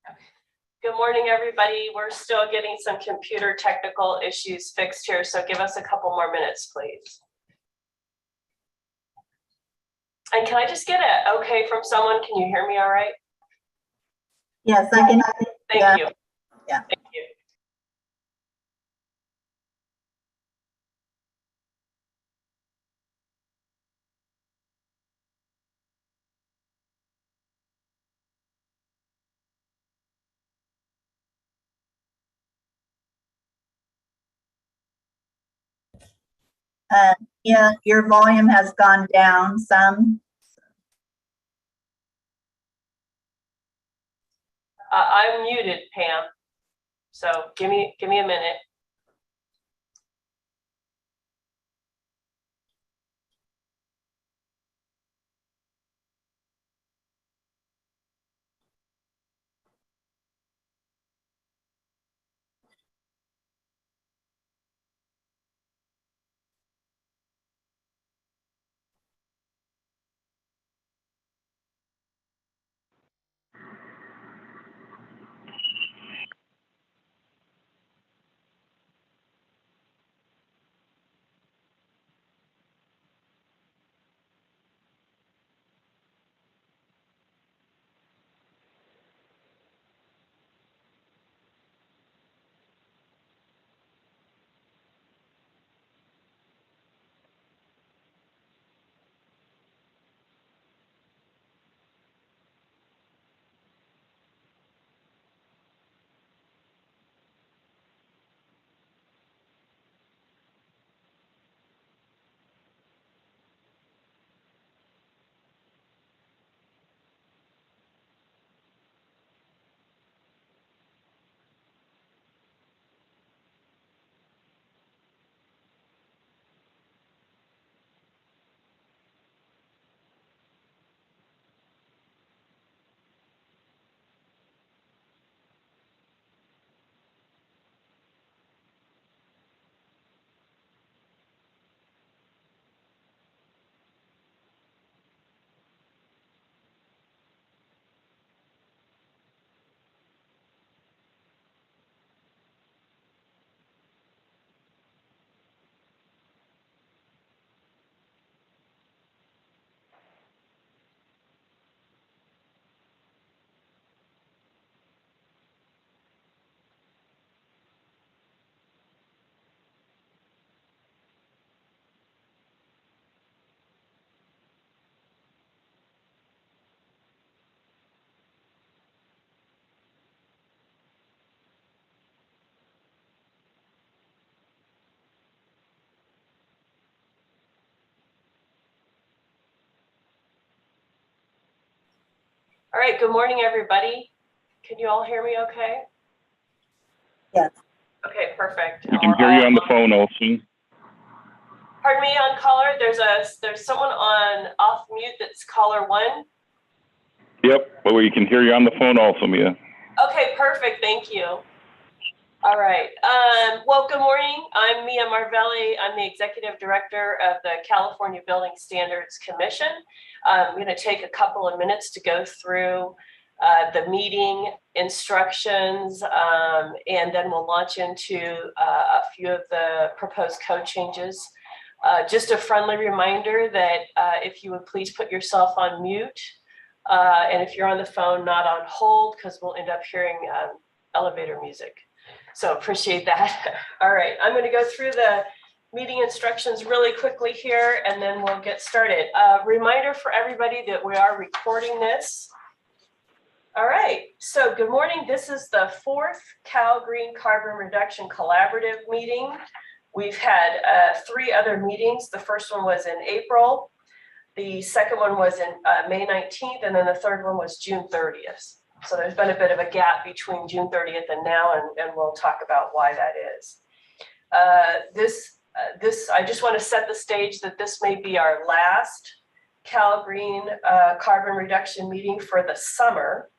Good morning, everybody. We're still getting some computer technical issues fixed here, so give us a couple more minutes, please. And can I just get an okay from someone? Can you hear me all right? Yes, I can. Thank you. Yeah. Thank you. Yeah, your volume has gone down some. I'm muted, Pam. So give me a minute. All right, good morning, everybody. Can you all hear me okay? Yes. Okay, perfect. We can hear you on the phone, Olson. Pardon me, on caller, there's someone on off mute that's caller 1. Yep, but we can hear you on the phone also, Mia. Okay, perfect, thank you. All right, well, good morning. I'm Mia Marvelli. I'm the Executive Director of the California Building Standards Commission. I'm gonna take a couple of minutes to go through the meeting instructions, and then we'll launch into a few of the proposed code changes. Just a friendly reminder that if you would please put yourself on mute, and if you're on the phone, not on hold, because we'll end up hearing elevator music. So appreciate that. All right, I'm going to go through the meeting instructions really quickly here, and then we'll get started. Reminder for everybody that we are recording this. All right, so good morning. This is the 4th Cal Green Carbon Reduction Collaborative meeting. We've had 3 other meetings. The first one was in April. The second one was in May 19th, and then the third one was June 30th. So there's been a bit of a gap between June 30th and now, and we'll talk about why that is. I just want to set the stage that this may be our last Cal Green carbon reduction meeting for the summer.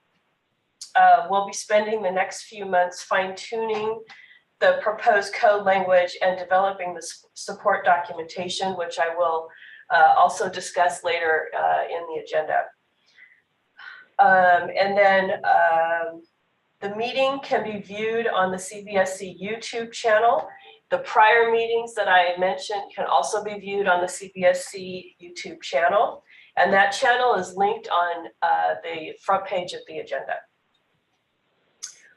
We'll be spending the next few months fine-tuning the proposed code language and developing the support documentation, which I will also discuss later in the agenda. And then The meeting can be viewed on the CCRC YouTube channel. The prior meetings that I mentioned can also be viewed on the CCRC YouTube channel. And that channel is linked on the front page of the agenda.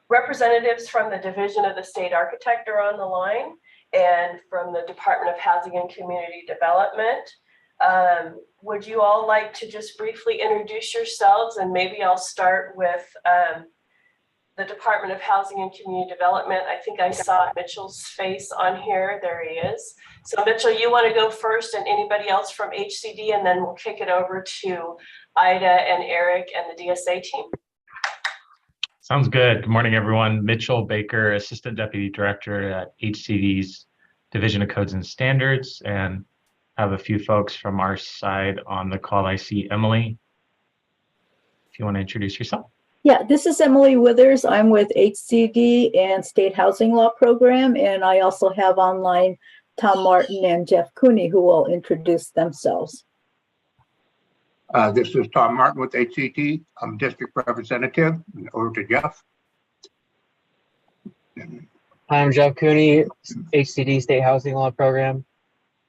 Representatives from the Division of the State Architect are on the line, and from the Department of Housing and Community Development. Would you all like to just briefly introduce yourselves? And maybe I'll start with the Department of Housing and Community Development. I think I saw Mitchell's face on here. There he is. So Mitchell, you want to go first, and anybody else from HCD, and then we'll kick it over to Ida and Eric and the DSA team. Sounds good. Good morning, everyone. Mitchell Baker, Assistant Deputy Director at HCD's Division of Codes and Standards, and have a few folks from our side on the call. I see Emily. If you want to introduce yourself. Yeah, this is Emily Withers. I'm with HCD and State Housing Law Program, and I also have online Tom Martin and Jeff Cooney, who will introduce themselves. This is Tom Martin with HCD. I'm District Representative. Over to Jeff. I'm Jeff Cooney, HCD State Housing Law Program.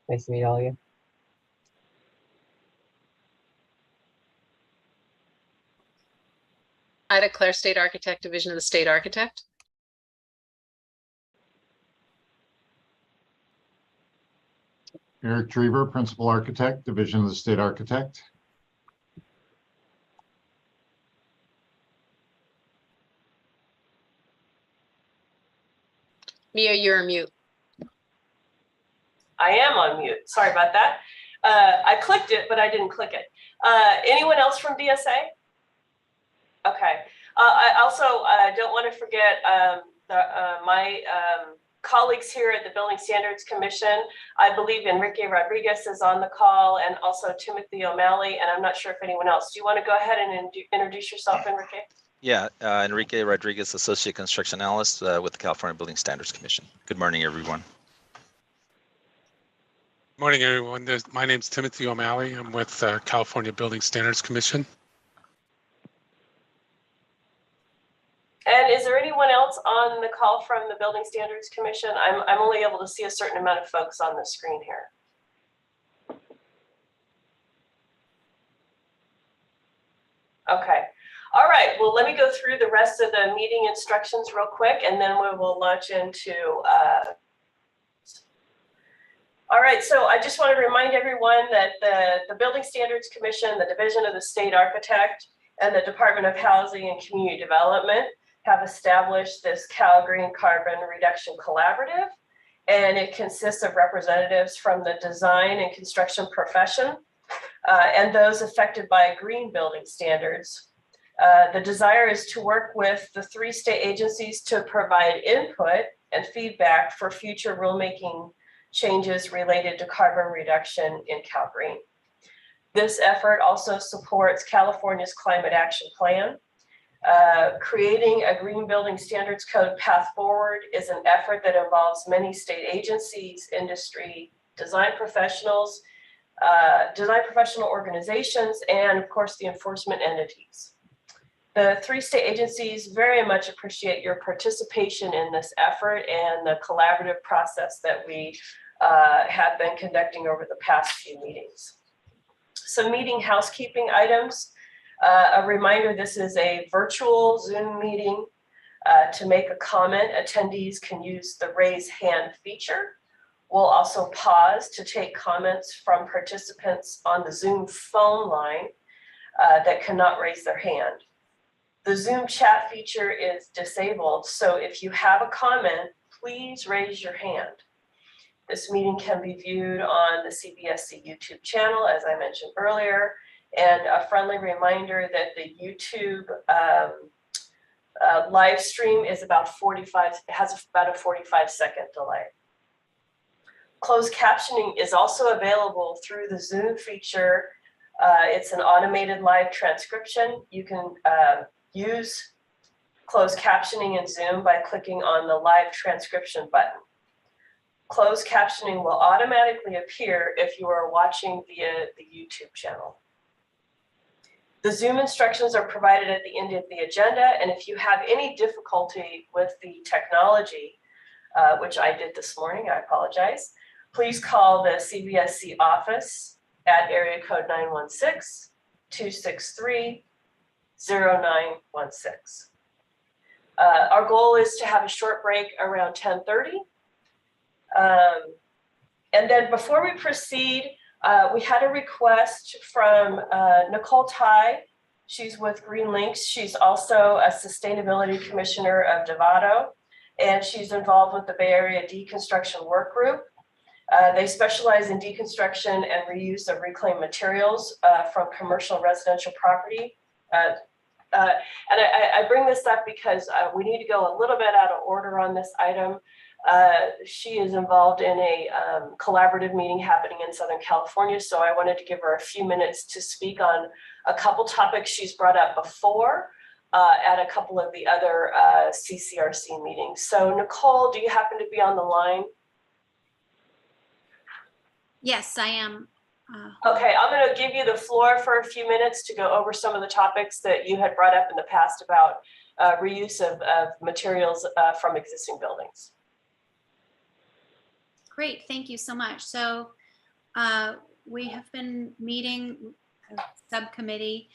Nice to meet all of you. Ida Claire, State Architect, Division of the State Architect. Eric Drever, Principal Architect, Division of the State Architect. Mia, you're on mute. I am on mute. Sorry about that. I clicked it, but I didn't click it. Anyone else from DSA? Okay. I also don't want to forget my colleagues here at the Building Standards Commission. I believe Enrique Rodriguez is on the call, and also Timothy O'Malley, and I'm not sure if anyone else. Do you want to go ahead and introduce yourself, Enrique? Yeah, Enrique Rodriguez, Associate Construction Analyst with the California Building Standards Commission. Good morning, everyone. Morning, everyone. My name's Timothy O'Malley. I'm with California Building Standards Commission. And is there anyone else on the call from the Building Standards Commission? I'm only able to see a certain amount of folks on the screen here. Okay. All right. Well, let me go through the rest of the meeting instructions real quick, and then we will launch into all right, so I just want to remind everyone that the Building Standards Commission, the Division of the State Architect, and the Department of Housing and Community Development have established this Cal Green Carbon Reduction Collaborative, and it consists of representatives from the design and construction profession and those affected by green building standards. The desire is to work with the 3 state agencies to provide input and feedback for future rulemaking changes related to carbon reduction in Cal Green. This effort also supports California's Climate Action Plan. Creating a Green Building Standards Code path forward is an effort that involves many state agencies, industry, design professional organizations, and of course the enforcement entities. The 3 state agencies very much appreciate your participation in this effort and the collaborative process that we have been conducting over the past few meetings. Some meeting housekeeping items. A reminder, this is a virtual Zoom meeting. To make a comment, attendees can use the raise hand feature. We'll also pause to take comments from participants on the Zoom phone line that cannot raise their hand. The Zoom chat feature is disabled, so if you have a comment, please raise your hand. This meeting can be viewed on the CCRC YouTube channel, as I mentioned earlier, and a friendly reminder that the YouTube live stream is has about a 45-second delay. Closed captioning is also available through the Zoom feature. It's an automated live transcription. You can use closed captioning in Zoom by clicking on the live transcription button. Closed captioning will automatically appear if you are watching via the YouTube channel. The Zoom instructions are provided at the end of the agenda, and if you have any difficulty with the technology, which I did this morning, I apologize, please call the CVSC office at area code 916-263-0916. Our goal is to have a short break around 10:30. And then before we proceed, we had a request from Nicole Ty. She's with Green Links. She's also a sustainability commissioner of Devado, and she's involved with the Bay Area Deconstruction Work Group. They specialize in deconstruction and reuse of reclaimed materials from commercial residential property. And I bring this up because we need to go a little bit out of order on this item. She is involved in a collaborative meeting happening in Southern California, so I wanted to give her a few minutes to speak on a couple topics she's brought up before at a couple of the other CCRC meetings. So Nicole, do you happen to be on the line? Yes, I am. Okay, I'm going to give you the floor for a few minutes to go over some of the topics that you had brought up in the past about reuse of materials from existing buildings. Great, thank you so much. So we have been meeting a subcommittee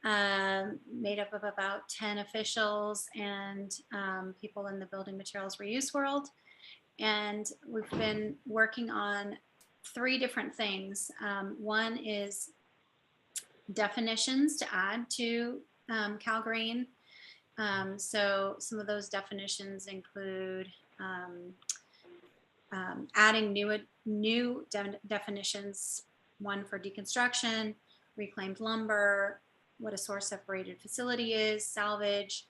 made up of about 10 officials and people in the building materials reuse world. And we've been working on 3 different things. One is definitions to add to CalGreen. So some of those definitions include adding new definitions, one for deconstruction, reclaimed lumber, what a source separated facility is, salvage,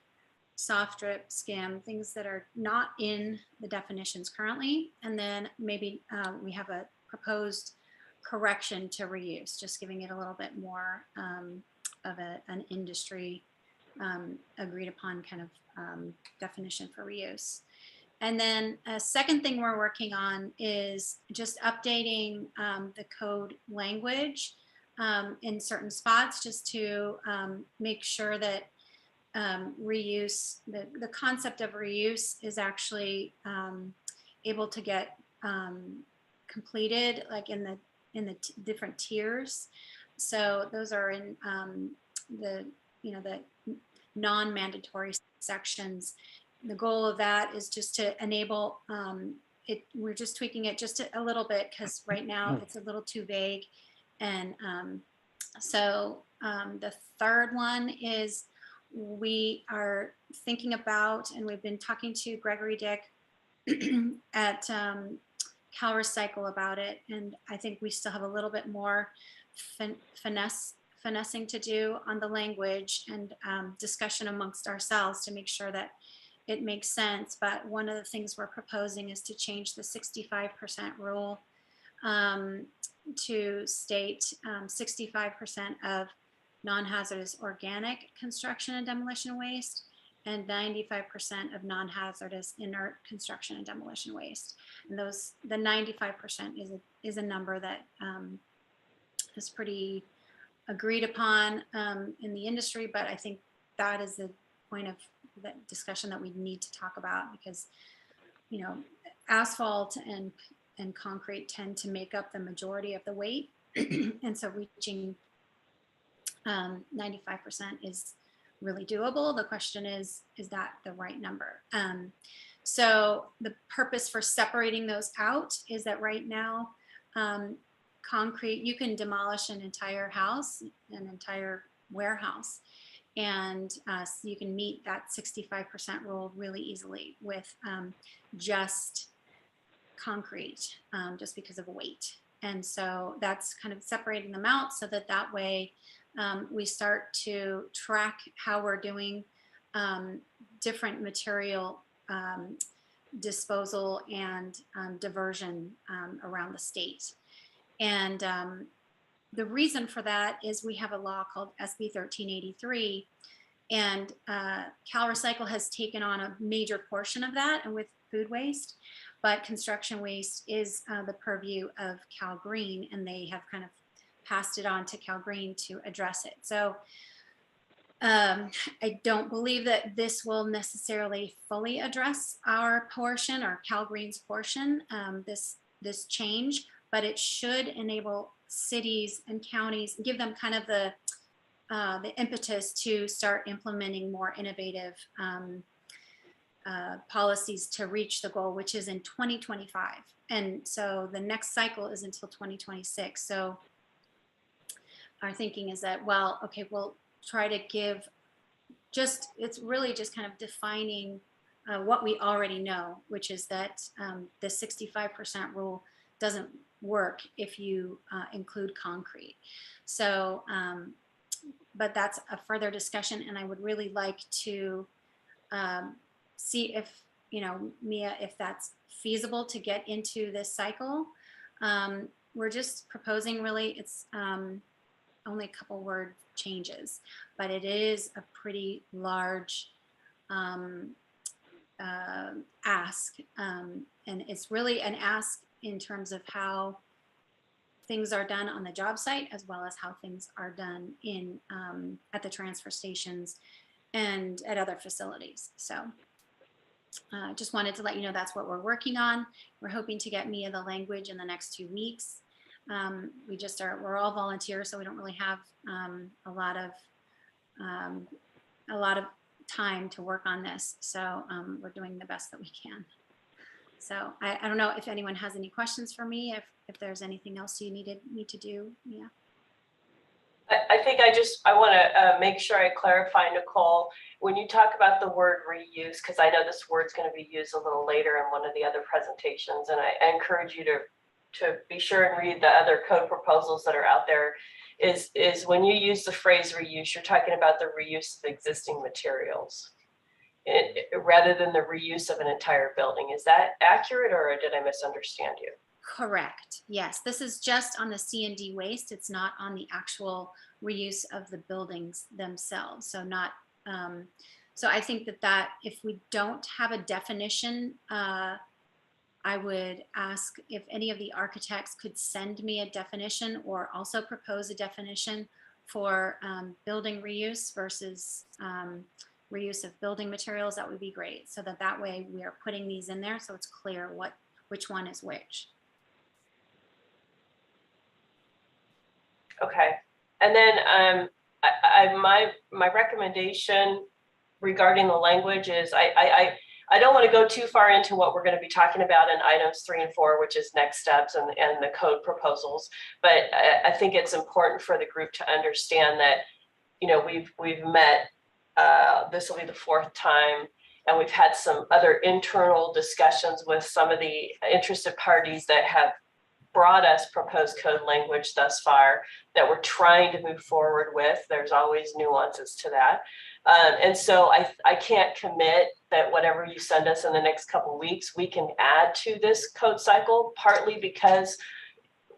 soft drip, skim, things that are not in the definitions currently. And then maybe we have a proposed correction to reuse, just giving it a little bit more of an industry agreed upon kind of definition for reuse. And then a second thing we're working on is just updating the code language in certain spots, just to make sure that reuse, the concept of reuse is actually able to get completed, like in the different tiers. So those are in the non-mandatory sections. The goal of that is just to enable it. We're just tweaking it just a little bit because right now it's a little too vague. And so the third one is we are thinking about, and we've been talking to Gregory Dick at CalRecycle about it. And I think we still have a little bit more finessing to do on the language and discussion amongst ourselves to make sure that it makes sense. But one of the things we're proposing is to change the 65% rule to state 65% of non-hazardous organic construction and demolition waste and 95% of non-hazardous inert construction and demolition waste. And the 95% is a number that is pretty agreed upon in the industry, but I think that is the point of that discussion that we need to talk about, because asphalt and concrete tend to make up the majority of the weight, and so reaching 95% is really doable. The question is that the right number? So the purpose for separating those out is that right now, concrete, you can demolish an entire house, an entire warehouse, and so you can meet that 65% rule really easily with just concrete, just because of weight. And so that's kind of separating them out so that way we start to track how we're doing different material disposal and diversion around the state. And the reason for that is we have a law called SB 1383, and CalRecycle has taken on a major portion of that, and with food waste, but construction waste is the purview of CalGreen, and they have kind of passed it on to CalGreen to address it. So I don't believe that this will necessarily fully address our portion or Cal Green's portion, this change, but it should enable cities and counties, give them kind of the impetus to start implementing more innovative policies to reach the goal, which is in 2025. And so the next cycle is until 2026. So our thinking is that, well, okay, we'll try to give it's really just kind of defining what we already know, which is that the 65% rule doesn't work if you include concrete. So, but that's a further discussion, and I would really like to see if, Mia, if that's feasible to get into this cycle. We're just proposing really, it's only a couple word changes, but it is a pretty large ask, and it's really an ask in terms of how things are done on the job site, as well as how things are done in at the transfer stations and at other facilities. So just wanted to let you know that's what we're working on. We're hoping to get Mia the language in the next 2 weeks. We're all volunteers, so we don't really have a lot of time to work on this. So we're doing the best that we can. So I don't know if anyone has any questions for me, if there's anything else you needed me to do. Yeah. I think I want to make sure I clarify, Nicole, when you talk about the word reuse, because I know this word's going to be used a little later in one of the other presentations, and I encourage you to be sure and read the other code proposals that are out there, is when you use the phrase reuse, you're talking about the reuse of existing materials rather than the reuse of an entire building. Is that accurate, or did I misunderstand you? Correct. Yes, this is just on the C&D waste. It's not on the actual reuse of the buildings themselves. So not. So I think that if we don't have a definition, I would ask if any of the architects could send me a definition or also propose a definition for building reuse versus reuse of building materials. That would be great. So that way we are putting these in there so it's clear which one is which. Okay, and then my recommendation regarding the language is I don't want to go too far into what we're going to be talking about in items 3 and 4, which is next steps and the code proposals. But I think it's important for the group to understand that, we've met, this will be the 4th time, and we've had some other internal discussions with some of the interested parties that have brought us proposed code language thus far that we're trying to move forward with. There's always nuances to that. And so I can't commit that whatever you send us in the next couple of weeks, we can add to this code cycle, partly because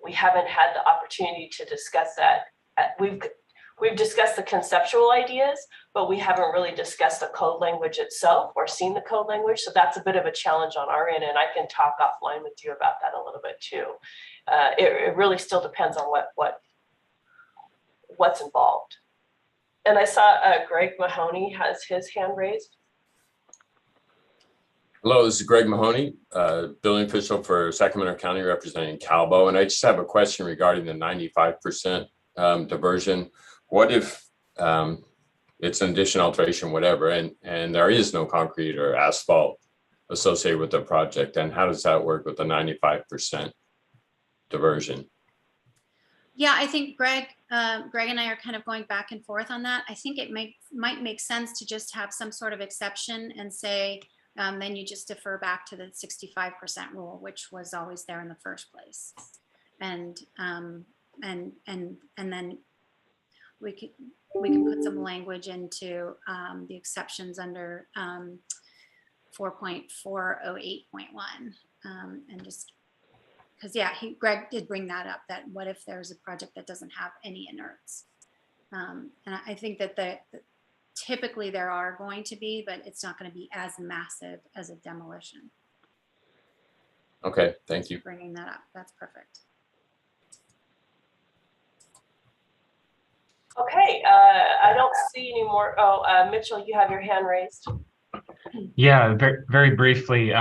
we haven't had the opportunity to discuss that. We've discussed the conceptual ideas, but we haven't really discussed the code language itself or seen the code language. So that's a bit of a challenge on our end, and I can talk offline with you about that a little bit too. It really still depends on what's involved. And I saw Greg Mahoney has his hand raised. Hello, this is Greg Mahoney, building official for Sacramento County representing Calbo. And I just have a question regarding the 95% diversion. What if it's an addition, alteration, whatever, and there is no concrete or asphalt associated with the project? And how does that work with the 95% diversion? Yeah, I think Greg and I are kind of going back and forth on that. I think it might make sense to just have some sort of exception and say, then you just defer back to the 65% rule, which was always there in the first place. And then we can put some language into the exceptions under 4.408.1 and just because Greg did bring that up, that what if there's a project that doesn't have any inerts, and I think that typically there are going to be, but it's not going to be as massive as a demolition. Okay, thank you. Bringing that up, that's perfect. Okay, I don't see any more. Oh, Mitchell, you have your hand raised. Yeah, very briefly,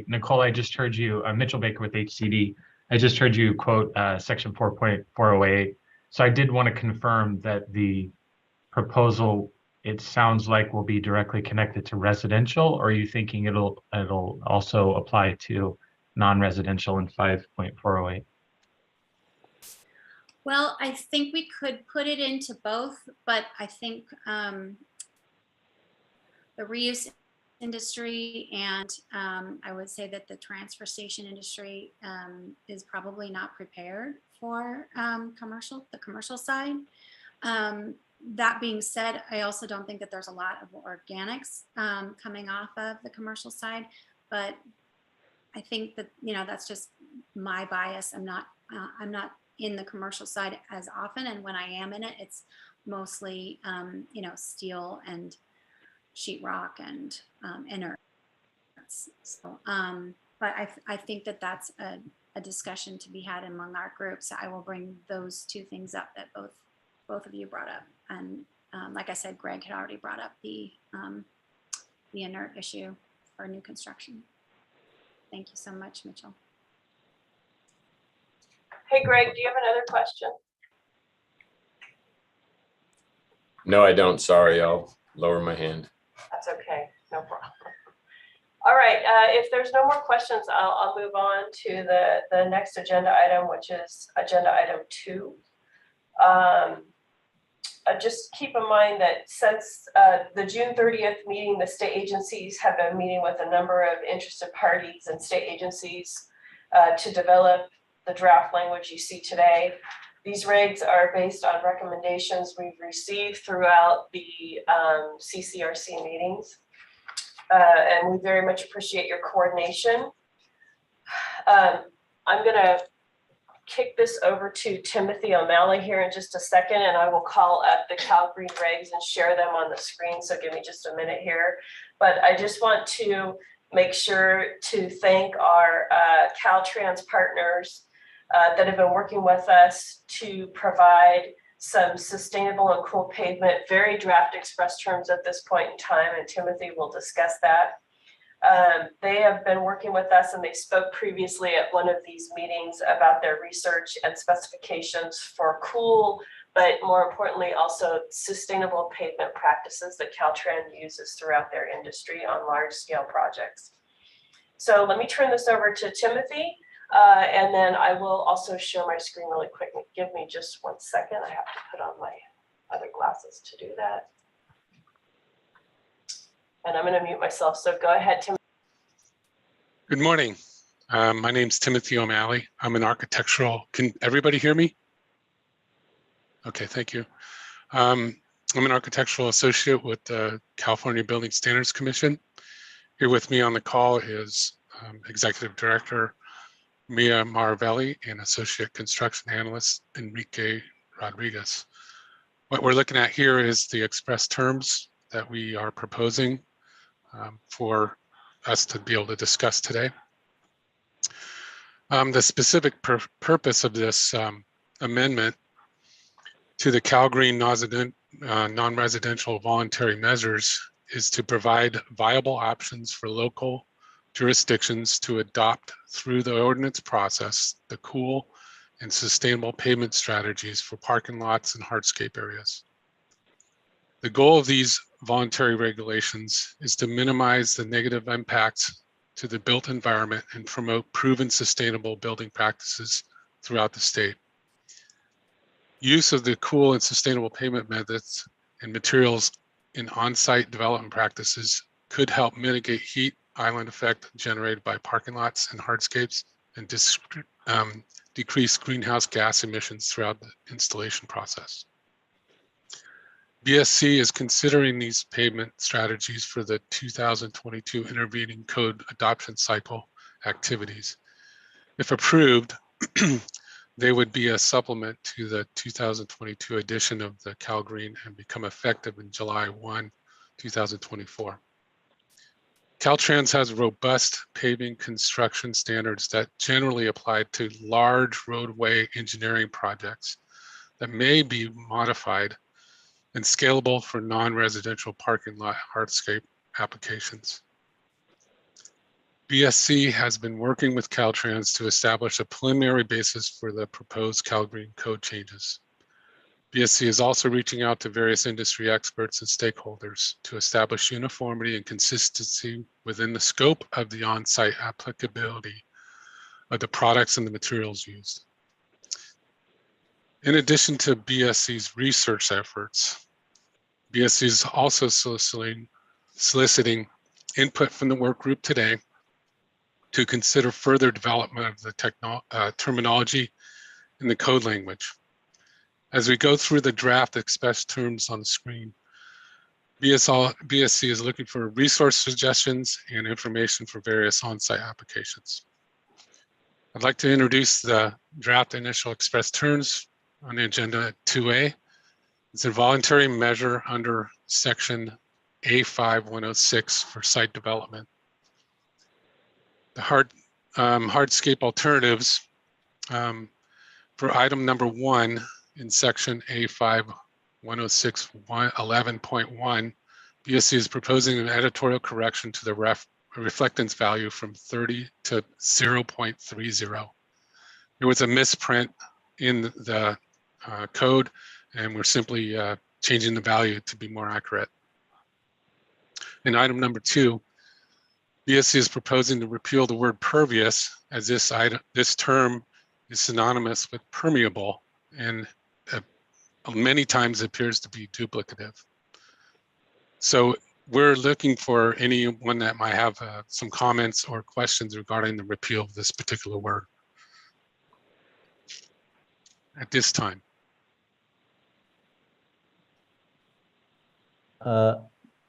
Nicole, I just heard you, Mitchell Baker with HCD. I just heard you quote section 4.408. So I did want to confirm that the proposal, it sounds like, will be directly connected to residential, or are you thinking it'll also apply to non-residential in 5.408? Well, I think we could put it into both, but I think the reuse industry and I would say that the transfer station industry is probably not prepared for the commercial side. That being said, I also don't think that there's a lot of organics coming off of the commercial side, but I think that, that's just my bias. I'm not in the commercial side as often, and when I am in it, it's mostly steel and sheetrock and inerts. So, but I think that that's a discussion to be had among our groups. I will bring those two things up that both of you brought up, and like I said, Greg had already brought up the inert issue for new construction. Thank you so much, Mitchell. Hey, Greg, do you have another question? No, I don't. Sorry, I'll lower my hand. That's okay, no problem. All right, if there's no more questions, I'll move on to the next agenda item, which is agenda item 2. Just keep in mind that since the June 30th meeting, the state agencies have been meeting with a number of interested parties and state agencies to develop the draft language you see today. These regs are based on recommendations we've received throughout the CCRC meetings. And we very much appreciate your coordination. I'm gonna kick this over to Timothy O'Malley here in just a second, and I will call up the CalGreen regs and share them on the screen. So give me just a minute here. But I just want to make sure to thank our Caltrans partners that have been working with us to provide some sustainable and cool pavement, very draft express terms at this point in time, and Timothy will discuss that. They have been working with us, and they spoke previously at one of these meetings about their research and specifications for cool, but more importantly, also sustainable pavement practices that Caltrans uses throughout their industry on large scale projects. So let me turn this over to Timothy, and then I will also share my screen really quick. Give me just 1 second. I have to put on my other glasses to do that. And I'm going to mute myself. So go ahead, Tim. Good morning. My name's Timothy O'Malley. I'm an architectural, can everybody hear me? Okay, thank you. I'm an architectural associate with the California Building Standards Commission. Here with me on the call is Executive Director Mia Maravelli and Associate Construction Analyst Enrique Rodriguez. What we're looking at here is the express terms that we are proposing for us to be able to discuss today. The specific purpose of this amendment to the CalGreen non-residential voluntary measures is to provide viable options for local jurisdictions to adopt through the ordinance process the cool and sustainable pavement strategies for parking lots and hardscape areas. The goal of these voluntary regulations is to minimize the negative impacts to the built environment and promote proven sustainable building practices throughout the state. Use of the cool and sustainable pavement methods and materials in on-site development practices could help mitigate heat island effect generated by parking lots and hardscapes and decrease greenhouse gas emissions throughout the installation process. BSC is considering these pavement strategies for the 2022 intervening code adoption cycle activities. If approved, they would be a supplement to the 2022 edition of the CalGreen and become effective in July 1, 2024. Caltrans has robust paving construction standards that generally apply to large roadway engineering projects that may be modified and scalable for non-residential parking lot hardscape applications. BSC has been working with Caltrans to establish a preliminary basis for the proposed CalGreen code changes. BSC is also reaching out to various industry experts and stakeholders to establish uniformity and consistency within the scope of the on-site applicability of the products and the materials used. In addition to BSC's research efforts, BSC is also soliciting input from the work group today to consider further development of the terminology in the code language. As we go through the draft express terms on the screen, BSC is looking for resource suggestions and information for various on-site applications. I'd like to introduce the draft initial express terms on the agenda at 2A. It's a voluntary measure under section A5106 for site development. The hardscape alternatives for item number 1 in section A5106 11.1, BSC is proposing an editorial correction to the reflectance value from 30 to 0.30. There was a misprint in the code, and we're simply changing the value to be more accurate. In item number 2, BSC is proposing to repeal the word pervious, as this term is synonymous with permeable and many times appears to be duplicative. So we're looking for anyone that might have some comments or questions regarding the repeal of this particular word at this time.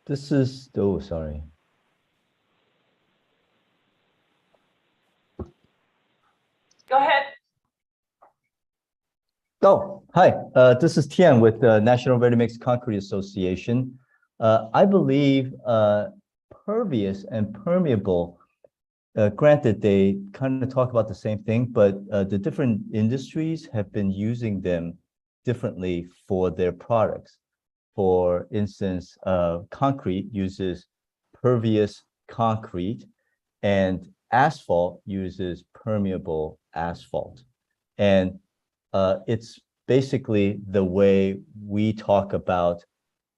This is, oh, sorry. Go ahead. Oh, hi. This is Tian with the National Ready Mix Concrete Association. I believe pervious and permeable, granted, they kind of talk about the same thing, but the different industries have been using them differently for their products. For instance, concrete uses pervious concrete, and asphalt uses permeable asphalt. And it's basically the way we talk about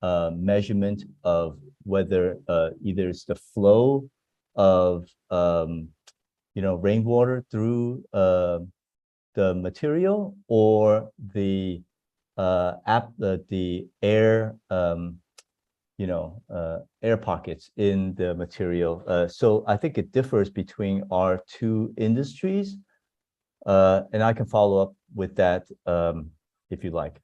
measurement of whether either it's the flow of rainwater through the material or the air air pockets in the material. So I think it differs between our two industries, and I can follow up with that if you like.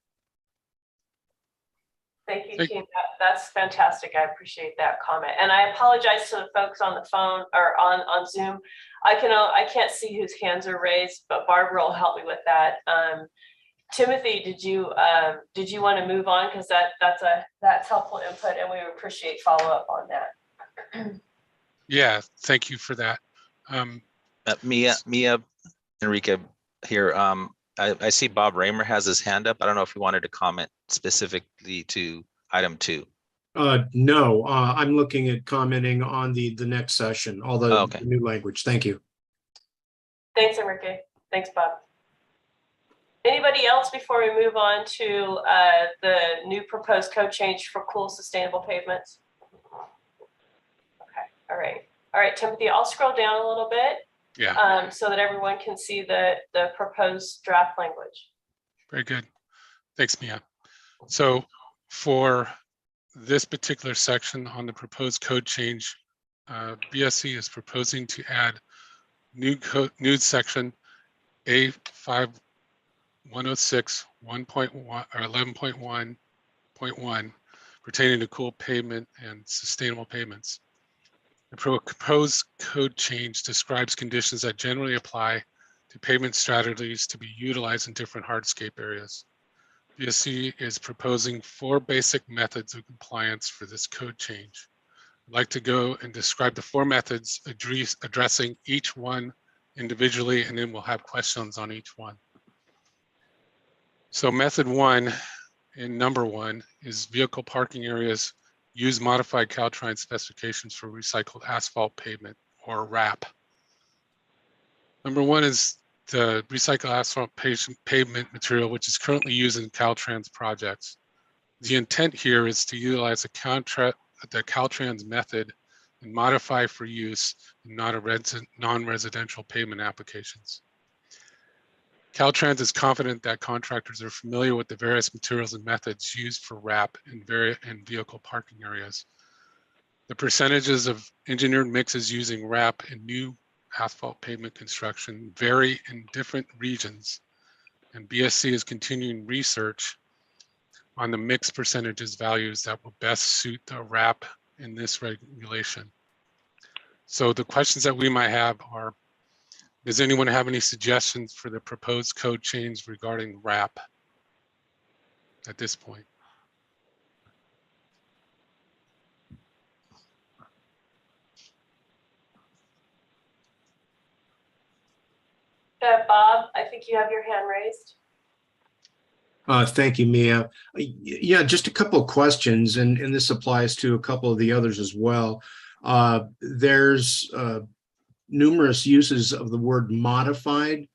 Thank you, team. That's fantastic. I appreciate that comment. And I apologize to the folks on the phone or on Zoom. I can't see whose hands are raised, but Barbara will help me with that. Timothy, did you want to move on? Because that's helpful input, and we appreciate follow-up on that. Yeah, thank you for that. Mia, Enrique here. I see Bob Raymer has his hand up. I don't know if he wanted to comment specifically to item 2. No, I'm looking at commenting on the next session, all the new language. Thank you. Thanks, Enrique. Thanks, Bob. Anybody else before we move on to the new proposed code change for cool sustainable pavements? Okay, all right, Timothy, I'll scroll down a little bit. Yeah. So that everyone can see the proposed draft language. Very good. Thanks, Mia. So for this particular section on the proposed code change, BSC is proposing to add new section A5106 1.1 or 11.1.1 pertaining to cool pavement and sustainable pavements. The proposed code change describes conditions that generally apply to pavement strategies to be utilized in different hardscape areas. BSC is proposing 4 basic methods of compliance for this code change. I'd like to go and describe the 4 methods, addressing each one individually, and then we'll have questions on each one. So method 1 in number 1 is vehicle parking areas use modified Caltrans specifications for recycled asphalt pavement, or RAP. Number 1 is the recycled asphalt pavement material, which is currently used in Caltrans projects. The intent here is to utilize the Caltrans method and modify for use in non-residential pavement applications. Caltrans is confident that contractors are familiar with the various materials and methods used for RAP in vehicle parking areas. The percentages of engineered mixes using RAP in new asphalt pavement construction vary in different regions, and BSC is continuing research on the mix percentages values that will best suit the RAP in this regulation. So the questions that we might have are, does anyone have any suggestions for the proposed code change regarding RAP at this point? Bob, I think you have your hand raised. Thank you, Mia. Yeah, just a couple of questions, and this applies to a couple of the others as well. There's numerous uses of the word modified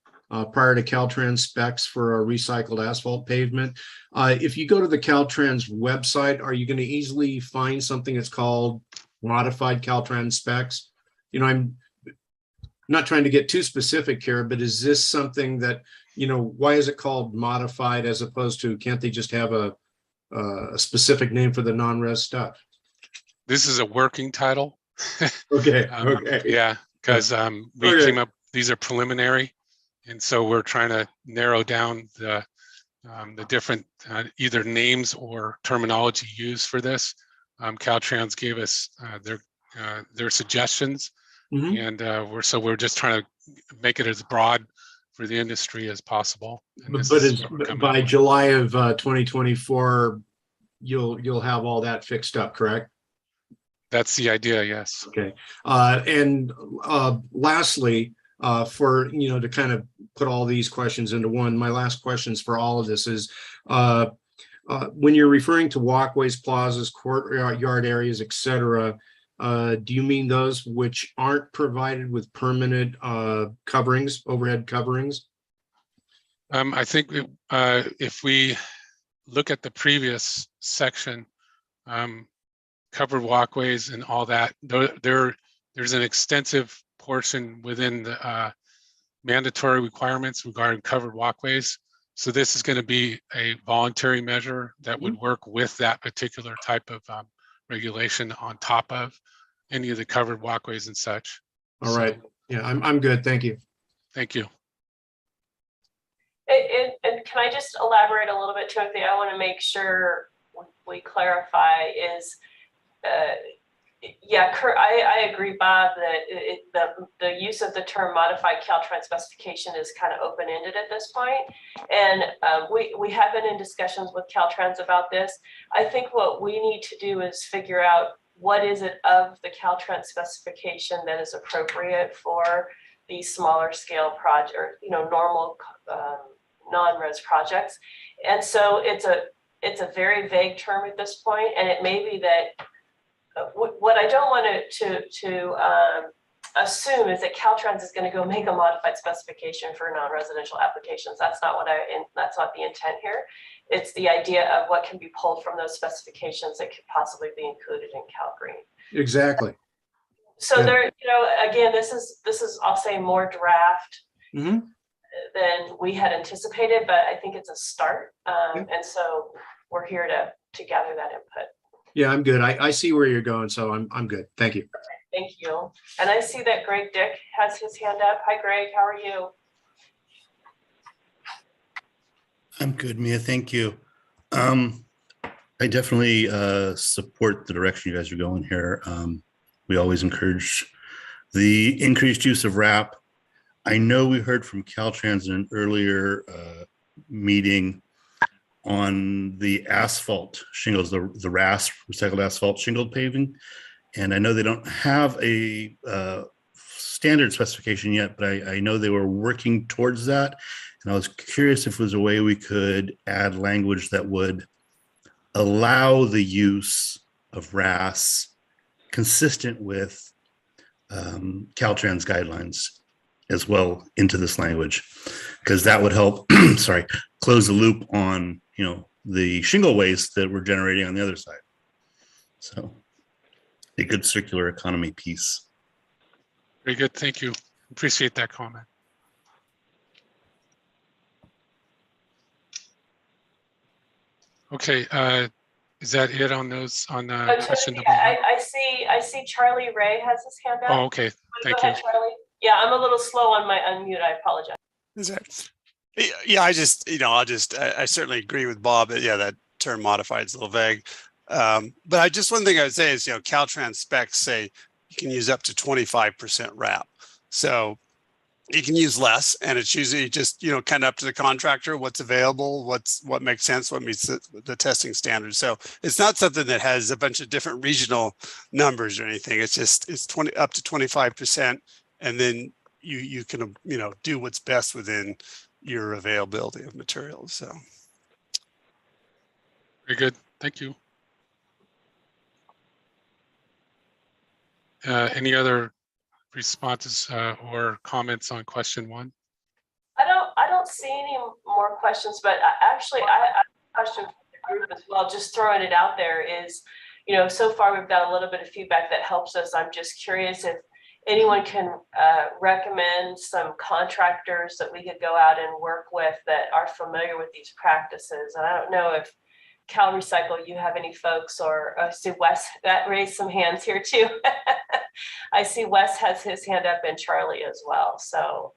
prior to Caltrans specs for a recycled asphalt pavement. If you go to the Caltrans website, are you going to easily find something that's called modified Caltrans specs? You know, I'm not trying to get too specific here, but is this something that, you know, why is it called modified as opposed to, can't they just have a specific name for the non-res stuff? This is a working title. Okay. Okay. Yeah, because we came up, these are preliminary. And so we're trying to narrow down the different either names or terminology used for this. Caltrans gave us their suggestions. And we're just trying to make it as broad for the industry as possible. But by July of 2024, you'll have all that fixed up, correct? That's the idea, yes. Okay. And lastly, for, you know, to kind of put all these questions into one, my last questions for all of this is, when you're referring to walkways, plazas, courtyard areas, et cetera, do you mean those which aren't provided with permanent coverings, overhead coverings? I think if we look at the previous section, covered walkways and all that, there's an extensive portion within the mandatory requirements regarding covered walkways. So this is going to be a voluntary measure that would work with that particular type of regulation on top of any of the covered walkways and such. All right. Yeah, I'm good. Thank you. Thank you. And can I just elaborate a little bit too? I want to make sure we clarify is, yeah, I agree, Bob, that the use of the term modified Caltrans specification is kind of open-ended at this point. And we have been in discussions with Caltrans about this. I think what we need to do is figure out what is it of the Caltrans specification that is appropriate for these smaller scale project, or, you know, normal non-res projects. And so it's a very vague term at this point, and it may be that what I don't want to assume is that Caltrans is going to go make a modified specification for non-residential applications. That's not that's not the intent here. It's the idea of what can be pulled from those specifications that could possibly be included in Cal Green. Exactly. So there, you know, again, this is I'll say more draft than we had anticipated, but I think it's a start. And so we're here to gather that input. Yeah, I'm good. I see where you're going, so I'm good. Thank you. Thank you. And I see that Greg Dick has his hand up. Hi, Greg. How are you? I'm good, Mia. Thank you. I definitely support the direction you guys are going here. We always encourage the increased use of RAP. I know we heard from Caltrans in an earlier meeting on the asphalt shingles, the RAS, recycled asphalt shingled paving. And I know they don't have a standard specification yet, but I know they were working towards that. And I was curious if there was a way we could add language that would allow the use of RAS consistent with Caltrans guidelines as well into this language, because that would help, sorry, close the loop on, the shingle waste that we're generating on the other side. So a good circular economy piece. Very good. Thank you. Appreciate that comment. Okay. Is that it on those on question number one? I see Charlie Ray has his hand up. Oh, okay. Thank you. Charlie. Yeah, I'm a little slow on my unmute. I apologize. Yeah, I certainly agree with Bob that, yeah, that term modified is a little vague. But one thing I would say is, Caltrans specs say you can use up to 25% wrap. So you can use less, and it's usually just, kind of up to the contractor, what's available, what makes sense, what meets the testing standards. So it's not something that has a bunch of different regional numbers or anything. It's just, it's up to 25. And then you can, do what's best within your availability of materials. So. Very good. Thank you. Any other responses or comments on question one? I don't see any more questions, but I have a question for the group as well. Just throwing it out there is, so far we've got a little bit of feedback that helps us. I'm just curious if anyone can recommend some contractors that we could go out and work with that are familiar with these practices. And I don't know if Cal Recycle, you have any folks, or I see Wes that raised some hands here too. I see Wes has his hand up and Charlie as well. So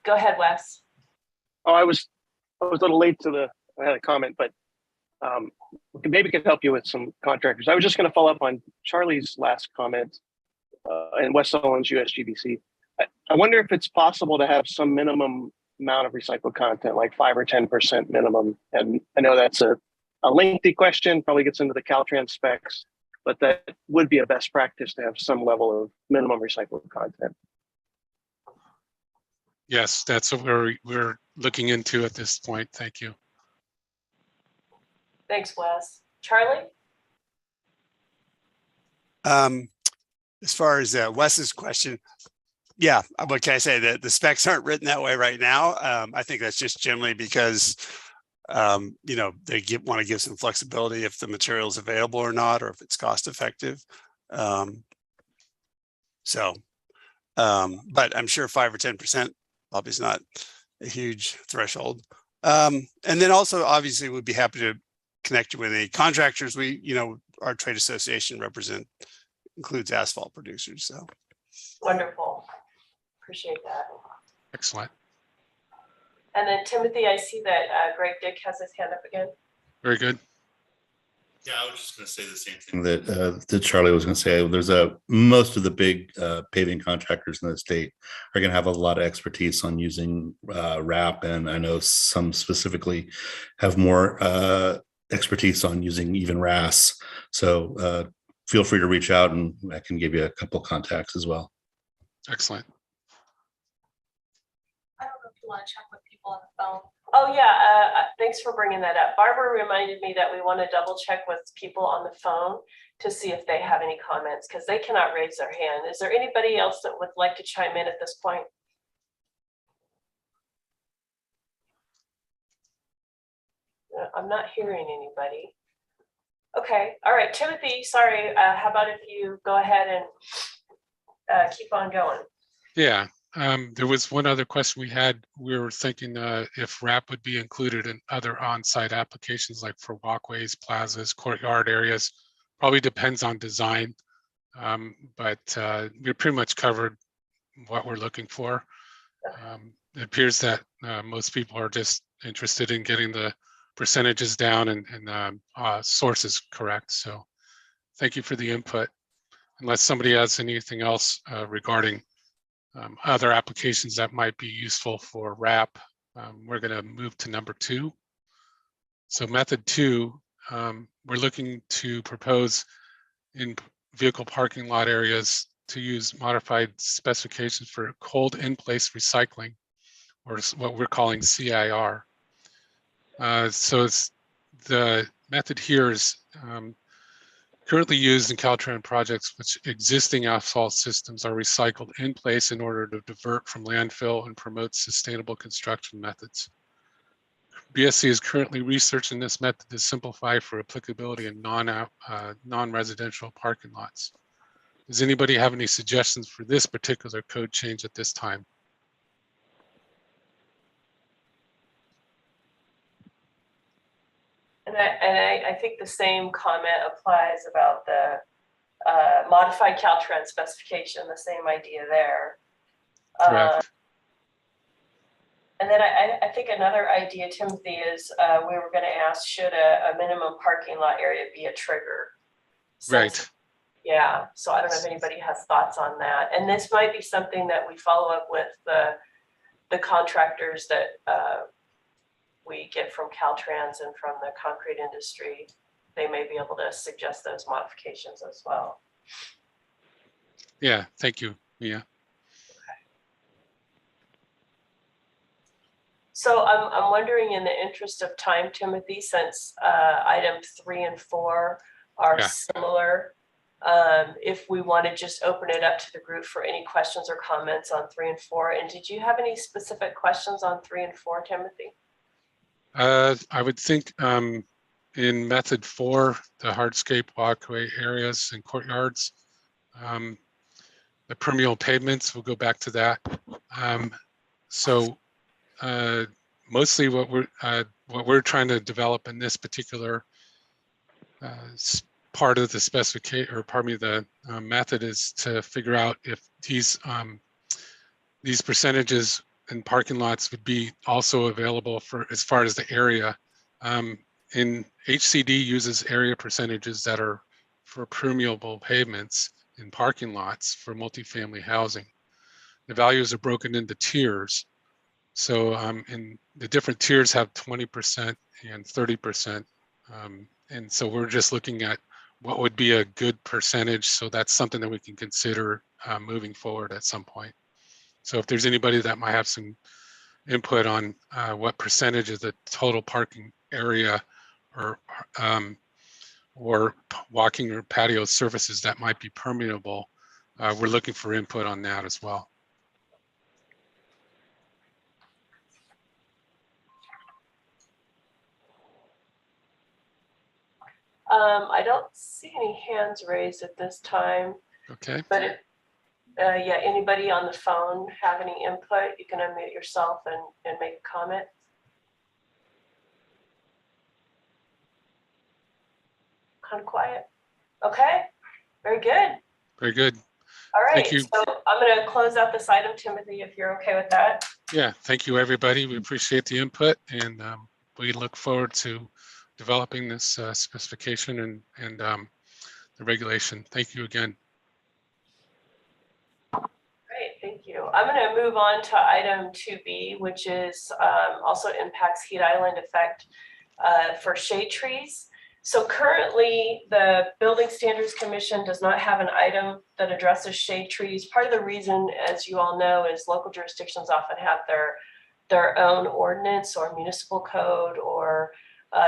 go ahead, Wes. Oh, I was a little late I had a comment, but maybe could help you with some contractors. I was just going to follow up on Charlie's last comment and Wes Sullivan's USGBC. I wonder if it's possible to have some minimum amount of recycled content, like 5 or 10% minimum. And I know that's a lengthy question, probably gets into the Caltrans specs, but that would be a best practice to have some level of minimum recycled content. Yes, that's what we're looking into at this point. Thank you. Thanks, Wes. Charlie? As far as Wes's question, yeah, what can I say? The specs aren't written that way right now. I think that's just generally because they want to give some flexibility if the material is available or not, or if it's cost effective. But I'm sure 5 or 10% probably is not a huge threshold. And then also, obviously, we'd be happy to connect you with any contractors. Our trade association includes asphalt producers. So wonderful. Appreciate that. Excellent. And then Timothy, I see that Greg Dick has his hand up again. Very good. Yeah, I was just going to say the same thing that Charlie was going to say. There's most of the big paving contractors in the state are going to have a lot of expertise on using RAP, and I know some specifically have more expertise on using even RAS. So feel free to reach out, and I can give you a couple contacts as well. Excellent. I don't know if you want to check with people on the phone. Oh yeah, thanks for bringing that up. Barbara reminded me that we want to double check with people on the phone to see if they have any comments, because they cannot raise their hand. Is there anybody else that would like to chime in at this point? I'm not hearing anybody. Okay, all right, Timothy, sorry. How about if you go ahead and keep on going? Yeah. There was one other question we had. We were thinking if RAP would be included in other on-site applications, like for walkways, plazas, courtyard areas. Probably depends on design, but we pretty much covered what we're looking for. It appears that most people are just interested in getting the percentages down and sources correct. So thank you for the input. Unless somebody has anything else regarding other applications that might be useful for RAP, we're going to move to number 2. So method 2, we're looking to propose in vehicle parking lot areas to use modified specifications for cold in-place recycling, or what we're calling CIR. So it's the method here is currently used in Caltrans projects, which existing asphalt systems are recycled in place in order to divert from landfill and promote sustainable construction methods. BSC is currently researching this method to simplify for applicability in non-residential parking lots. Does anybody have any suggestions for this particular code change at this time? And I think the same comment applies about the modified Caltrans specification, the same idea there. Correct. And then I think another idea, Timothy, is we were going to ask, should a minimum parking lot area be a trigger? Right. Yeah, so I don't know if anybody has thoughts on that. And this might be something that we follow up with the contractors that we get from Caltrans and from the concrete industry. They may be able to suggest those modifications as well. Yeah, thank you, Mia. So I'm wondering, in the interest of time, Timothy, since item 3 and 4 are similar, if we want to just open it up to the group for any questions or comments on 3 and 4. And did you have any specific questions on 3 and 4, Timothy? I would think in method 4, the hardscape walkway areas and courtyards, the permeable pavements, we'll go back to that. Mostly what we're trying to develop in this particular part of the specification, or pardon me, the method, is to figure out if these percentages in parking lots would be also available for as far as the area. In HCD uses area percentages that are for permeable pavements in parking lots for multifamily housing. The values are broken into tiers. So in the different tiers have 20% and 30%. And so we're just looking at what would be a good percentage. So that's something that we can consider moving forward at some point. So if there's anybody that might have some input on what percentage of the total parking area or walking or patio surfaces that might be permeable, we're looking for input on that as well. I don't see any hands raised at this time. Okay. But if, yeah, anybody on the phone have any input, you can unmute yourself and make a comment. Kind of quiet. Okay, very good. Very good. All right, Thank you. so I'm going to close out this item, Timothy, if you're okay with that. Yeah, thank you, everybody. We appreciate the input, and we look forward to developing this specification and the regulation. Thank you again. Great, thank you. I'm going to move on to item 2B, which is also impacts heat island effect for shade trees. So currently, the Building Standards Commission does not have an item that addresses shade trees. Part of the reason, as you all know, is local jurisdictions often have their own ordinance or municipal code or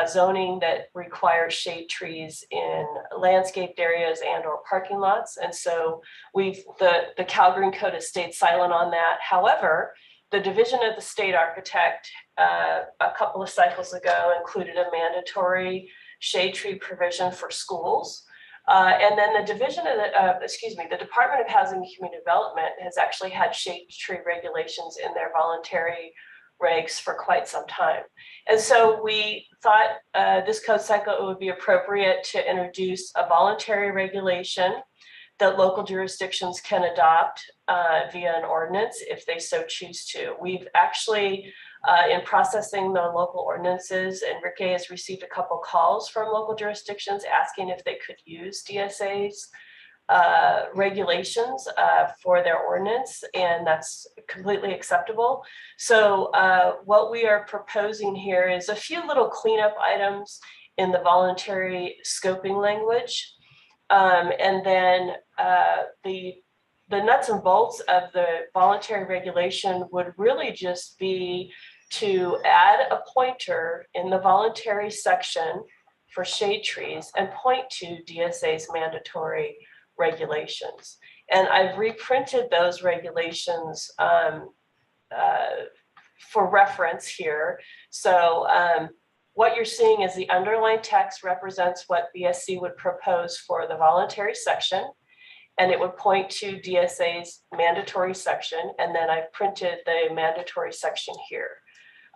zoning that requires shade trees in landscaped areas and or parking lots. And so the Cal Green Code has stayed silent on that. However, the Division of the State Architect a couple of cycles ago included a mandatory shade tree provision for schools. And then the division of the Department of Housing and Community Development has actually had shade tree regulations in their voluntary regs for quite some time. And so we thought this code cycle, it would be appropriate to introduce a voluntary regulation that local jurisdictions can adopt via an ordinance if they so choose to. We've actually, in processing the local ordinances, Enrique has received a couple calls from local jurisdictions asking if they could use DSA's regulations for their ordinance, and that's completely acceptable. So what we are proposing here is a few little cleanup items in the voluntary scoping language. And then the nuts and bolts of the voluntary regulation would really just be to add a pointer in the voluntary section for shade trees and point to DSA's mandatory regulations. And I've reprinted those regulations for reference here. So what you're seeing is the underlined text represents what BSC would propose for the voluntary section, and it would point to DSA's mandatory section. And then I've printed the mandatory section here.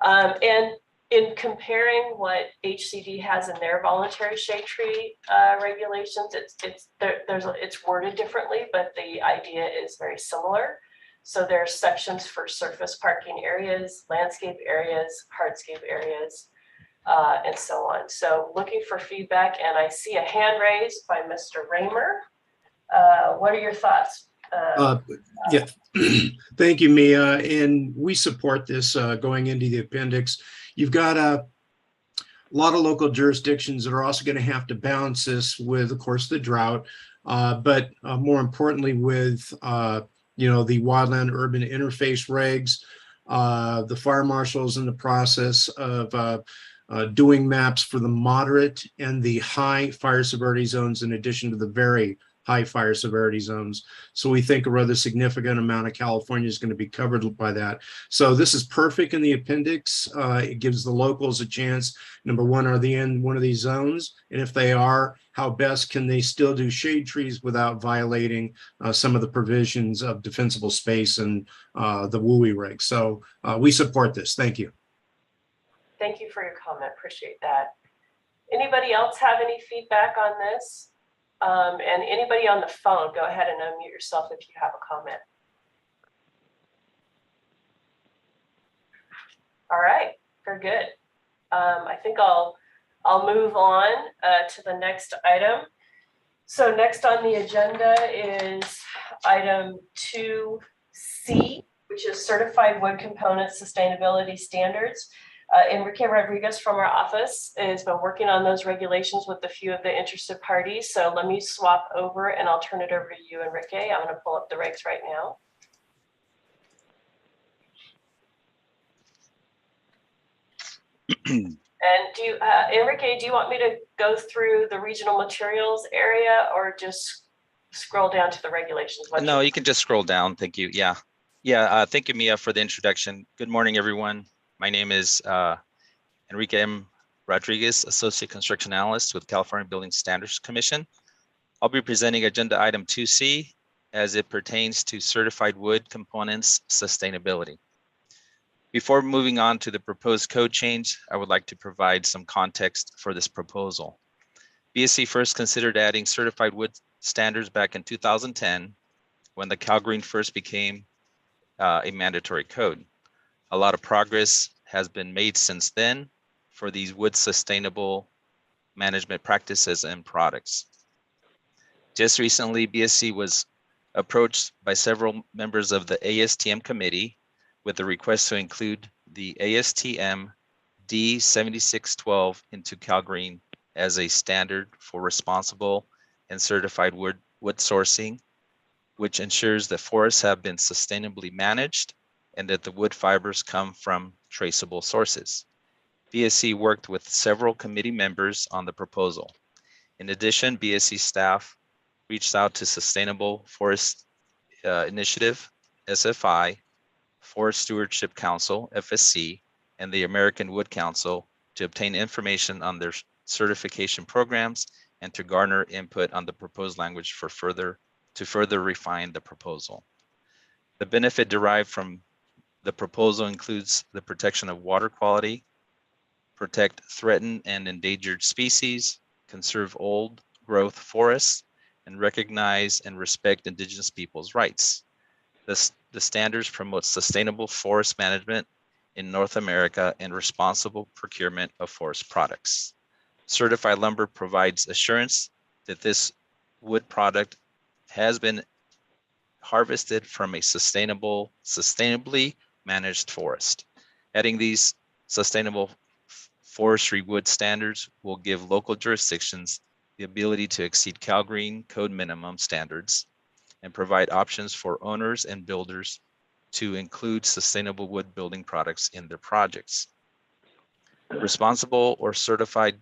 And in comparing what HCD has in their voluntary shade tree regulations, it's worded differently, but the idea is very similar. So there are sections for surface parking areas, landscape areas, hardscape areas, and so on. So looking for feedback, and I see a hand raised by Mr. Raymer. What are your thoughts? Yeah, thank you, Mia. And we support this going into the appendix. You've got a lot of local jurisdictions that are also going to have to balance this with, of course, the drought, but more importantly with, the wildland urban interface regs. The fire marshals in the process of doing maps for the moderate and the high fire severity zones in addition to the very high fire severity zones. So we think a rather significant amount of California is going to be covered by that. So this is perfect in the appendix. It gives the locals a chance. Number one, are they in one of these zones? And if they are, how best can they still do shade trees without violating some of the provisions of defensible space and the WUI regs? So we support this. Thank you. Thank you for your comment. Appreciate that. Anybody else have any feedback on this? And anybody on the phone, go ahead and unmute yourself if you have a comment. All right, very good. I think I'll move on to the next item. So next on the agenda is item 2C, which is Certified Wood Component Sustainability Standards. Enrique Rodriguez from our office has been working on those regulations with a few of the interested parties. So let me swap over and I'll turn it over to you, Enrique. I'm going to pull up the regs right now. And Enrique, do you want me to go through the regional materials area or just scroll down to the regulations? No, you can just scroll down. Thank you. Yeah. Thank you, Mia, for the introduction. Good morning, everyone. My name is Enrique M. Rodriguez, Associate Construction Analyst with California Building Standards Commission. I'll be presenting agenda item 2C as it pertains to certified wood components sustainability. Before moving on to the proposed code change, I would like to provide some context for this proposal. BSC first considered adding certified wood standards back in 2010 when the CalGreen first became a mandatory code. A lot of progress has been made since then for these wood sustainable management practices and products. Just recently, BSC was approached by several members of the ASTM committee with a request to include the ASTM D7612 into CalGreen as a standard for responsible and certified wood sourcing, which ensures that forests have been sustainably managed and that the wood fibers come from traceable sources. BSC worked with several committee members on the proposal. In addition, BSC staff reached out to Sustainable Forest Initiative, SFI, Forest Stewardship Council, FSC, and the American Wood Council to obtain information on their certification programs and to garner input on the proposed language to further refine the proposal. The benefit derived from the proposal includes the protection of water quality, protect threatened and endangered species, conserve old growth forests, and recognize and respect Indigenous peoples' rights. The standards promote sustainable forest management in North America and responsible procurement of forest products. Certified lumber provides assurance that this wood product has been harvested from a sustainably managed forest. Adding these sustainable forestry wood standards will give local jurisdictions the ability to exceed CalGreen code minimum standards and provide options for owners and builders to include sustainable wood building products in their projects. Responsible or certified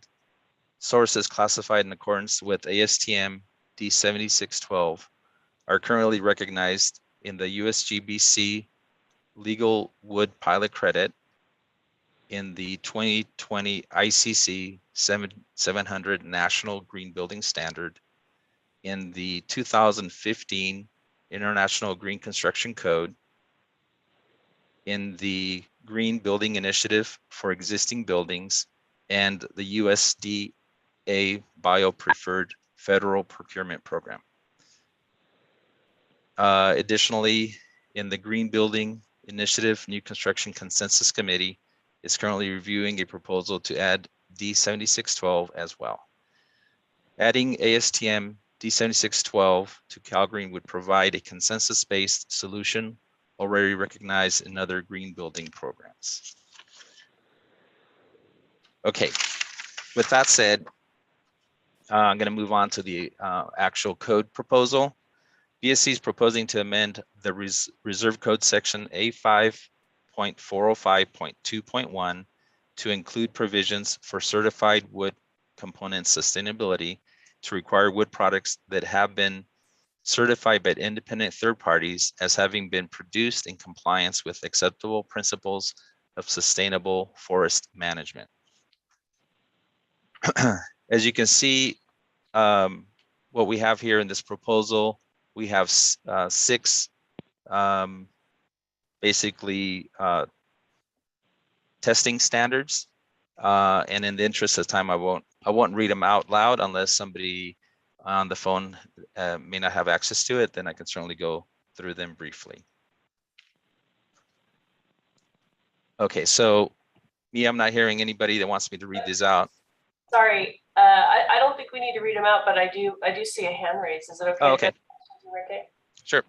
sources classified in accordance with ASTM D7612 are currently recognized in the USGBC Legal Wood Pilot Credit, in the 2020 ICC 700 National Green Building Standard, in the 2015 International Green Construction Code, in the Green Building Initiative for Existing Buildings, and the USDA Bio-Preferred Federal Procurement Program. Additionally, in the Green Building Initiative New Construction Consensus Committee is currently reviewing a proposal to add D7612 as well. Adding ASTM D7612 to CalGreen would provide a consensus-based solution already recognized in other green building programs. Okay, with that said, I'm going to move on to the actual code proposal. BSC is proposing to amend the Reserve Code section A5.405.2.1 to include provisions for certified wood component sustainability to require wood products that have been certified by independent third parties as having been produced in compliance with acceptable principles of sustainable forest management. As you can see, what we have here in this proposal, we have 6 basically testing standards, and in the interest of time, I won't read them out loud unless somebody on the phone may not have access to it. Then I can certainly go through them briefly. Okay, so me, I'm not hearing anybody that wants me to read these out. Sorry, I don't think we need to read them out, but I do see a hand raised. Is it okay? Oh, okay. Okay. Sure.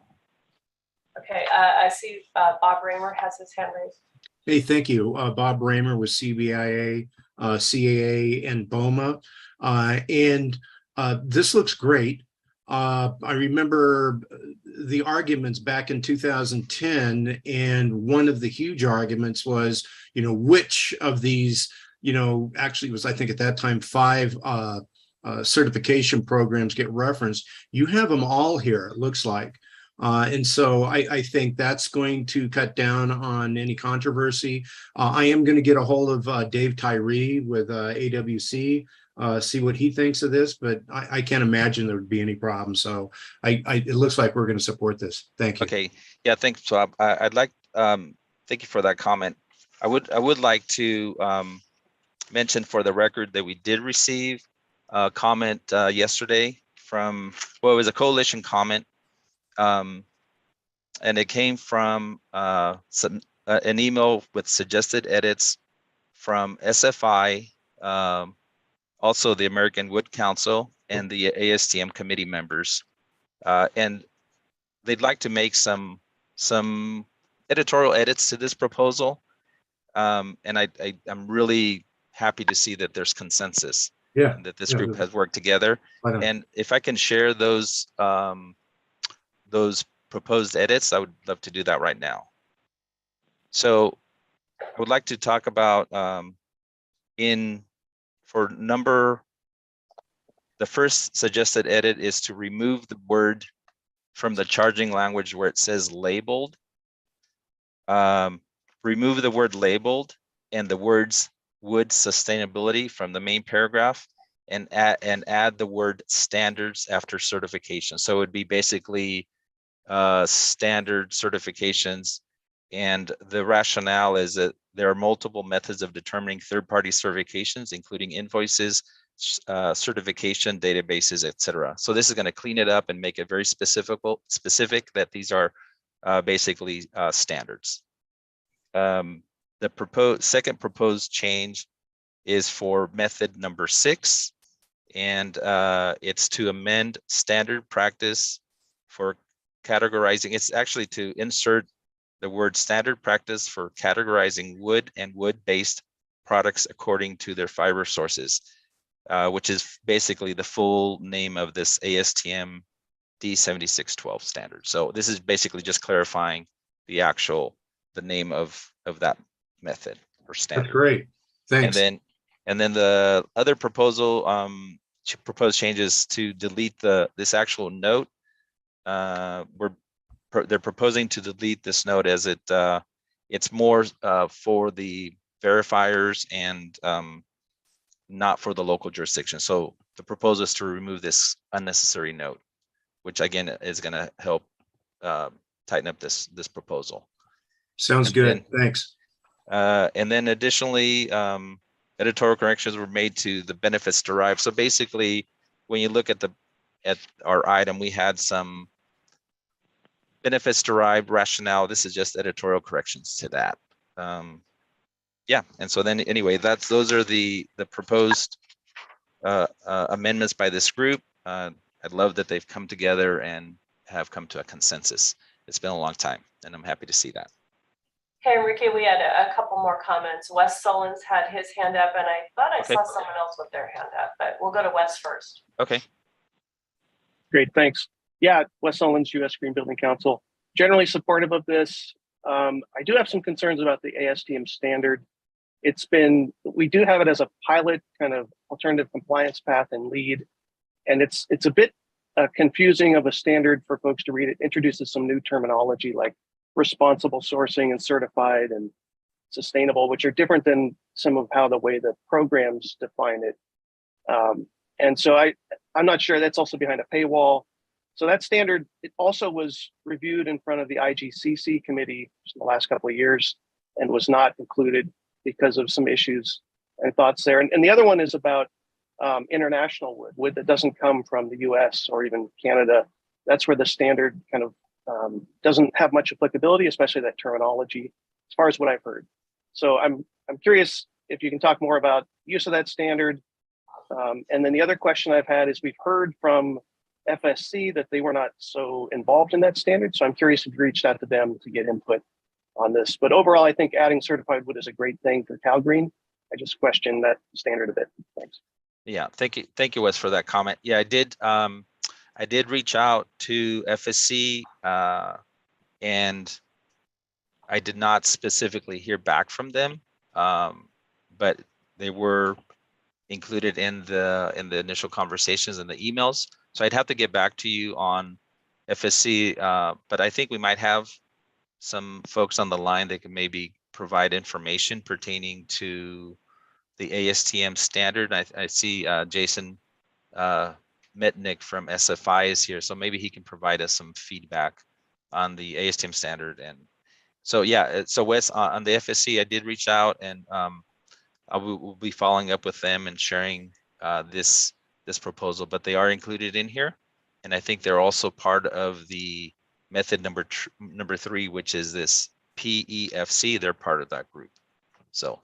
Okay, I see Bob Raymer has his hand raised. Hey, thank you. Bob Raymer with CBIA, CAA, and BOMA. This looks great. I remember the arguments back in 2010, and one of the huge arguments was, which of these, actually it was, I think at that time, 5 certification programs get referenced. You have them all here, it looks like. And so I think that's going to cut down on any controversy. I am going to get a hold of Dave Tyree with AWC, see what he thinks of this, but I can't imagine there would be any problem. So it looks like we're going to support this. Thank you. Okay. Yeah, thanks, Bob. I'd like, thank you for that comment. I would like to mention for the record that we did receive a comment yesterday from, well, it was a coalition comment. And it came from an email with suggested edits from SFI, also the American Wood Council, and the ASTM committee members. And they'd like to make some editorial edits to this proposal. And I'm really happy to see that there's consensus, and that this group has worked together. And if I can share those proposed edits, I would love to do that right now. So I would like to talk about the first suggested edit is to remove the word from the charging language where it says labeled. Remove the word labeled and the words wood sustainability from the main paragraph, and add the word standards after certification. So it would be basically standard certifications, and the rationale is that there are multiple methods of determining third-party certifications, including invoices, certification databases, etc. So this is going to clean it up and make it very specific that these are basically standards. The second proposed change is for method number 6, and it's to amend standard practice for categorizing. It's actually to insert the word standard practice for categorizing wood and wood-based products according to their fiber sources, which is basically the full name of this ASTM D7612 standard. So this is basically just clarifying the name of that method or standard. That's great. Thanks. And then the other proposal, proposed changes to delete this actual note. They're proposing to delete this note as it's more for the verifiers and not for the local jurisdiction. So the proposal is to remove this unnecessary note, which again is going to help tighten up this proposal. Sounds good. Thanks. And then additionally, editorial corrections were made to the benefits derived. So basically, when you look at our item, we had some benefits derived rationale. This is just editorial corrections to that. Yeah, and so then anyway, those are the proposed amendments by this group. I love that they've come together and have come to a consensus. It's been a long time, and I'm happy to see that. Okay, Enrique, we had a couple more comments. Wes Sullins had his hand up, and I thought I saw someone else with their hand up, but we'll go to Wes first. Okay. Great, thanks. Yeah, Wes Sullins, U.S. Green Building Council. Generally supportive of this. I do have some concerns about the ASTM standard. We do have it as a pilot kind of alternative compliance path and lead, and it's a bit confusing of a standard for folks to read. It introduces some new terminology like responsible sourcing and certified and sustainable, which are different than some of how the way the programs define it. And so I'm not sure. That's also behind a paywall. So that standard, it also was reviewed in front of the IGCC committee in the last couple of years and was not included because of some issues and thoughts there. And the other one is about international wood that doesn't come from the US or even Canada. That's where the standard kind of doesn't have much applicability, especially that terminology, as far as what I've heard. So I'm curious if you can talk more about use of that standard. And then the other question I've had is we've heard from FSC that they were not so involved in that standard. So I'm curious if you reached out to them to get input on this. But overall, I think adding certified wood is a great thing for CalGreen. I just question that standard a bit. Thanks. Yeah, thank you, Wes, for that comment. Yeah, I did reach out to FSC and I did not specifically hear back from them, but they were included in the initial conversations and the emails. So I'd have to get back to you on FSC, but I think we might have some folks on the line that can maybe provide information pertaining to the ASTM standard. I see Jason Mitnick from SFI is here, so maybe he can provide us some feedback on the ASTM standard. And so yeah, so Wes, on the FSC, I did reach out, and I will be following up with them and sharing this proposal, but they are included in here, and I think they're also part of the method number 3, which is this PEFC. They're part of that group. So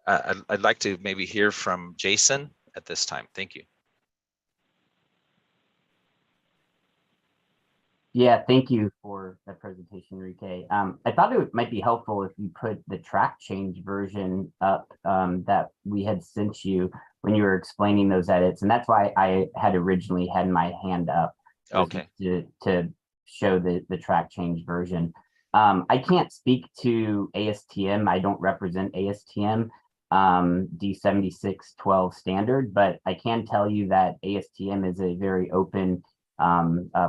I'd like to maybe hear from Jason at this time. Thank you. Yeah, thank you for that presentation, Enrique. I thought it might be helpful if you put the track change version up that we had sent you when you were explaining those edits. And that's why I had originally had my hand up. Okay. To show the track change version. I can't speak to ASTM. I don't represent ASTM D7612 standard, but I can tell you that ASTM is a very open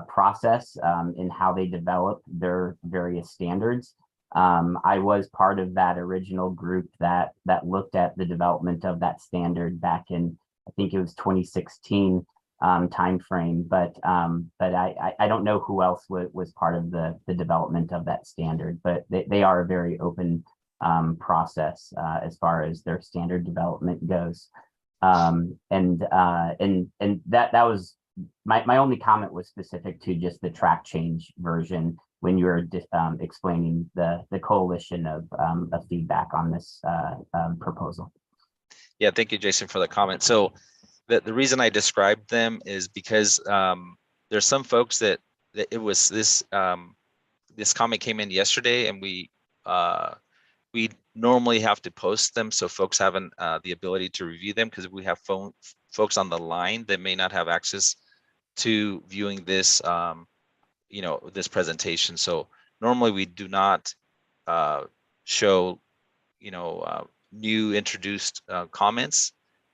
process in how they develop their various standards. I was part of that original group that looked at the development of that standard back in, I think it was 2016 timeframe, but I don't know who else was part of the development of that standard, but they are a very open process as far as their standard development goes. And that was my only comment was specific to just the track change version when you were explaining the coalition of feedback on this proposal. Yeah, thank you, Jason, for the comment. So the reason I described them is because there's some folks that it was this comment came in yesterday, and we normally have to post them so folks have the ability to review them, because we have folks on the line that may not have access to viewing this this presentation. So normally we do not show, new introduced comments,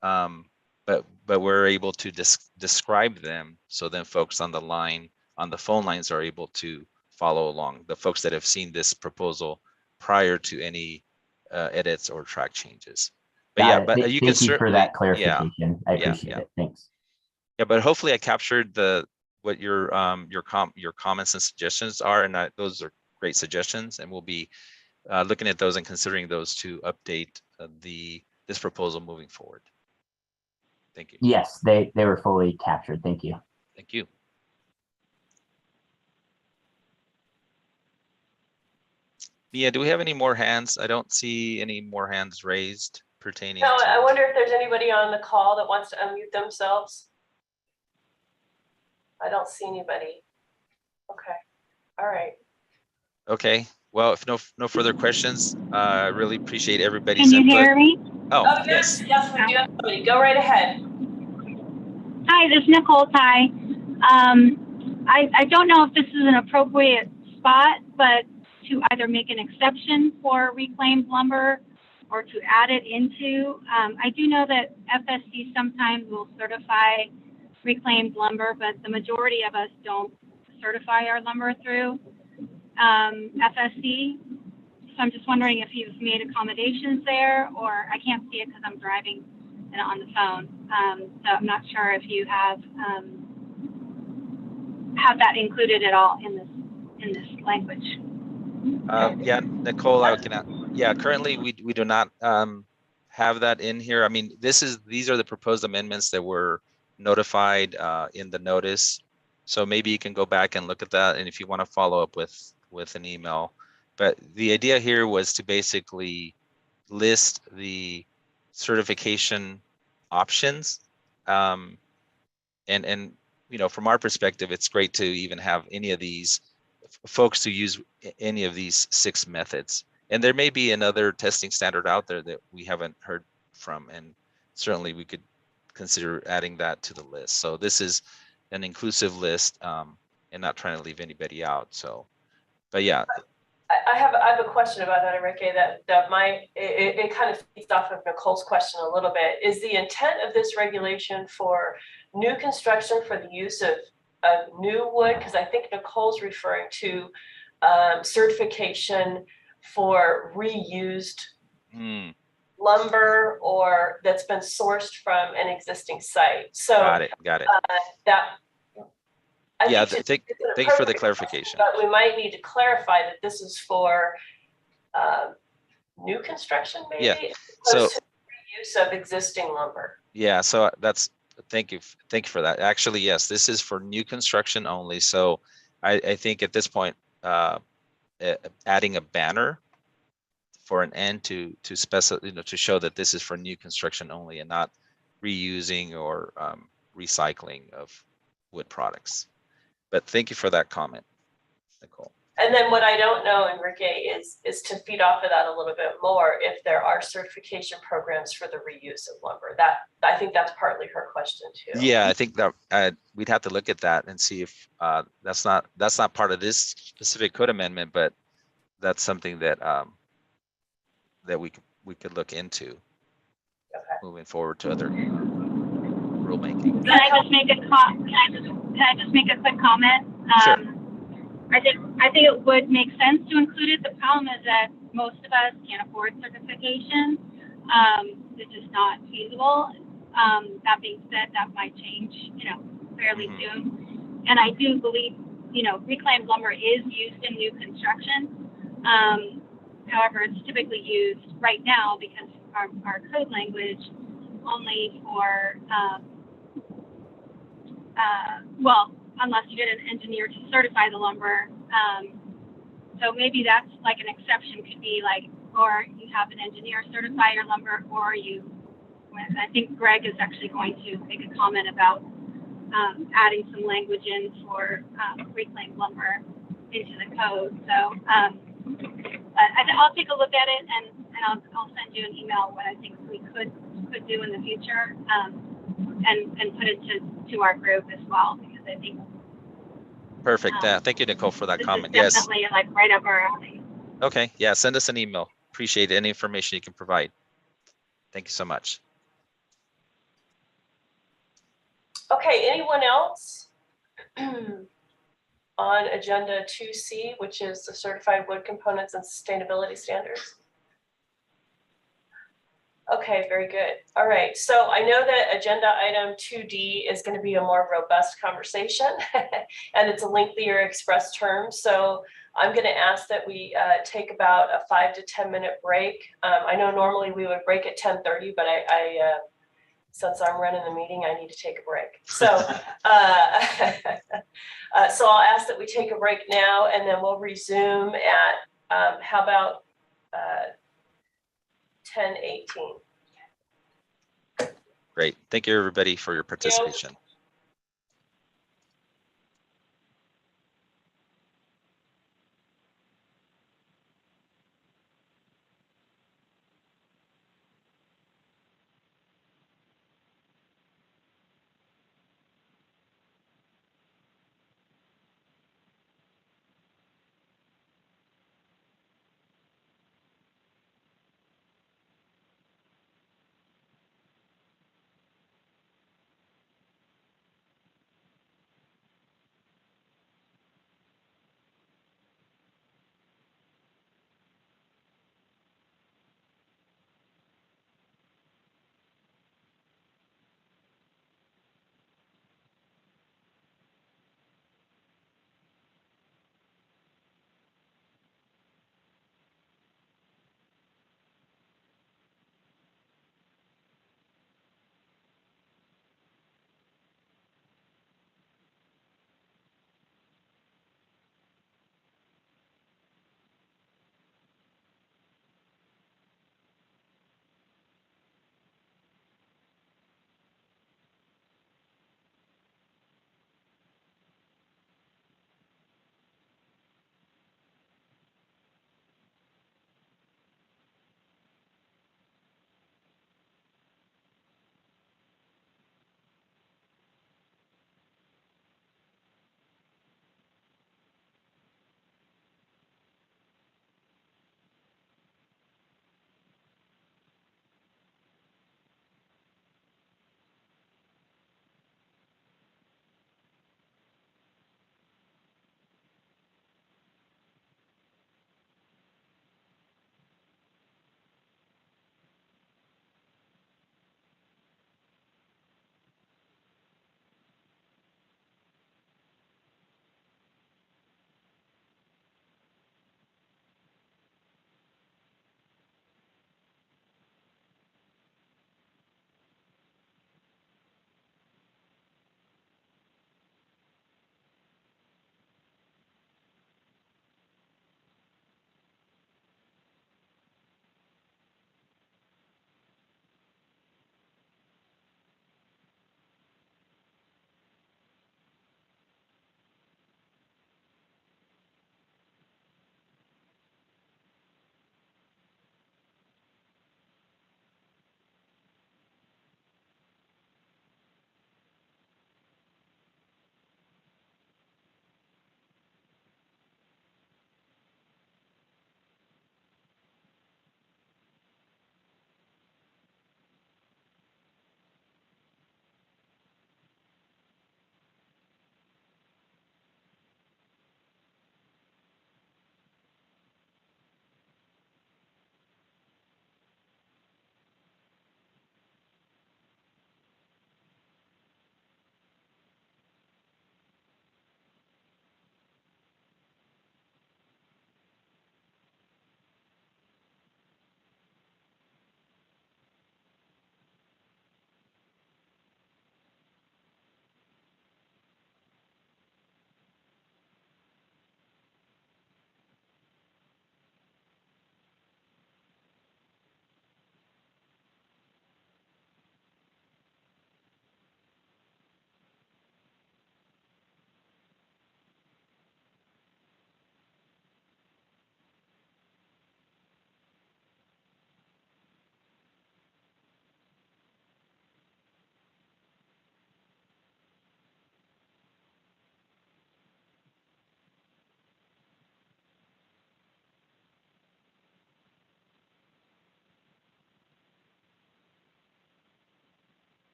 but we're able to describe them. So then folks on the phone lines are able to follow along. The folks that have seen this proposal prior to any edits or track changes. But Got yeah, it. but you can Thank you for certainly, that clarification. I appreciate it. Thanks. Yeah, but hopefully I captured what your comments and suggestions are, and those are great suggestions, and we'll be looking at those and considering those to update this proposal moving forward. Thank you. Yes, they were fully captured. Thank you. Thank you. Mia, do we have any more hands? I don't see any more hands raised pertaining No, to. I wonder if there's anybody on the call that wants to unmute themselves. I don't see anybody. Okay. All right. Okay. Well, if no further questions, I really appreciate everybody's Can you input. hear me? Oh, yes, we do have somebody. Go right ahead. Hi, this is Nicole Ty. I don't know if this is an appropriate spot, but to either make an exception for reclaimed lumber or to add it into, I do know that FSC sometimes will certify reclaimed lumber, but the majority of us don't certify our lumber through FSC. So I'm just wondering if you've made accommodations there, or I can't see it because I'm driving and on the phone. So I'm not sure if you have that included at all in this language. Yeah, Nicole, currently we do not have that in here. I mean, these are the proposed amendments that were notified in the notice. So maybe you can go back and look at that, and if you want to follow up with an email. But the idea here was to basically list the certification options, and from our perspective, it's great to even have any of these folks to use any of these 6 methods. And there may be another testing standard out there that we haven't heard from, and certainly we could consider adding that to the list. So this is an inclusive list, and not trying to leave anybody out. So, but yeah. I have a question about that, Enrique, that it kind of feeds off of Nicole's question a little bit. Is the intent of this regulation for new construction for the use of new wood? Because I think Nicole's referring to certification for reused lumber or that's been sourced from an existing site. So got it. Thank you for the clarification. But we might need to clarify that this is for new construction, maybe, yeah. So use of existing lumber. Yeah, so thank you for that. Actually, yes, this is for new construction only. So I think at this point, adding a banner for an end to specify, to show that this is for new construction only and not reusing or recycling of wood products. But thank you for that comment, Nicole. And then what I don't know, Enrique, is to feed off of that a little bit more, if there are certification programs for the reuse of lumber. That I think that's partly her question too. Yeah, I think that we'd have to look at that and see if that's not part of this specific code amendment, but that's something that that we could look into moving forward to other rulemaking. Can I just make a quick comment? Sure. I think it would make sense to include it. The problem is that most of us can't afford certification. It's just not feasible. That being said, that might change, fairly soon. And I do believe, reclaimed lumber is used in new construction. However, it's typically used right now because our code language only for, unless you get an engineer to certify the lumber. So maybe that's like an exception, could be like, or you have an engineer certify your lumber, or I think Greg is actually going to make a comment about adding some language in for reclaimed lumber into the code. So I'll take a look at it and I'll send you an email what I think we could do in the future, and put it to our group as well, because I think Perfect. Thank you, Nicole, for that This comment. is Yes. definitely like right up our alley. Okay. Yeah. Send us an email. Appreciate any information you can provide. Thank you so much. Okay, anyone else on agenda 2C, which is the certified wood components and sustainability standards? Okay, very good. All right, so I know that agenda item 2D is going to be a more robust conversation and it's a lengthier express term. So I'm going to ask that we take about a 5 to 10 minute break. I know normally we would break at 10:30, but since I'm running the meeting, I need to take a break. So, so I'll ask that we take a break now, and then we'll resume at how about 10:18. Great. Thank you, everybody, for your participation.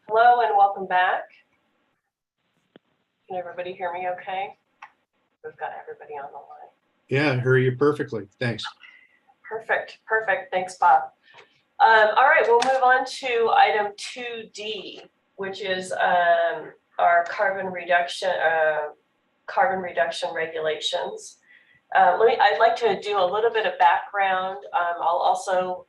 Hello and welcome back. Can everybody hear me okay? We've got everybody on the line. Yeah, I hear you perfectly. Thanks. Perfect, perfect. Thanks, Bob. All right, we'll move on to item 2D, which is our carbon reduction regulations. I'd like to do a little bit of background. I'll also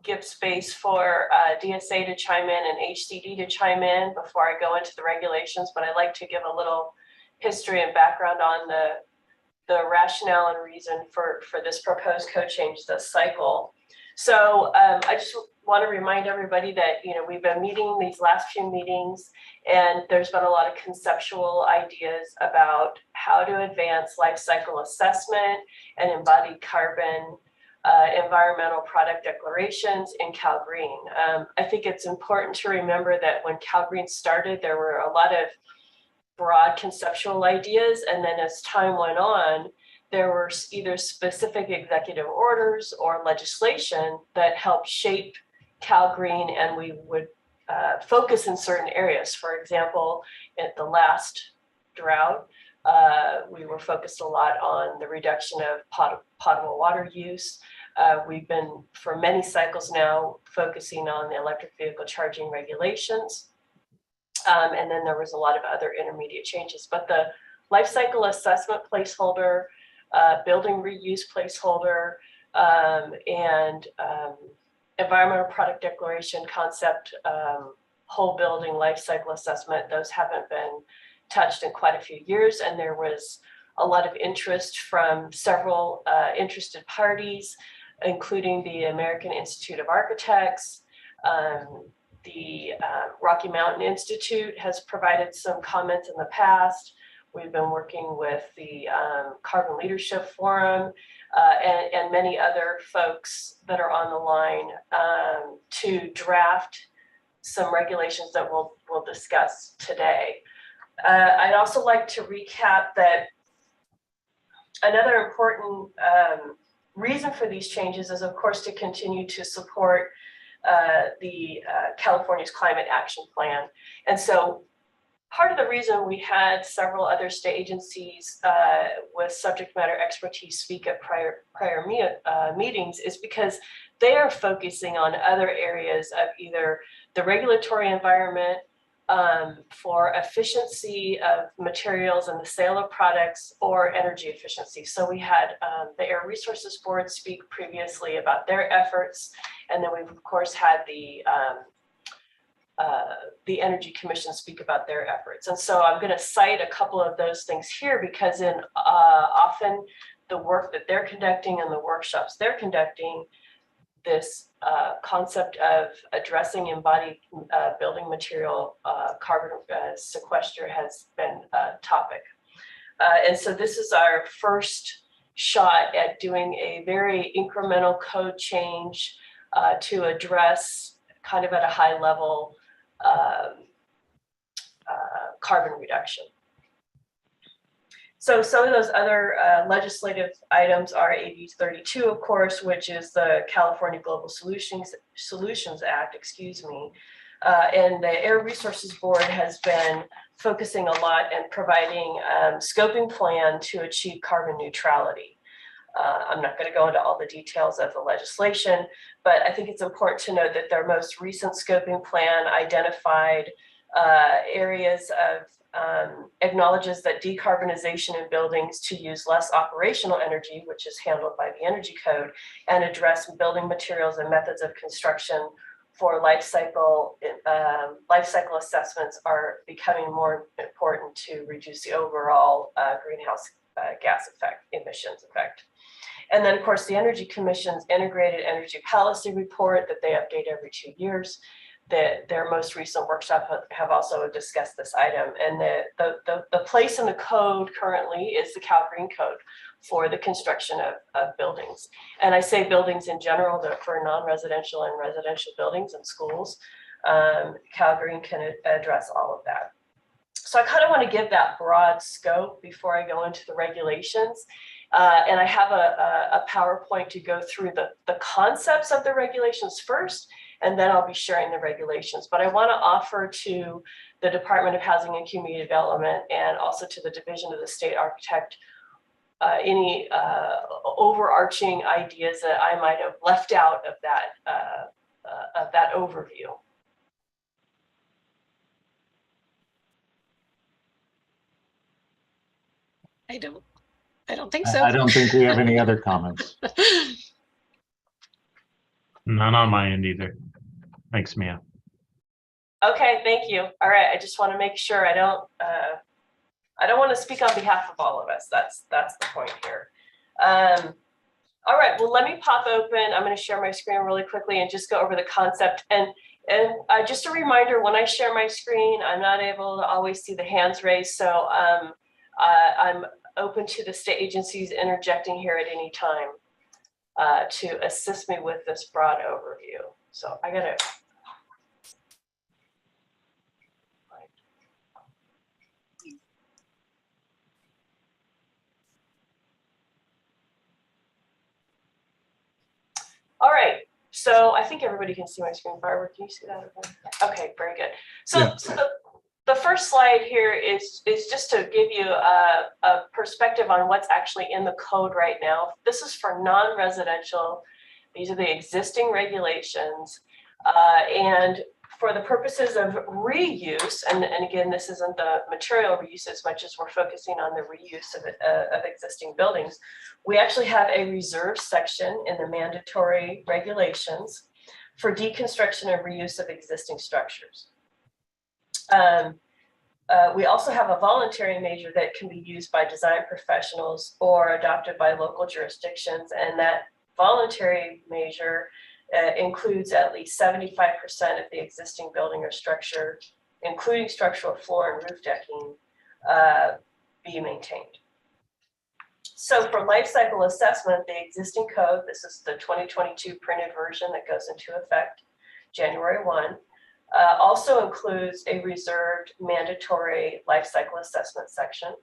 give space for DSA to chime in and HCD to chime in before I go into the regulations, but I'd like to give a little history and background on the rationale and reason for this proposed code change this cycle. So I just want to remind everybody that, you know, we've been meeting these last few meetings, and there's been a lot of conceptual ideas about how to advance life cycle assessment and embodied carbon environmental product declarations in CalGreen. I think it's important to remember that when CalGreen started, there were a lot of broad conceptual ideas, and then as time went on, there were either specific executive orders or legislation that helped shape CalGreen, and we would focus in certain areas. For example, at the last drought, we were focused a lot on the reduction of potable water use. We've been, for many cycles now, focusing on the electric vehicle charging regulations. And then there was a lot of other intermediate changes. But the life cycle assessment placeholder, building reuse placeholder, and environmental product declaration concept, whole building life cycle assessment, those haven't been touched in quite a few years. And there was a lot of interest from several interested parties, including the American Institute of Architects. The Rocky Mountain Institute has provided some comments in the past. We've been working with the Carbon Leadership Forum and many other folks that are on the line to draft some regulations that we'll discuss today. I'd also like to recap that another important reason for these changes is, of course, to continue to support the California's Climate Action Plan. And so part of the reason we had several other state agencies with subject matter expertise speak at prior meetings is because they are focusing on other areas of either the regulatory environment for efficiency of materials and the sale of products, or energy efficiency. So we had the Air Resources Board speak previously about their efforts, and then we've of course had the Energy Commission speak about their efforts. And so I'm going to cite a couple of those things here because in often the work that they're conducting and the workshops they're conducting, this concept of addressing embodied building material carbon sequester has been a topic. And so this is our first shot at doing a very incremental code change to address kind of at a high level carbon reduction. So some of those other legislative items are AB 32, of course, which is the California Global Solutions Act, excuse me. And the Air Resources Board has been focusing a lot and providing scoping plan to achieve carbon neutrality. I'm not going to go into all the details of the legislation, but I think it's important to note that their most recent scoping plan identified areas of acknowledges that decarbonization in buildings to use less operational energy, which is handled by the Energy Code, and address building materials and methods of construction for life cycle assessments are becoming more important to reduce the overall greenhouse gas emissions effect. And then, of course, the Energy Commission's Integrated Energy Policy Report that they update every 2 years. Their most recent workshop have also discussed this item, and the place in the code currently is the CalGreen Code for the construction of buildings. And I say buildings in general, for non-residential and residential buildings and schools, CalGreen can address all of that. So I kind of want to give that broad scope before I go into the regulations. And I have a PowerPoint to go through the concepts of the regulations first, and then I'll be sharing the regulations. But I want to offer to the Department of Housing and Community Development and also to the Division of the State Architect any overarching ideas that I might have left out of that overview. I don't think so. I don't think we have any other comments. None on my end either. Thanks, Mia. Okay, thank you. All right, I just want to make sure I don't want to speak on behalf of all of us. That's the point here. All right, well, let me pop open. I'm going to share my screen really quickly and just go over the concept. And just a reminder, when I share my screen, I'm not able to always see the hands raised. So I'm open to the state agencies interjecting here at any time to assist me with this broad overview. So I got to. All right, so I think everybody can see my screen. Barbara, can you see that? Okay, very good. So, Yeah. so the first slide here is just to give you a perspective on what's actually in the code right now. This is for non-residential. These are the existing regulations. And for the purposes of reuse, and again, this isn't the material reuse as much as we're focusing on the reuse of existing buildings, we actually have a reserve section in the mandatory regulations for deconstruction and reuse of existing structures. We also have a voluntary measure that can be used by design professionals or adopted by local jurisdictions, and that voluntary measure includes at least 75% of the existing building or structure, including structural floor and roof decking, be maintained. So for life cycle assessment, the existing code, this is the 2022 printed version that goes into effect January 1, also includes a reserved mandatory life cycle assessment section.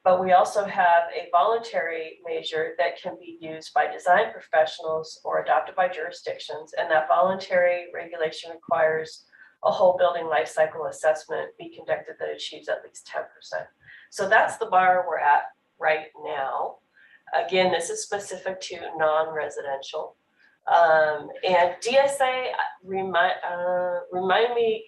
But we also have a voluntary measure that can be used by design professionals or adopted by jurisdictions. And that voluntary regulation requires a whole building life cycle assessment be conducted that achieves at least 10%. So that's the bar we're at right now. Again, this is specific to non-residential. And DSA, remind me,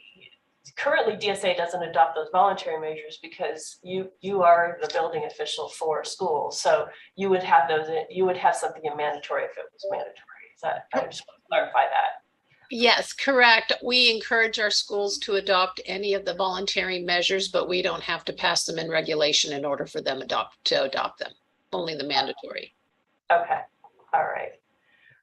currently DSA doesn't adopt those voluntary measures because you are the building official for schools. So you would have those, you would have something in mandatory if it was mandatory. Is that, I just want to clarify that. Yes, correct. We encourage our schools to adopt any of the voluntary measures, but we don't have to pass them in regulation in order for them to adopt them, only the mandatory. Okay, all right.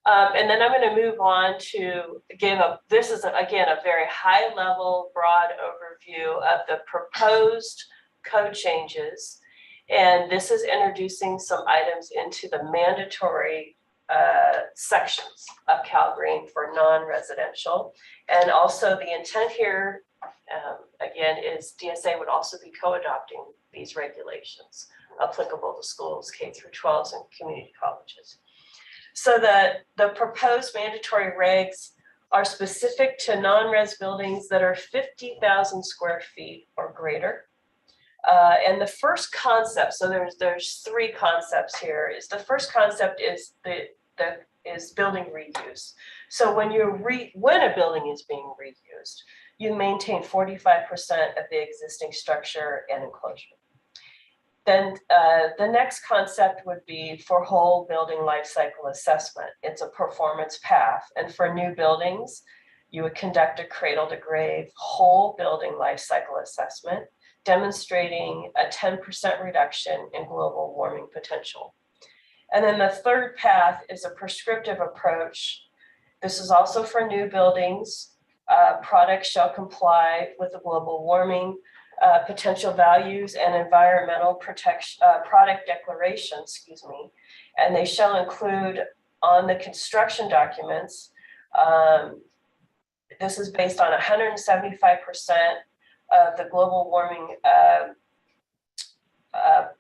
And then I'm going to move on to give this is again a very high level, broad overview of the proposed code changes. And this is introducing some items into the mandatory sections of Cal Green for non-residential. And also the intent here, again, is DSA would also be co-adopting these regulations applicable to schools, K through 12s and community colleges. So the proposed mandatory regs are specific to non-res buildings that are 50,000 square feet or greater. And the first concept, so there's three concepts here, is the first concept is is building reuse. So when a building is being reused, you maintain 45% of the existing structure and enclosure. Then the next concept would be for whole building life cycle assessment. It's a performance path. And for new buildings, you would conduct a cradle to grave whole building life cycle assessment, demonstrating a 10% reduction in global warming potential. And then the third path is a prescriptive approach. This is also for new buildings. Products shall comply with the global warming potential values and environmental protection product declaration, and they shall include on the construction documents. This is based on 175% of the global warming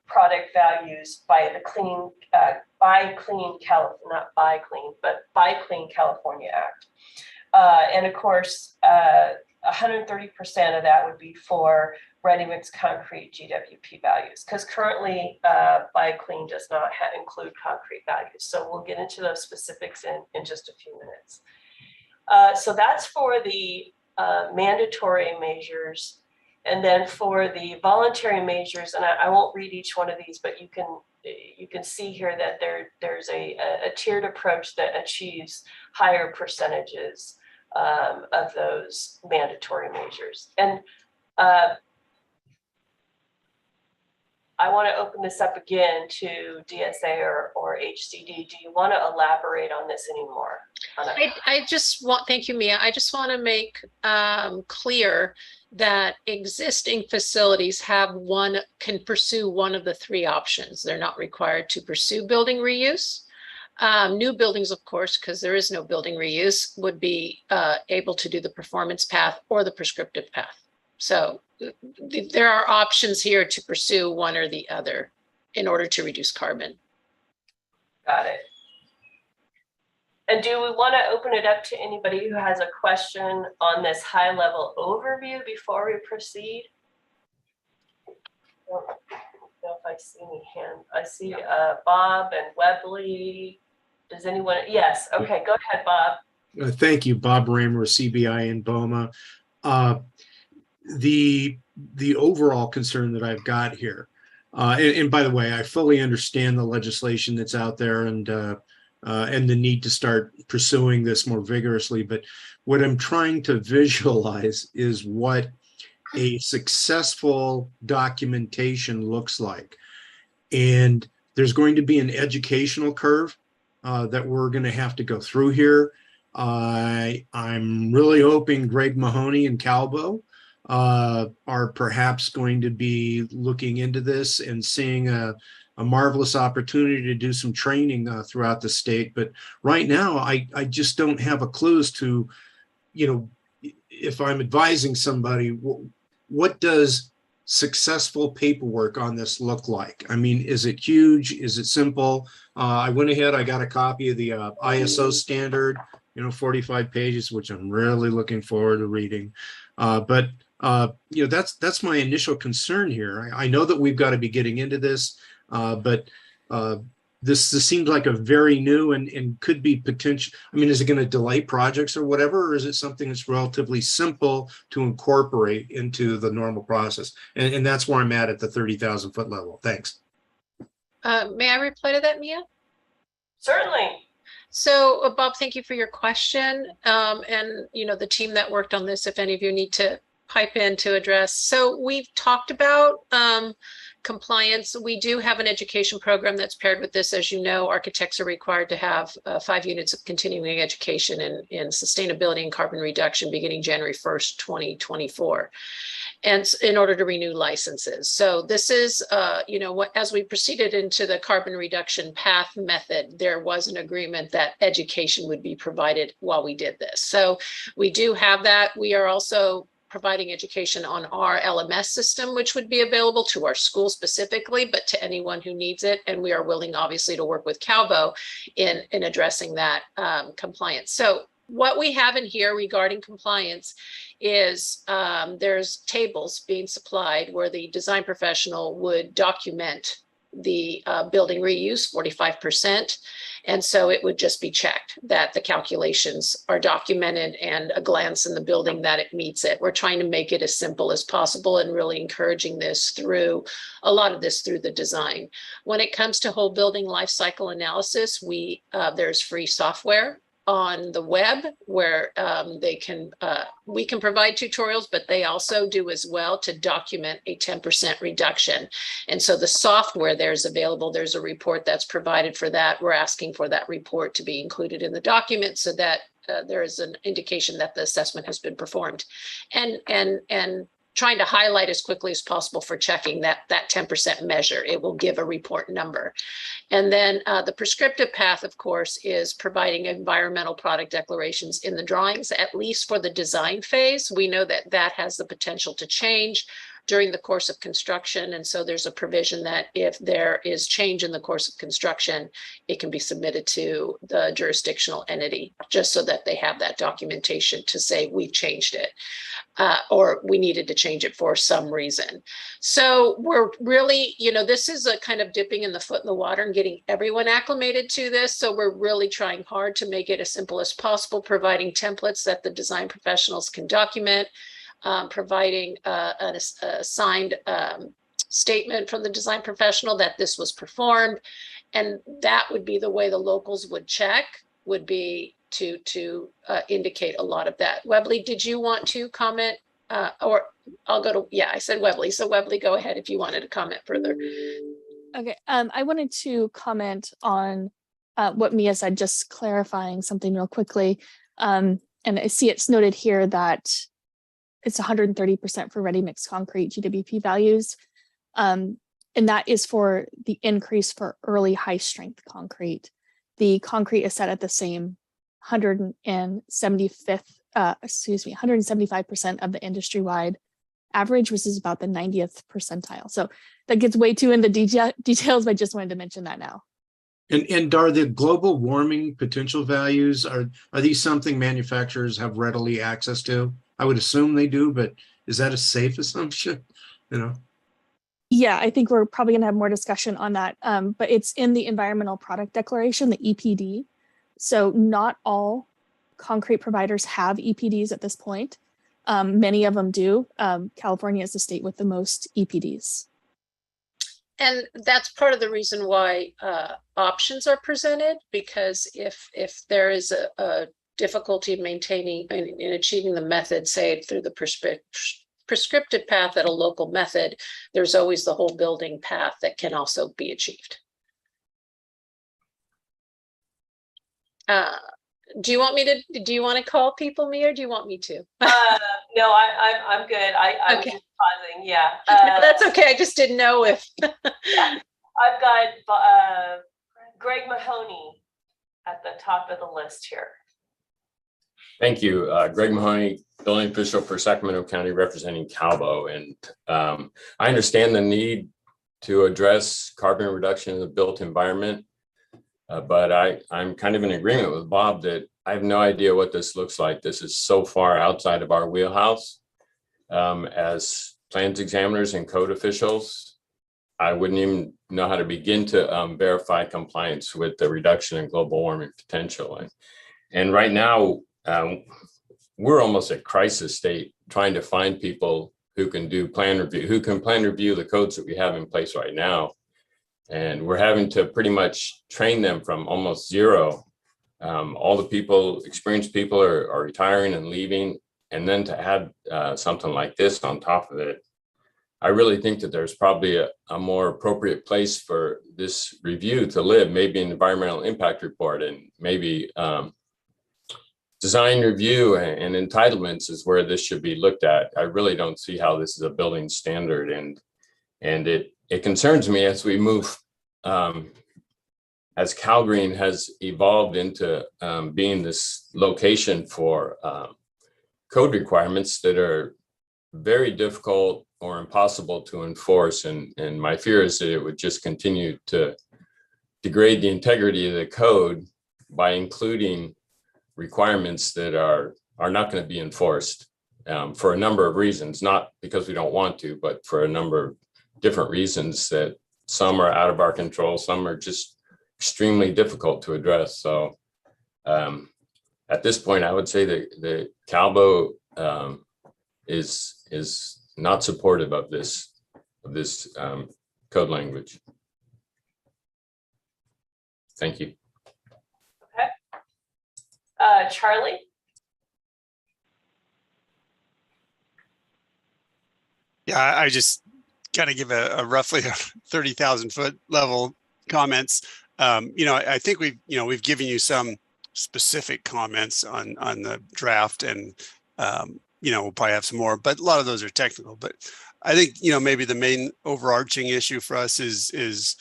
product values by the Clean California Act. And of course, 130% of that would be for ready-mix concrete GWP values, because currently BioClean does not include concrete values. So we'll get into those specifics in just a few minutes. So that's for the mandatory measures. And then for the voluntary measures, and I won't read each one of these, but you can see here that there's a tiered approach that achieves higher percentages of those mandatory measures. And I want to open this up again to DSA or HCD. Do you want to elaborate on this anymore? I just want, thank you, Mia. I just want to make clear that existing facilities can pursue one of the three options. They're not required to pursue building reuse. New buildings, of course, because there is no building reuse, would be able to do the performance path or the prescriptive path. So there are options here to pursue one or the other in order to reduce carbon. Got it. And do we want to open it up to anybody who has a question on this high level overview before we proceed? I don't know if I see any hands. I see Bob and Webley. Does anyone? Yes. Okay, go ahead, Bob. Thank you, Bob Raymer, CBI in Boma. The overall concern that I've got here, and by the way, I fully understand the legislation that's out there and the need to start pursuing this more vigorously. But what I'm trying to visualize is what a successful documentation looks like. And there's going to be an educational curve that we're going to have to go through here. I'm really hoping Greg Mahoney and Calbo are perhaps going to be looking into this and seeing a marvelous opportunity to do some training throughout the state. But right now, I just don't have a clue as to, if I'm advising somebody, what does successful paperwork on this look like? I mean, is it huge? Is it simple? I went ahead, I got a copy of the ISO standard, 45 pages, which I'm really looking forward to reading. But that's my initial concern here. I know that we've got to be getting into this, but this seems like a very new and could be potential. I mean, is it going to delay projects or whatever, or is it something that's relatively simple to incorporate into the normal process? And that's where I'm at the 30,000 foot level. Thanks. May I reply to that, Mia? Certainly. So, Bob, thank you for your question. And, the team that worked on this, if any of you need to pipe in to address. So we've talked about compliance. We do have an education program that's paired with this. As you know, architects are required to have 5 units of continuing education in sustainability and carbon reduction beginning January 1st, 2024. And in order to renew licenses. So this is, as we proceeded into the carbon reduction path method, there was an agreement that education would be provided while we did this. So we do have that. We are also providing education on our LMS system, which would be available to our school specifically, but to anyone who needs it. And we are willing, obviously, to work with Calvo in addressing that compliance. So what we have in here regarding compliance is there's tables being supplied where the design professional would document the building reuse 45%. And so it would just be checked that the calculations are documented and a glance in the building that it meets it. We're trying to make it as simple as possible and really encouraging this through a lot of this through the design. When it comes to whole building life cycle analysis, there's free software on the web where we can provide tutorials, but they also do as well to document a 10% reduction. And so the software there is available. There's a report that's provided for that. We're asking for that report to be included in the document so that there is an indication that the assessment has been performed. And trying to highlight as quickly as possible for checking that 10% measure. It will give a report number. And then the prescriptive path, of course, is providing environmental product declarations in the drawings, at least for the design phase. We know that that has the potential to change during the course of construction. And so there's a provision that if there is change in the course of construction, it can be submitted to the jurisdictional entity, just so that they have that documentation to say we've changed it. Or we needed to change it for some reason. So we're really, this is a kind of dipping in the foot in the water and getting everyone acclimated to this. So we're really trying hard to make it as simple as possible, providing templates that the design professionals can document, providing a signed statement from the design professional that this was performed. And that would be the way the locals would check, would be to indicate a lot of that. Webley, did you want to comment? Or I'll go to, I said Webley. So Webley, go ahead if you wanted to comment further. Okay, I wanted to comment on what Mia said, just clarifying something real quickly. And I see it's noted here that it's 130% for ready mixed concrete GWP values. And that is for the increase for early high strength concrete. The concrete is set at the same 175% of the industry-wide average, which is about the 90th percentile. So that gets way too into details, but I just wanted to mention that now. And are the global warming potential values, are these something manufacturers have readily access to? I would assume they do, but is that a safe assumption? Yeah, I think we're probably going to have more discussion on that, but it's in the Environmental Product Declaration, the EPD. So not all concrete providers have EPDs at this point. Many of them do. California is the state with the most EPDs. And that's part of the reason why options are presented, because if there is a difficulty in maintaining and achieving the method, say through the prescriptive path at a local method, there's always the whole building path that can also be achieved. Do you want to call people, Mia, or do you want me to? No, I'm good. I'm Okay. just pausing. Yeah. That's okay. I just didn't know if. Yeah. I've got Greg Mahoney at the top of the list here. Thank you. Greg Mahoney, building official for Sacramento County representing Calbo. And I understand the need to address carbon reduction in the built environment. But I'm kind of in agreement with Bob that I have no idea what this looks like. This is so far outside of our wheelhouse. As plans examiners and code officials, I wouldn't even know how to begin to verify compliance with the reduction in global warming potential. And right now, we're almost at crisis state trying to find people who can do plan review, who can plan review the codes that we have in place right now. And we're having to pretty much train them from almost zero. All the experienced people are retiring and leaving. And then to add something like this on top of it, I really think that there's probably a more appropriate place for this review to live, maybe an environmental impact report, and maybe design review and entitlements is where this should be looked at. I really don't see how this is a building standard, and it concerns me as we move, as CalGreen has evolved into being this location for code requirements that are very difficult or impossible to enforce. And my fear is that it would just continue to degrade the integrity of the code by including requirements that are not going to be enforced for a number of reasons, not because we don't want to, but for a number of different reasons that some are out of our control, some are just extremely difficult to address. So at this point, I would say that the Calbo is not supportive of this code language. Thank you. Okay. Charlie? Yeah, I just kind of give a roughly 30,000 foot level comments. I think we've given you some specific comments on the draft, and we'll probably have some more, but a lot of those are technical. But I think maybe the main overarching issue for us is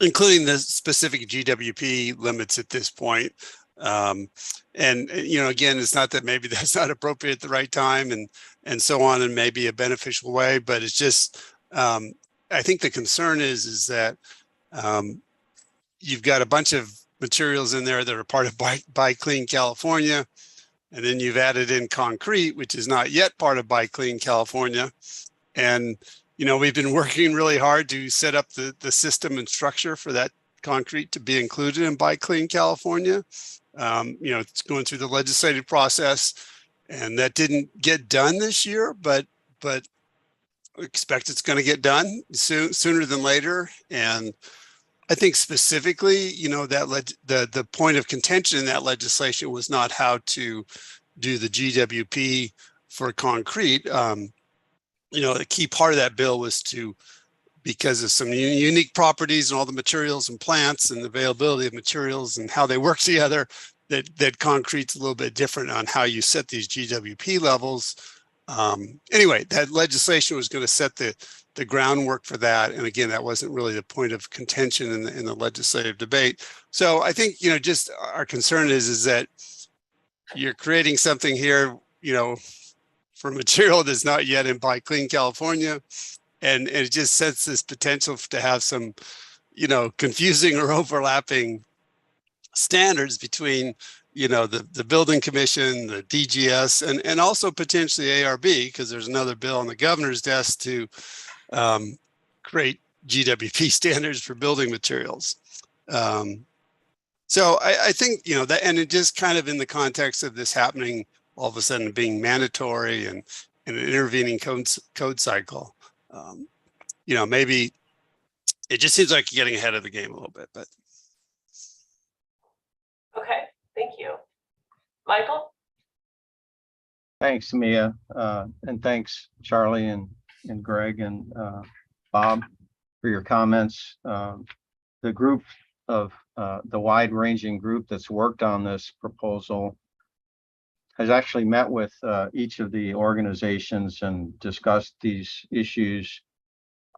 including the specific GWP limits at this point. And again, it's not that maybe that's not appropriate at the right time, and and so on in maybe a beneficial way. But it's just, I think the concern is that you've got a bunch of materials in there that are part of Buy Clean California, and then you've added in concrete, which is not yet part of Buy Clean California. And, you know, we've been working really hard to set up the system and structure for that concrete to be included in Buy Clean California. You know, it's going through the legislative process, and that didn't get done this year, but expect it's going to get done sooner than later. And I think specifically, you know, that the point of contention in that legislation was not how to do the GWP for concrete. You know, the key part of that bill was to, because of some unique properties and all the materials and plants and the availability of materials and how they work together, that concrete's a little bit different on how you set these GWP levels. Anyway, that legislation was going to set the groundwork for that. And again, that wasn't really the point of contention in the legislative debate. So I think, you know, just our concern is that you're creating something here, you know, for material that's not yet in Buy Clean California. And it just sets this potential to have some, you know, confusing or overlapping standards between, you know, the building commission, the DGS, and also potentially ARB, because there's another bill on the governor's desk to create GWP standards for building materials. So I think, you know, that, and it just kind of in the context of this happening all of a sudden being mandatory and an intervening code cycle, you know, maybe it just seems like you're getting ahead of the game a little bit, but. Okay, thank you. Michael? Thanks, Mia, and thanks, Charlie and Greg and Bob, for your comments. The group of the wide-ranging group that's worked on this proposal has actually met with each of the organizations and discussed these issues.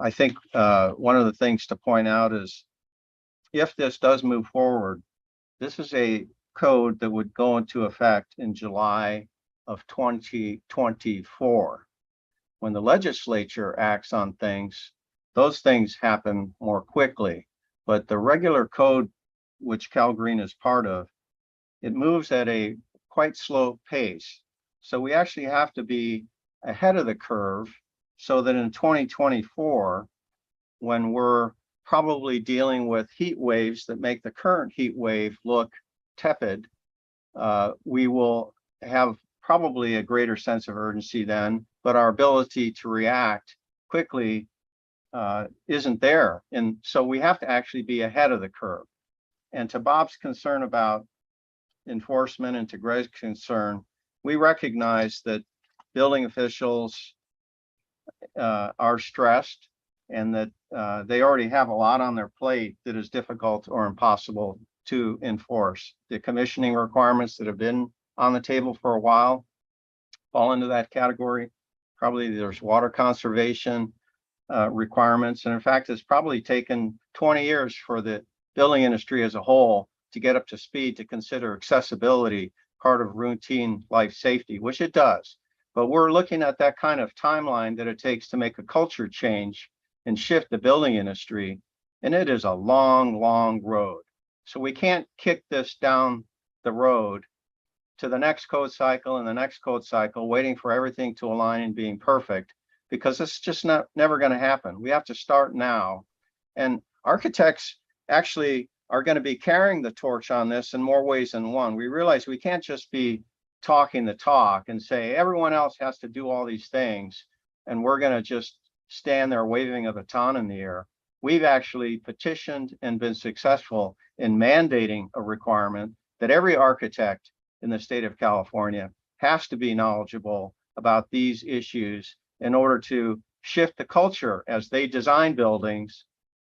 I think one of the things to point out is if this does move forward, this is a code that would go into effect in July of 2024. When the legislature acts on things, those things happen more quickly. But the regular code, which Cal Green is part of, it moves at a quite slow pace. So we actually have to be ahead of the curve so that in 2024, when we're probably dealing with heat waves that make the current heat wave look tepid, we will have probably a greater sense of urgency then, but our ability to react quickly isn't there. And so we have to actually be ahead of the curve. And to Bob's concern about enforcement and to Greg's concern, we recognize that building officials are stressed and that they already have a lot on their plate that is difficult or impossible to enforce. The commissioning requirements that have been on the table for a while fall into that category. Probably there's water conservation requirements. And in fact, it's probably taken 20 years for the building industry as a whole to get up to speed to consider accessibility part of routine life safety, which it does. But we're looking at that kind of timeline that it takes to make a culture change and shift the building industry. And it is a long, long road. So we can't kick this down the road to the next code cycle and the next code cycle, waiting for everything to align and being perfect, because it's just never going to happen. We have to start now. And architects actually are going to be carrying the torch on this in more ways than one. We realize we can't just be talking the talk and say everyone else has to do all these things and we're going to just stand there waving a baton in the air. We've actually petitioned and been successful in mandating a requirement that every architect in the state of California has to be knowledgeable about these issues in order to shift the culture as they design buildings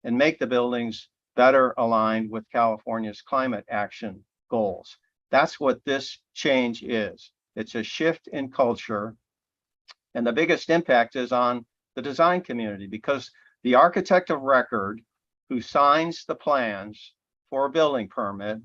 and make the buildings better aligned with California's climate action goals. That's what this change is. It's a shift in culture. And the biggest impact is on the design community, because the architect of record who signs the plans for a building permit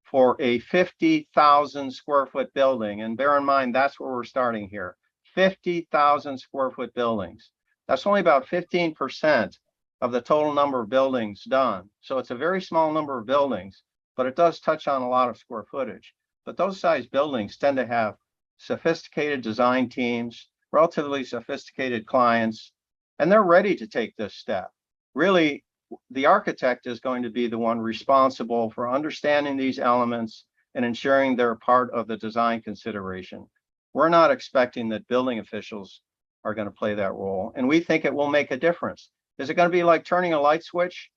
for a 50,000 square foot building, and bear in mind, that's where we're starting here, 50,000 square foot buildings. That's only about 15% of the total number of buildings done. So it's a very small number of buildings, but it does touch on a lot of square footage. But those size buildings tend to have sophisticated design teams, relatively sophisticated clients, and they're ready to take this step. Really, the architect is going to be the one responsible for understanding these elements and ensuring they're part of the design consideration. We're not expecting that building officials are going to play that role, and we think it will make a difference. Is it going to be like turning a light switch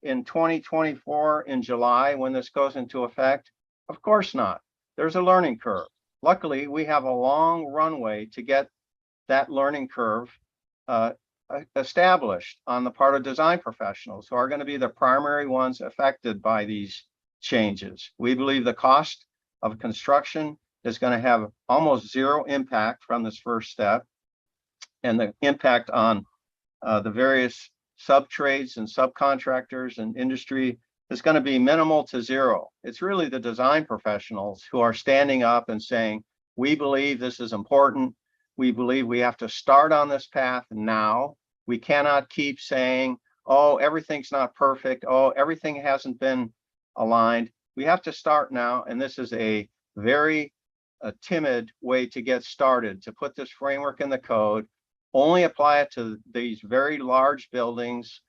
in 2024 in July when this goes into effect? Of course not. There's a learning curve. Luckily, we have a long runway to get that learning curve established on the part of design professionals who are going to be the primary ones affected by these changes. We believe the cost of construction is going to have almost zero impact from this first step, and the impact on the various sub-trades and subcontractors and industry is going to be minimal to zero. It's really the design professionals who are standing up and saying, we believe this is important. We believe we have to start on this path now. We cannot keep saying, oh, everything's not perfect. Oh, everything hasn't been aligned. We have to start now. And this is a very timid way to get started, to put this framework in the code, only apply it to these very large buildings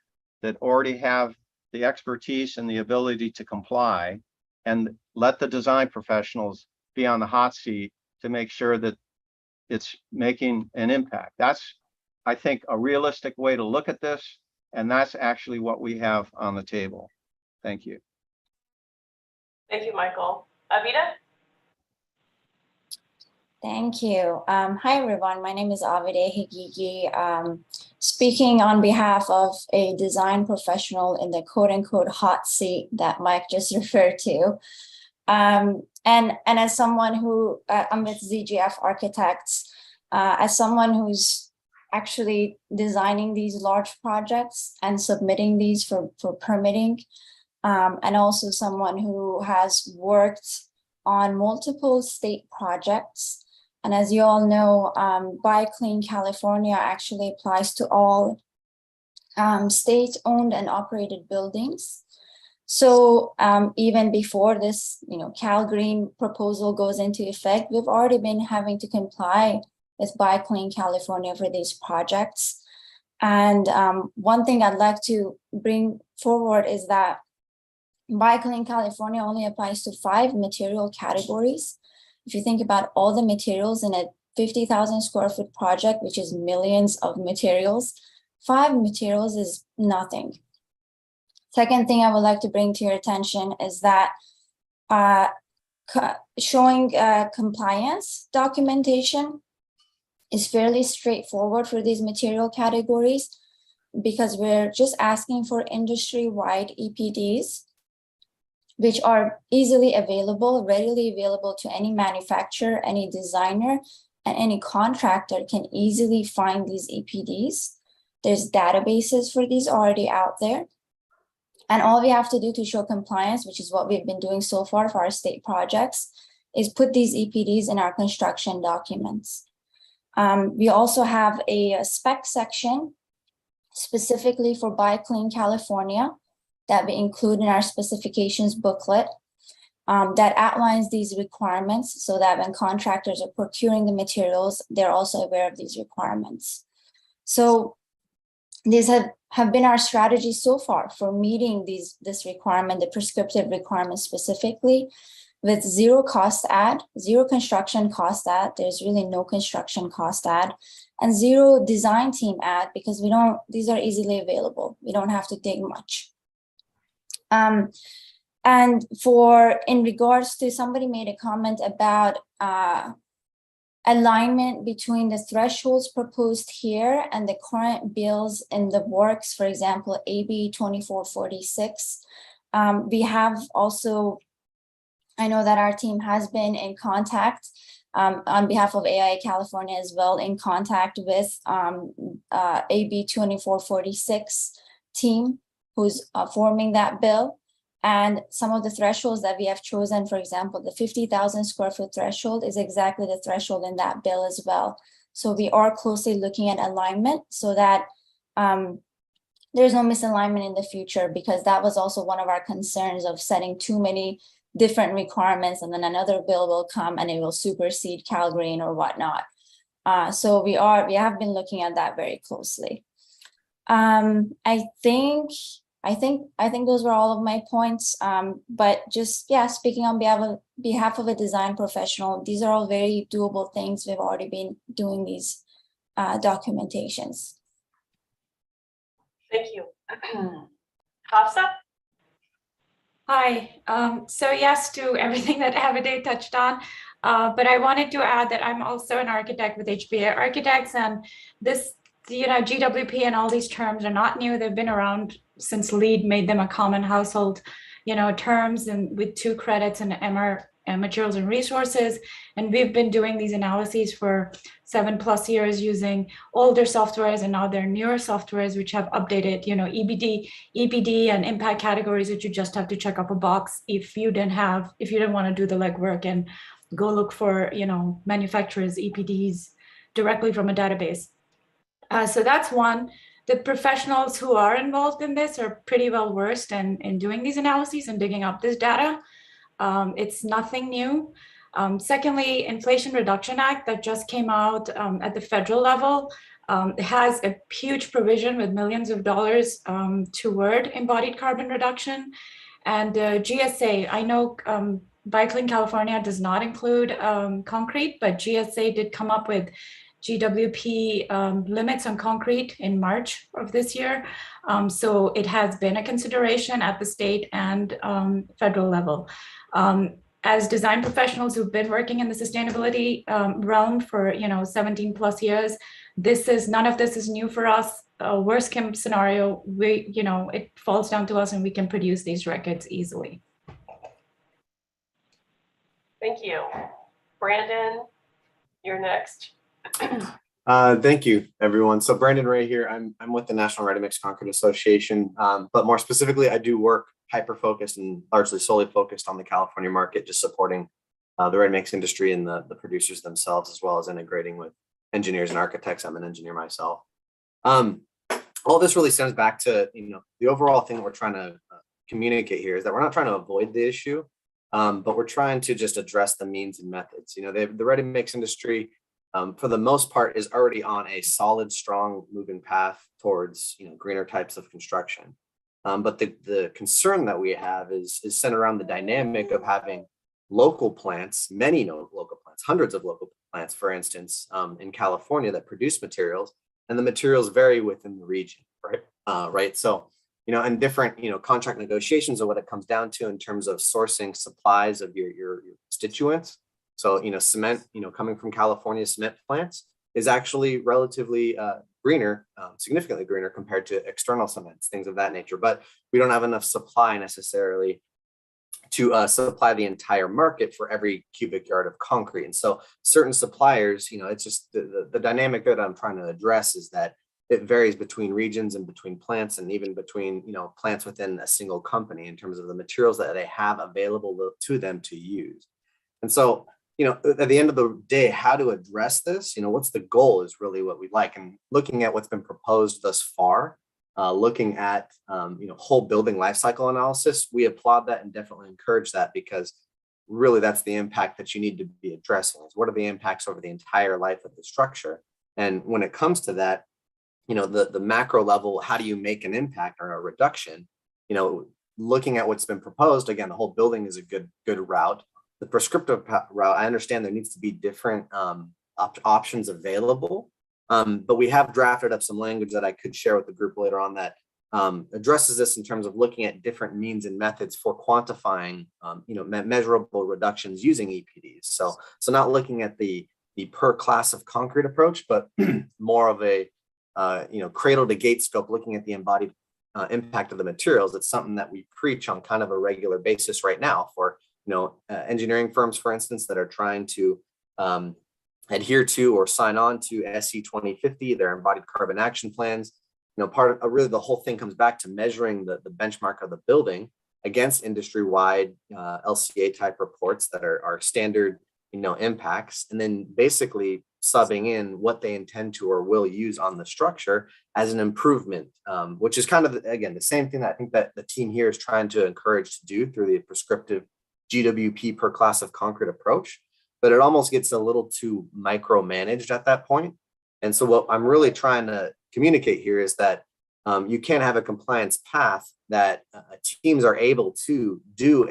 that already have the expertise and the ability to comply, and let the design professionals be on the hot seat to make sure that it's making an impact. That's, I think, a realistic way to look at this, and that's actually what we have on the table. Thank you. Thank you, Michael. Avita? Thank you. Hi, everyone. My name is Avide Higigi. Speaking on behalf of a design professional in the quote unquote hot seat that Mike just referred to. And as someone who, I'm with ZGF Architects, as someone who's actually designing these large projects and submitting these for permitting, and also someone who has worked on multiple state projects. And as you all know, Buy Clean California actually applies to all state-owned and operated buildings. So even before this, Cal Green proposal goes into effect, we've already been having to comply with Buy Clean California for these projects. And one thing I'd like to bring forward is that Buy Clean California only applies to 5 material categories. If you think about all the materials in a 50,000 square foot project, which is millions of materials, 5 materials is nothing. Second thing I would like to bring to your attention is that showing compliance documentation is fairly straightforward for these material categories, because we're just asking for industry-wide EPDs, which are easily available, readily available to any manufacturer, any designer, and any contractor can easily find these EPDs. There's databases for these already out there. And all we have to do to show compliance, which is what we've been doing so far for our state projects, is put these EPDs in our construction documents. We also have a spec section specifically for Buy Clean California that we include in our specifications booklet that outlines these requirements, so that when contractors are procuring the materials, they're also aware of these requirements. So these have been our strategies so far for meeting this requirement, the prescriptive requirements specifically, with zero cost add, zero construction cost add. There's really no construction cost add, and zero design team add, because these are easily available. We don't have to dig much. And in regards to, somebody made a comment about alignment between the thresholds proposed here and the current bills in the works, for example, AB 2446. We have also, I know that our team has been in contact on behalf of AIA California as well, in contact with AB 2446 team who's forming that bill. And some of the thresholds that we have chosen, for example, the 50,000 square foot threshold is exactly the threshold in that bill as well. So we are closely looking at alignment so that there's no misalignment in the future, because that was also one of our concerns of setting too many different requirements, and then another bill will come and it will supersede CalGreen or whatnot. So we have been looking at that very closely. I think those were all of my points. But just, yeah, speaking on behalf of a design professional, these are all very doable things. We've already been doing these documentations. Thank you. Hafsa? Hi. So yes to everything that Avide touched on, but I wanted to add that I'm also an architect with HBA Architects, and this, GWP and all these terms are not new. They've been around since LEED made them a common household, terms, and with 2 credits and MR materials and resources. And we've been doing these analyses for 7+ years using older softwares, and now there are newer softwares which have updated, EPD and impact categories that you just have to check off a box if you didn't want to do the legwork and go look for, manufacturers' EPDs directly from a database. So that's one. The professionals who are involved in this are pretty well versed in doing these analyses and digging up this data. It's nothing new. Secondly, Inflation Reduction Act that just came out at the federal level has a huge provision with millions of dollars toward embodied carbon reduction. And GSA, I know Buy Clean California does not include concrete, but GSA did come up with GWP limits on concrete in March of this year. So it has been a consideration at the state and federal level. As design professionals who've been working in the sustainability realm for 17+ years, none of this is new for us. Worst case scenario, it falls down to us and we can produce these records easily. Thank you. Brandon, you're next. Thank you, everyone. So Brandon Ray here. I'm with the National Ready-Mix Concrete Association, but more specifically, I do work hyper-focused and largely solely focused on the California market, just supporting the ready-mix industry and the producers themselves, as well as integrating with engineers and architects. I'm an engineer myself. All this really stems back to, the overall thing that we're trying to communicate here is that we're not trying to avoid the issue, but we're trying to just address the means and methods. The ready-mix industry, for the most part, is already on a solid, strong moving path towards greener types of construction. But the concern that we have is centered around the dynamic of having local plants, many local plants, hundreds of local plants, for instance, in California that produce materials, and the materials vary within the region, right? So, and different, contract negotiations are what it comes down to in terms of sourcing supplies of your constituents. So, cement, coming from California cement plants is actually relatively greener, significantly greener compared to external cements, things of that nature. But we don't have enough supply necessarily to supply the entire market for every cubic yard of concrete. And so certain suppliers, it's just the dynamic that I'm trying to address is that it varies between regions and between plants, and even between, plants within a single company in terms of the materials that they have available to them to use. And so, at the end of the day, how to address this, what's the goal is really what we'd like. And looking at what's been proposed thus far, looking at, whole building life cycle analysis, we applaud that and definitely encourage that, because really that's the impact that you need to be addressing. Is what are the impacts over the entire life of the structure? And when it comes to that, the macro level, how do you make an impact or a reduction? Looking at what's been proposed, again, the whole building is a good route. The prescriptive route, I understand there needs to be different options available, but we have drafted up some language that I could share with the group later on that addresses this in terms of looking at different means and methods for quantifying, measurable reductions using EPDs. So not looking at the per class of concrete approach, but more of a cradle to gate scope, looking at the embodied impact of the materials. It's something that we preach on kind of a regular basis right now for engineering firms, for instance, that are trying to adhere to or sign on to SC 2050, their embodied carbon action plans. Part of really the whole thing comes back to measuring the benchmark of the building against industry-wide LCA type reports that are standard, impacts, and then basically subbing in what they intend to or will use on the structure as an improvement, which is kind of, again, the same thing that I think that the team here is trying to encourage to do through the prescriptive GWP per class of concrete approach, but it almost gets a little too micromanaged at that point. And so what I'm really trying to communicate here is that you can't have a compliance path that teams are able to do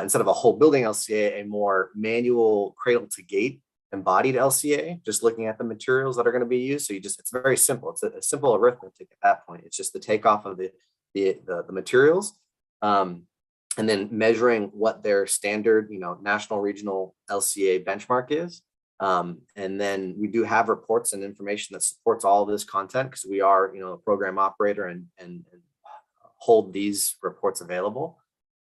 instead of a whole building LCA, a more manual cradle to gate embodied LCA, just looking at the materials that are going to be used. So it's very simple. It's a simple arithmetic at that point. It's just the takeoff of the materials, and then measuring what their standard, national regional LCA benchmark is. And then we do have reports and information that supports all of this content, because we are, a program operator and hold these reports available.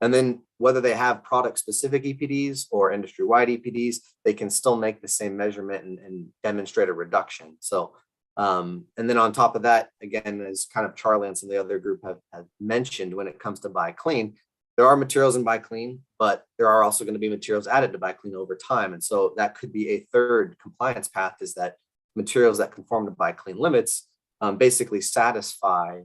And then whether they have product specific EPDs or industry wide EPDs, they can still make the same measurement and demonstrate a reduction. So, and then on top of that, again, as kind of Charlie and some of the other group have mentioned, when it comes to Buy Clean, there are materials in Buy Clean, but there are also going to be materials added to Buy Clean over time. And so that could be a third compliance path, is that materials that conform to Buy Clean limits basically satisfy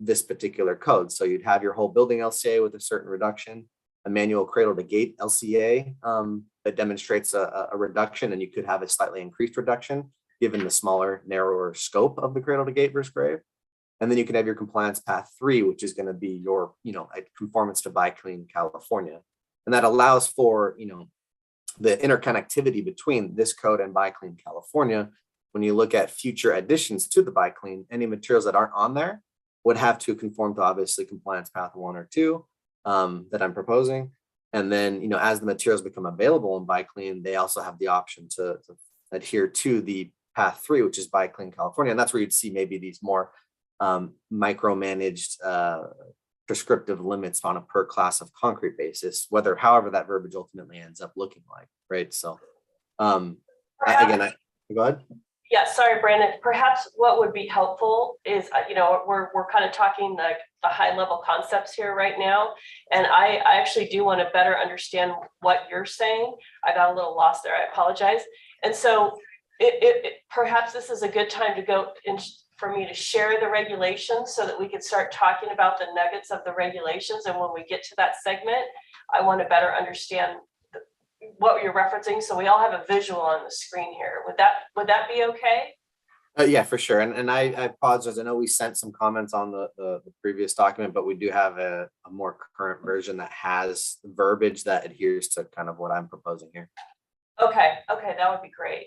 this particular code. So you'd have your whole building LCA with a certain reduction, a manual cradle to gate LCA that demonstrates a reduction, and you could have a slightly increased reduction given the smaller, narrower scope of the cradle to gate versus grave. And then you can have your compliance path 3, which is going to be your, a conformance to Buy Clean California. And that allows for, the interconnectivity between this code and Buy Clean California. When you look at future additions to the Buy Clean, any materials that aren't on there would have to conform to obviously compliance path 1 or 2 that I'm proposing. And then, as the materials become available in Buy Clean, they also have the option to adhere to the path 3, which is Buy Clean California. And that's where you'd see maybe these more micromanaged prescriptive limits on a per class of concrete basis, however that verbiage ultimately ends up looking like, right? So again, go ahead. Yeah, sorry, Brandon. Perhaps what would be helpful is, we're kind of talking the high level concepts here right now. And I actually do want to better understand what you're saying. I got a little lost there. I apologize. And so perhaps this is a good time to go for me to share the regulations so that we can start talking about the nuggets of the regulations. And when we get to that segment, I want to better understand what you're referencing, so we all have a visual on the screen here. Would that be okay? Yeah, for sure. And I apologize. I know we sent some comments on the previous document, but we do have a more current version that has verbiage that adheres to kind of what I'm proposing here. Okay, that would be great.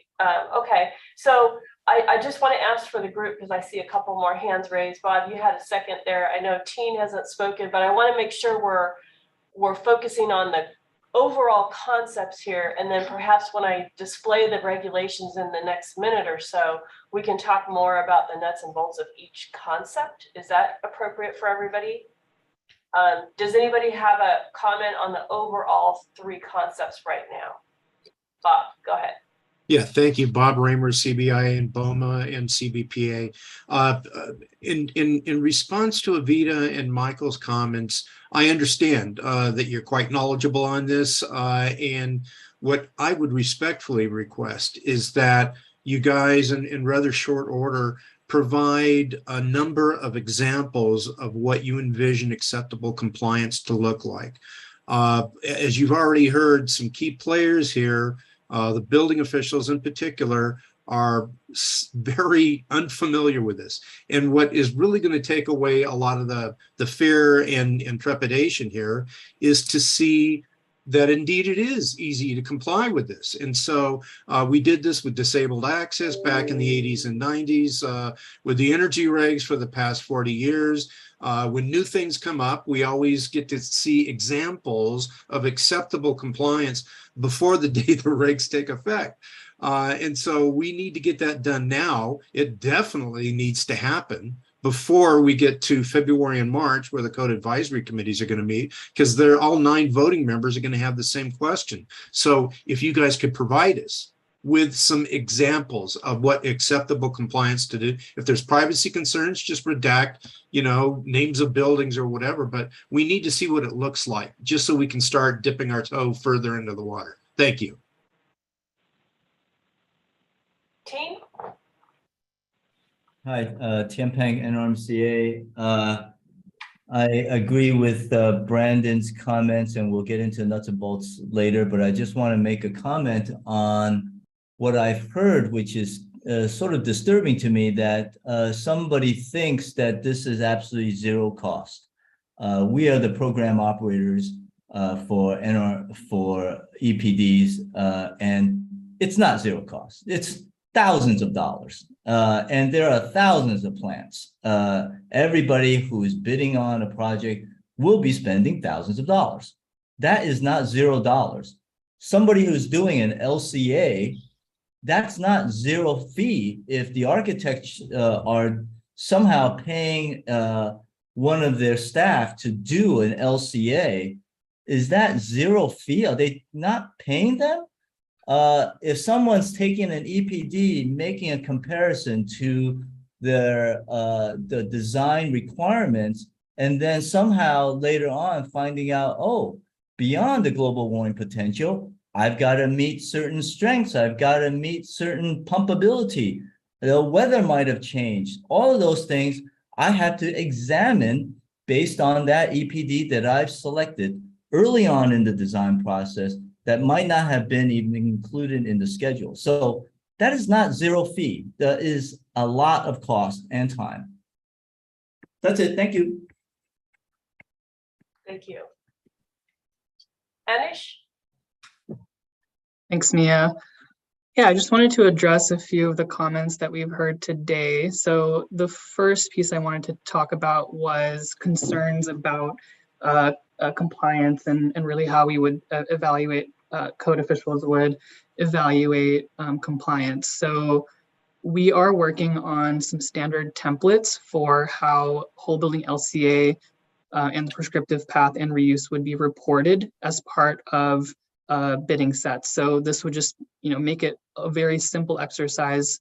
Okay, so I just want to ask for the group, because I see a couple more hands raised. Bob, you had a second there. I know Teen hasn't spoken, but I want to make sure we're focusing on the overall concepts here, and then perhaps when I display the regulations in the next minute or so, we can talk more about the nuts and bolts of each concept. Is that appropriate for everybody? Does anybody have a comment on the overall 3 concepts right now? Bob, go ahead. Yeah, thank you, Bob Raymer, CBIA and BOMA and CBPA. In response to Avita and Michael's comments, I understand that you're quite knowledgeable on this, and what I would respectfully request is that you guys, in rather short order, provide a number of examples of what you envision acceptable compliance to look like. As you've already heard, some key players here, the building officials in particular, are very unfamiliar with this. And what is really going to take away a lot of the fear and trepidation here is to see that indeed it is easy to comply with this. And so we did this with disabled access back in the 80s and 90s, with the energy regs for the past 40 years. When new things come up, we always get to see examples of acceptable compliance before the day the regs take effect. And so we need to get that done now. It definitely needs to happen before we get to February and March, where the code advisory committees are going to meet, because they're all 9 voting members are going to have the same question. So if you guys could provide us with some examples of what acceptable compliance to do. If there's privacy concerns, just redact, names of buildings or whatever, but we need to see what it looks like just so we can start dipping our toe further into the water. Thank you. Team? Hi, Tian Peng, NRMCA. I agree with Brandon's comments, and we'll get into nuts and bolts later, but I just want to make a comment on what I've heard, which is sort of disturbing to me, that somebody thinks that this is absolutely zero cost. We are the program operators for EPDs, and it's not zero cost. It's thousands of dollars. And there are thousands of plants. Everybody who is bidding on a project will be spending thousands of dollars. That is not $0. Somebody who's doing an LCA, that's not zero fee. If the architects are somehow paying one of their staff to do an LCA, is that zero fee? Are they not paying them? If someone's taking an EPD, making a comparison to their the design requirements, and then somehow later on finding out, oh, beyond the global warming potential, I've got to meet certain strengths, I've got to meet certain pumpability, the weather might have changed. All of those things I have to examine based on that EPD that I've selected early on in the design process that might not have been even included in the schedule. So that is not zero fee. That is a lot of cost and time. That's it. Thank you. Thank you. Anish? Thanks, Mia. Yeah, I just wanted to address a few of the comments that we've heard today. So the first piece I wanted to talk about was concerns about compliance and really how we would evaluate, code officials would evaluate compliance. So we are working on some standard templates for how whole building LCA and the prescriptive path and reuse would be reported as part of bidding sets. So this would just, make it a very simple exercise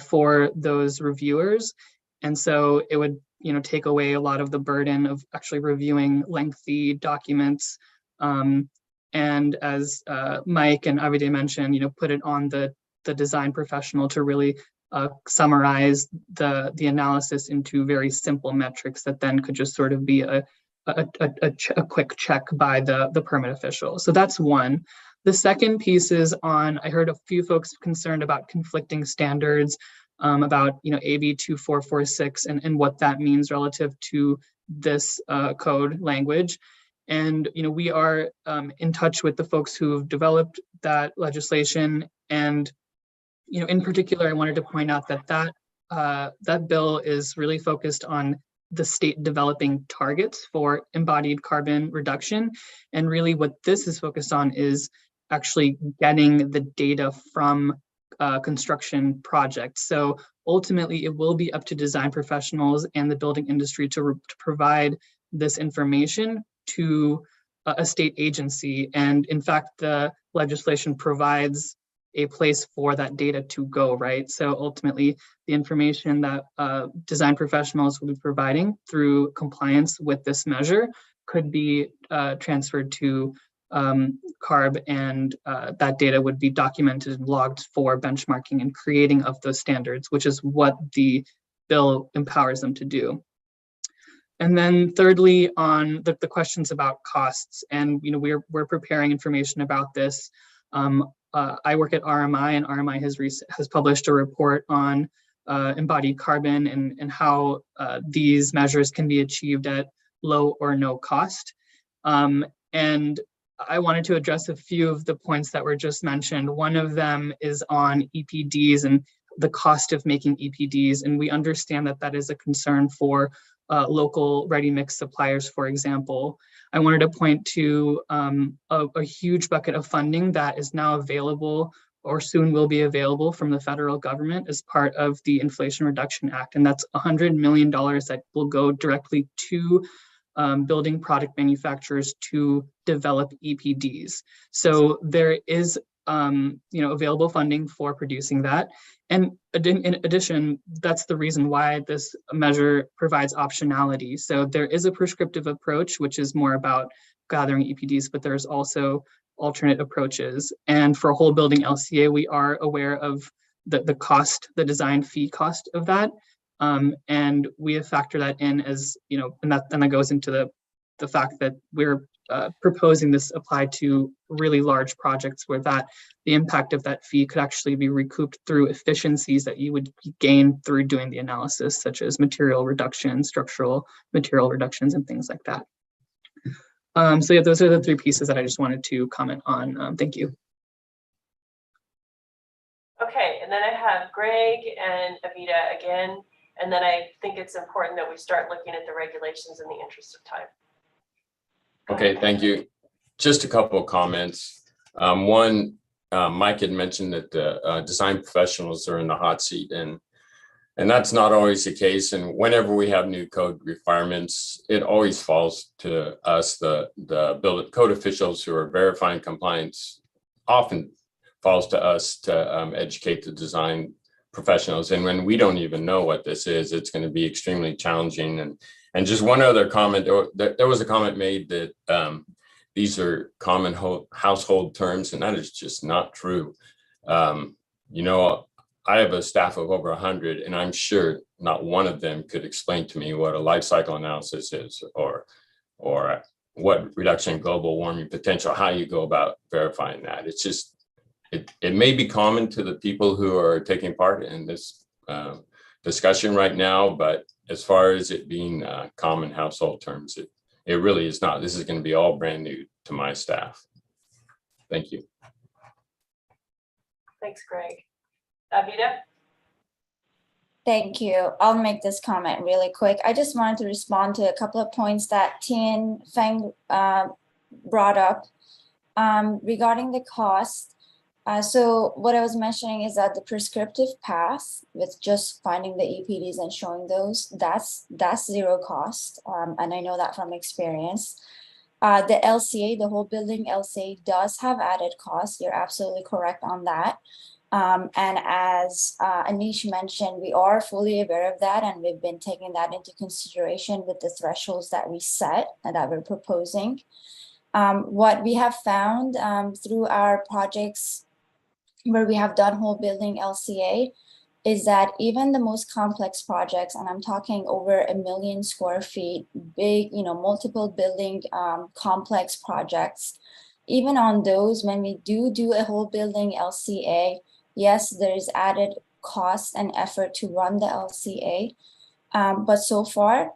for those reviewers. And so it would, take away a lot of the burden of actually reviewing lengthy documents. And as Mike and Avide mentioned, put it on the design professional to really summarize the analysis into very simple metrics that then could just sort of be a quick check by the permit official. So that's one. The second piece is on, I heard a few folks concerned about conflicting standards, about AB 2446 and what that means relative to this code language. And we are in touch with the folks who have developed that legislation. And in particular, I wanted to point out that that bill is really focused on the state developing targets for embodied carbon reduction. And really what this is focused on is actually getting the data from construction projects. So ultimately it will be up to design professionals and the building industry to provide this information to a state agency. And in fact, the legislation provides a place for that data to go, right? So ultimately, the information that design professionals will be providing through compliance with this measure could be transferred to CARB, and that data would be documented and logged for benchmarking and creating of those standards, which is what the bill empowers them to do. And then thirdly, on the questions about costs, and we're preparing information about this. I work at RMI, and RMI has published a report on embodied carbon and how these measures can be achieved at low or no cost. And I wanted to address a few of the points that were just mentioned. One of them is on EPDs and the cost of making EPDs. And we understand that that is a concern for local ready mix suppliers, for example. I wanted to point to a huge bucket of funding that is now available or soon will be available from the federal government as part of the Inflation Reduction Act. And that's $100 million that will go directly to building product manufacturers to develop EPDs. So there is available funding for producing that. And in addition, that's the reason why this measure provides optionality. So there is a prescriptive approach, which is more about gathering EPDs, but there's also alternate approaches. And for whole building LCA, we are aware of the cost, the design fee cost of that. And we have factored that in as, you know, and that goes into the fact that we're proposing this applied to really large projects where the impact of that fee could actually be recouped through efficiencies that you would gain through doing the analysis, such as material reduction, structural material reductions, and things like that. So yeah, those are the 3 pieces that I just wanted to comment on. Thank you. Okay, and then I have Greg and Avita again, and then I think it's important that we start looking at the regulations in the interest of time. Okay, thank you. Just a couple of comments. One, Mike had mentioned that the design professionals are in the hot seat, and that's not always the case. And whenever we have new code requirements, it always falls to us, the code officials who are verifying compliance. Often falls to us to educate the design professionals. And when we don't even know what this is, it's going to be extremely challenging. And just one other comment, there was a comment made that these are common household terms, and that is just not true. You know, I have a staff of over 100, and I'm sure not one of them could explain to me what a life cycle analysis is, or what reduction in global warming potential, how you go about verifying that. It's just, it may be common to the people who are taking part in this discussion right now, but as far as it being common household terms, it really is not. This is going to be all brand new to my staff. Thank you. Thanks, Greg. Avita? Thank you. I'll make this comment really quick. I just wanted to respond to a couple of points that Tien Feng brought up regarding the cost. So what I was mentioning is that the prescriptive path with just finding the EPDs and showing those, that's zero cost. And I know that from experience. The LCA, the whole building LCA does have added costs. You're absolutely correct on that. And as Anish mentioned, we are fully aware of that, and we've been taking that into consideration with the thresholds that we set and that we're proposing. What we have found through our projects where we have done whole building LCA is that even the most complex projects, and I'm talking over 1 million square feet, big, you know, multiple building complex projects, even on those, when we do a whole building LCA, yes, there is added cost and effort to run the LCA, but so far,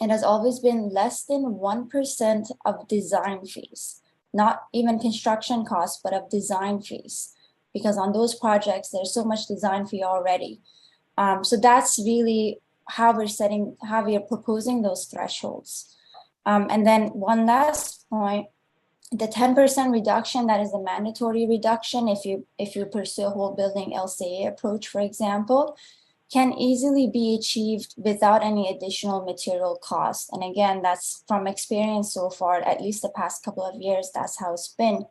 it has always been less than 1% of design fees, not even construction costs, but of design fees. Because on those projects, there's so much design fee already. So that's really how we are proposing those thresholds. And then one last point, the 10% reduction, that is a mandatory reduction if you pursue a whole building LCA approach, for example, can easily be achieved without any additional material cost. And again, that's from experience so far, at least the past couple of years, that's how it's been.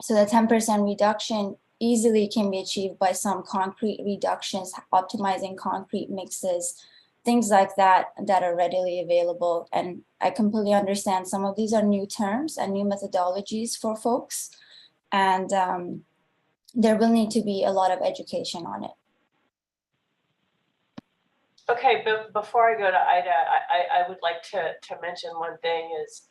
So the 10% reduction easily can be achieved by some concrete reductions, optimizing concrete mixes, things like that are readily available. And I completely understand some of these are new terms and new methodologies for folks. And there will need to be a lot of education on it. Okay, but before I go to Ida, I would like to mention one thing is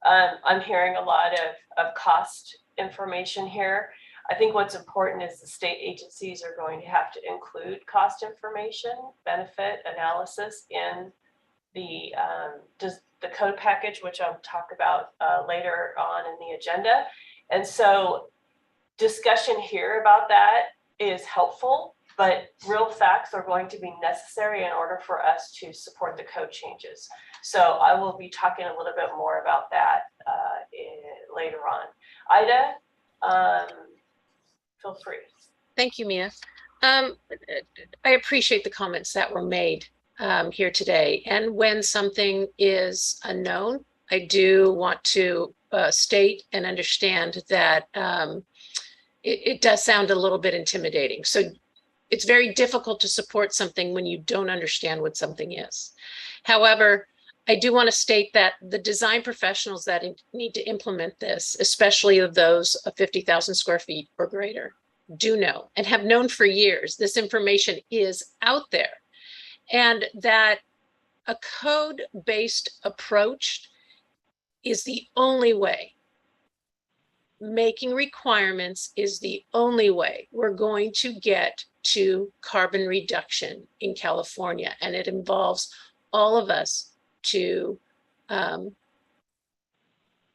I'm hearing a lot of cost information here. I think what's important is the state agencies are going to have to include cost information, benefit analysis in the code package, which I'll talk about later on in the agenda. And so discussion here about that is helpful, but real facts are going to be necessary in order for us to support the code changes. So I will be talking a little bit more about that later on. Ida, feel free. Thank you, Mia. I appreciate the comments that were made here today. And when something is unknown, I do want to state and understand that it does sound a little bit intimidating. So it's very difficult to support something when you don't understand what something is. However, I do want to state that the design professionals that need to implement this, especially of those of 50,000 square feet or greater, do know and have known for years. This information is out there, and that a code-based approach is the only way. Making requirements is the only way we're going to get to carbon reduction in California, and it involves all of us to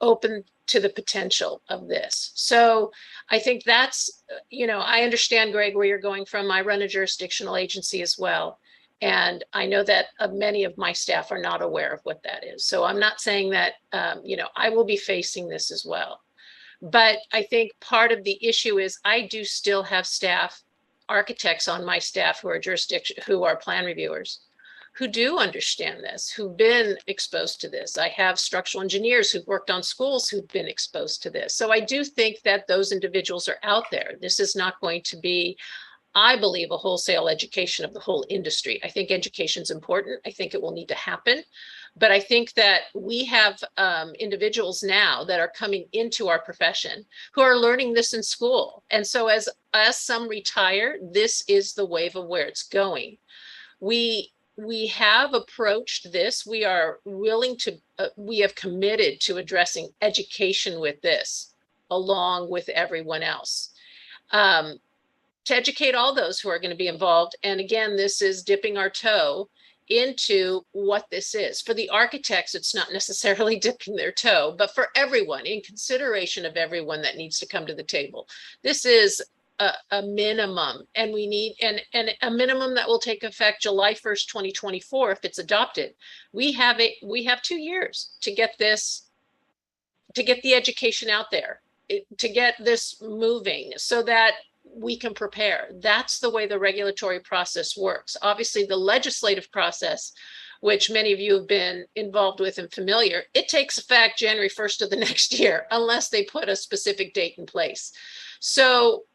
open to the potential of this. So I think that's, I understand, Greg, where you're going from. I run a jurisdictional agency as well. And I know that many of my staff are not aware of what that is. So I'm not saying that, I will be facing this as well. But I think part of the issue is I do still have staff, architects on my staff who are plan reviewers, who do understand this, who've been exposed to this. I have structural engineers who've worked on schools who've been exposed to this. So I do think that those individuals are out there. This is not going to be, I believe, a wholesale education of the whole industry. I think education is important. I think it will need to happen. But I think that we have individuals now that are coming into our profession who are learning this in school. And so as some retire, this is the wave of where it's going. We have approached this. We are willing to, we have committed to addressing education with this, along with everyone else. To educate all those who are going to be involved. And again, this is dipping our toe into what this is. For the architects, it's not necessarily dipping their toe, but for everyone, in consideration of everyone that needs to come to the table. This is a minimum, and we need and a minimum that will take effect July 1st, 2024 if it's adopted. We have 2 years to get this, to get the education out there, to get this moving so that we can prepare. That's the way the regulatory process works. Obviously, the legislative process, which many of you have been involved with and familiar, it takes effect January 1st of the next year, unless they put a specific date in place. So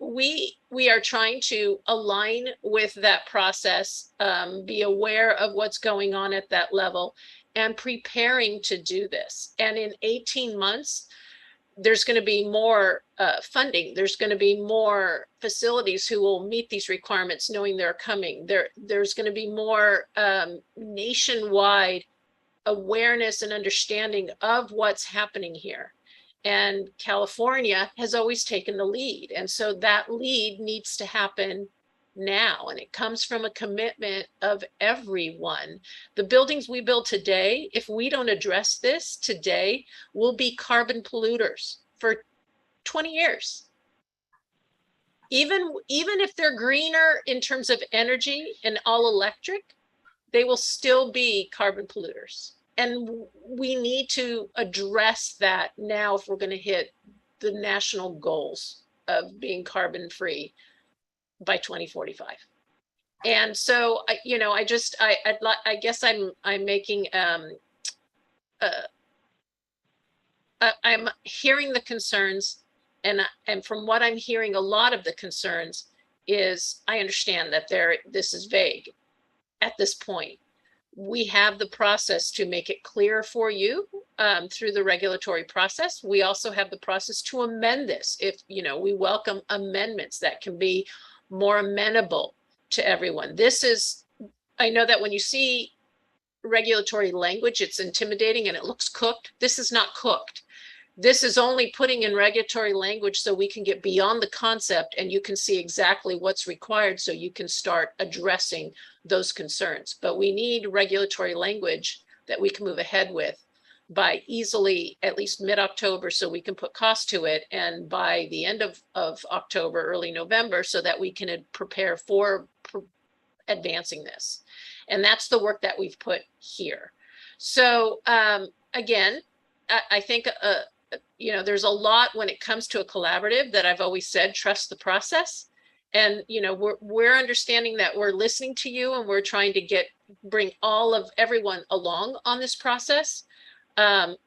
we are trying to align with that process, be aware of what's going on at that level, and preparing to do this. And in 18 months, there's going to be more funding. There's going to be more facilities who will meet these requirements, knowing they're coming. There's going to be more nationwide awareness and understanding of what's happening here. And California has always taken the lead. And so that lead needs to happen now. And it comes from a commitment of everyone. The buildings we build today, if we don't address this today, will be carbon polluters for 20 years. Even if they're greener in terms of energy and all electric, they will still be carbon polluters. And we need to address that now if we're going to hit the national goals of being carbon free by 2045. And so, I guess I'm making, I'm hearing the concerns, and from what I'm hearing, a lot of the concerns is, I understand that this is vague at this point. We have the process to make it clear for you through the regulatory process. We also have the process to amend this. If, we welcome amendments that can be more amenable to everyone. This is, I know that when you see regulatory language, it's intimidating and it looks cooked. This is not cooked. This is only putting in regulatory language so we can get beyond the concept and you can see exactly what's required so you can start addressing those concerns. But we need regulatory language that we can move ahead with by easily at least mid-October so we can put cost to it, and by the end of October, early November, so that we can prepare for advancing this. And that's the work that we've put here. So again, I think there's a lot when it comes to a collaborative that I've always said, trust the process. And we're understanding that we're listening to you and we're trying to bring everyone along on this process. And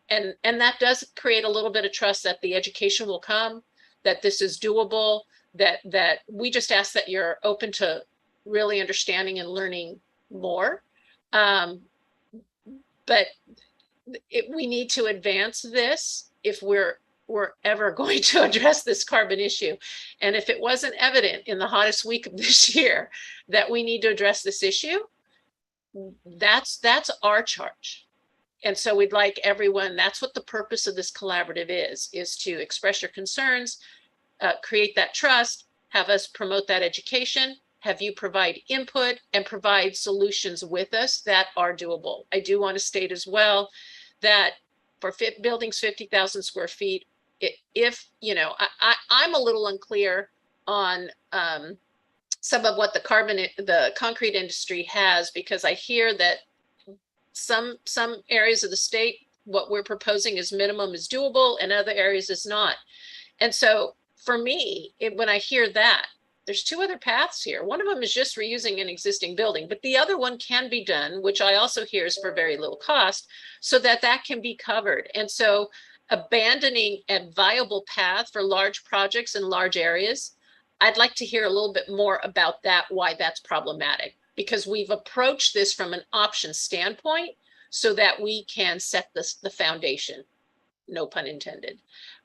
that does create a little bit of trust that the education will come, that this is doable, that we just ask that you're open to really understanding and learning more. But we need to advance this if we're we're ever going to address this carbon issue. And if it wasn't evident in the hottest week of this year that we need to address this issue, that's our charge. And so we'd like everyone, that's what the purpose of this collaborative is to express your concerns, create that trust, have us promote that education, have you provide input and provide solutions with us that are doable. I do want to state as well that for buildings 50,000 square feet, if, you know, I'm a little unclear on some of what the concrete industry has, because I hear that some areas of the state, what we're proposing is minimum is doable and other areas is not. And so for me, when I hear that, there's two other paths here. One of them is just reusing an existing building, but the other one can be done, which I also hear is for very little cost, so that can be covered. And so abandoning a viable path for large projects in large areas, I'd like to hear a little bit more about that, why that's problematic, because we've approached this from an option standpoint so that we can set the foundation, no pun intended,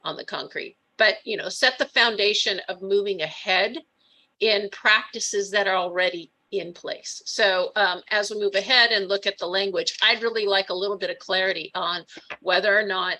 on the concrete. But, you know, set the foundation of moving ahead in practices that are already in place. So as we move ahead and look at the language, I'd really like a little bit of clarity on whether or not,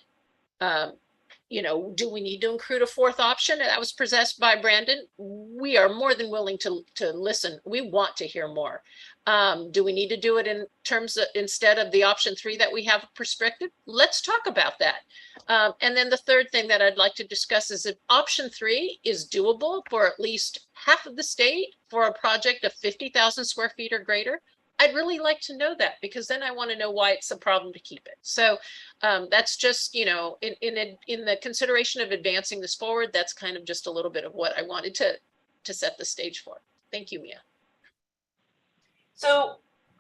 you know, do we need to include a fourth option? That was possessed by Brandon. We are more than willing to listen. We want to hear more. Do we need to do it in terms of instead of the option 3 that we have prescriptive? Let's talk about that. And then the third thing that I'd like to discuss is if option 3 is doable for at least half of the state for a project of 50,000 square feet or greater, I'd really like to know that, because then I want to know why it's a problem to keep it. So that's just, you know, in the consideration of advancing this forward, that's kind of just a little bit of what I wanted to set the stage for. Thank you, Mia. So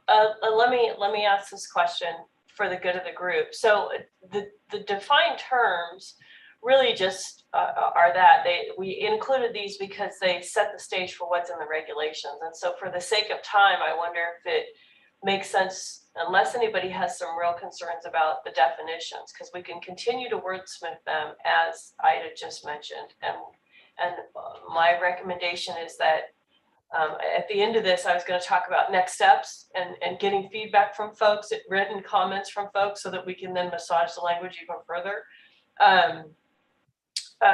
let me ask this question for the good of the group. So the defined terms really just are that we included these because they set the stage for what's in the regulations. And so for the sake of time, I wonder if it makes sense, unless anybody has some real concerns about the definitions, because we can continue to wordsmith them as Ida just mentioned. And my recommendation is that at the end of this, I was going to talk about next steps and getting feedback from folks, written comments from folks, so that we can then massage the language even further.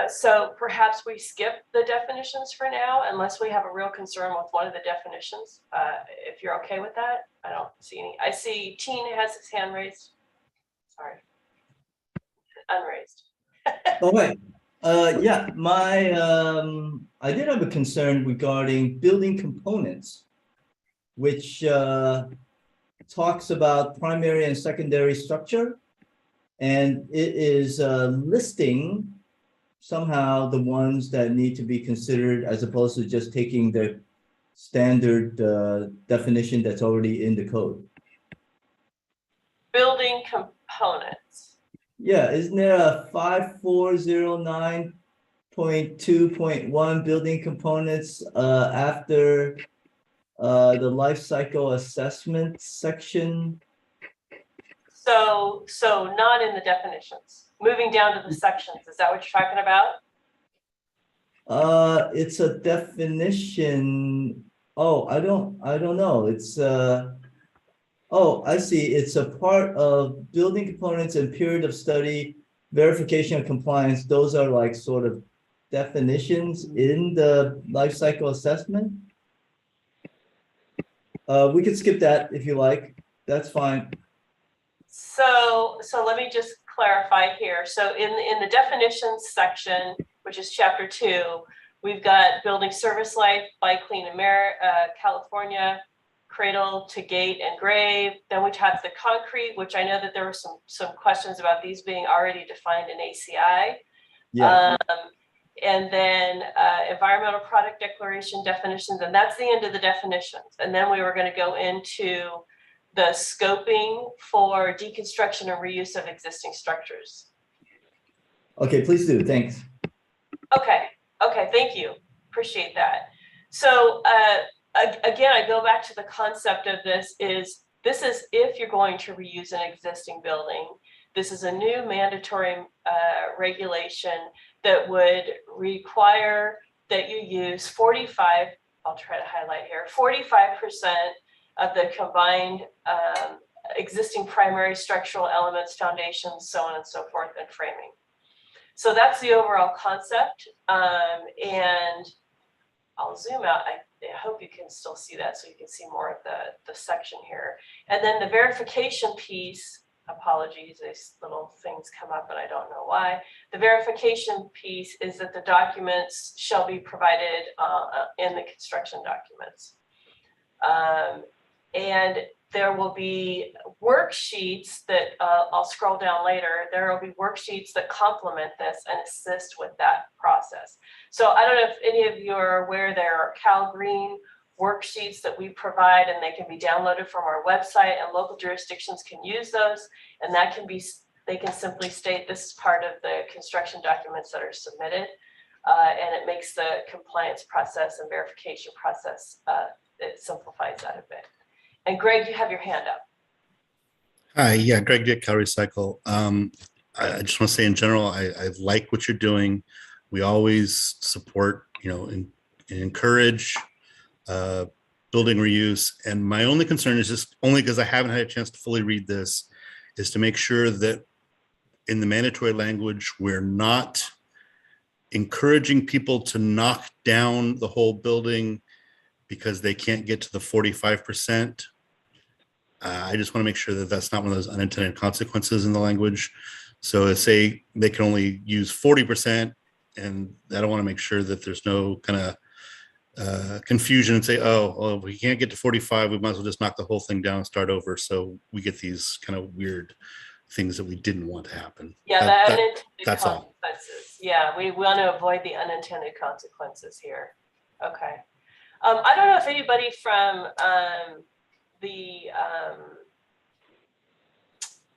So perhaps we skip the definitions for now, unless we have a real concern with one of the definitions. If you're okay with that, I don't see any. I see Teen has his hand raised. Sorry, unraised. All right. Yeah, I did have a concern regarding building components, which talks about primary and secondary structure, and it is listing somehow the ones that need to be considered, as opposed to just taking the standard definition that's already in the code. Building components. Yeah, isn't there a 5409.2.1 building components after the life cycle assessment section? So not in the definitions. Moving down to the sections, is that what you're talking about? It's a definition. Oh, I don't know. It's oh, I see. It's a part of building components and period of study, verification of compliance. Those are like sort of definitions in the life cycle assessment. We could skip that if you like. That's fine. So let me just clarify here. So in the definitions section, which is chapter 2, we've got building service life by Clean California, cradle to gate and grave. Then we have the concrete, which I know that there were some questions about these being already defined in ACI. Yeah. And then environmental product declaration definitions, and that's the end of the definitions. And then we were going to go into the scoping for deconstruction and reuse of existing structures. Okay, please do. Thanks. Okay, thank you. Appreciate that. So again, I go back to the concept of this is if you're going to reuse an existing building, This is a new mandatory regulation that would require that you use 45, I'll try to highlight here, 45% of the combined existing primary structural elements, foundations, so on and so forth, and framing. So that's the overall concept. And I'll zoom out. I hope you can still see that so you can see more of the section here. And then the verification piece, apologies, these little things come up and I don't know why. The verification piece is that the documents shall be provided in the construction documents. And there will be worksheets that I'll scroll down later. There will be worksheets that complement this and assist with that process. So I don't know if any of you are aware there are Cal Green worksheets that we provide, and they can be downloaded from our website, and local jurisdictions can use those. And that can be, they can simply state this is part of the construction documents that are submitted. And it makes the compliance process and verification process, it simplifies that a bit. And Greg, you have your hand up. Hi, yeah, Greg Dick, Cal Recycle. I just want to say in general, I like what you're doing. We always support, you know, and encourage building reuse. And my only concern is just only because I haven't had a chance to fully read this, is to make sure that in the mandatory language, we're not encouraging people to knock down the whole building because they can't get to the 45%. I just want to make sure that that's not one of those unintended consequences in the language. So say they can only use 40%, and I don't want to make sure that there's no kind of confusion and say, oh, well, if we can't get to 45, we might as well just knock the whole thing down and start over. So we get these kind of weird things that we didn't want to happen. Yeah, that's all. Yeah, we want to avoid the unintended consequences here. Okay. I don't know if anybody from the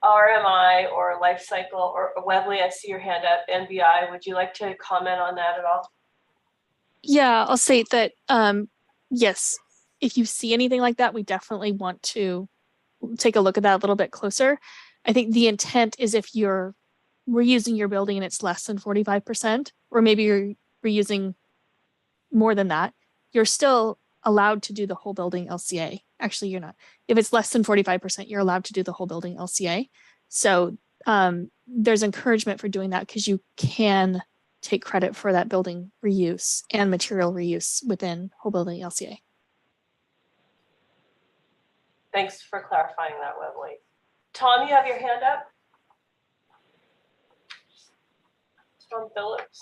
RMI or Life Cycle or Webley, I see your hand up, NBI, would you like to comment on that at all? Yeah, I'll say that, yes, if you see anything like that, we definitely want to take a look at that a little bit closer. I think the intent is if you're reusing your building and it's less than 45%, or maybe you're reusing more than that, you're still allowed to do the whole building LCA. Actually, you're not. If it's less than 45%, you're allowed to do the whole building LCA. So there's encouragement for doing that because you can take credit for that building reuse and material reuse within whole building LCA. Thanks for clarifying that, Webley. Tom, you have your hand up? Tom Phillips.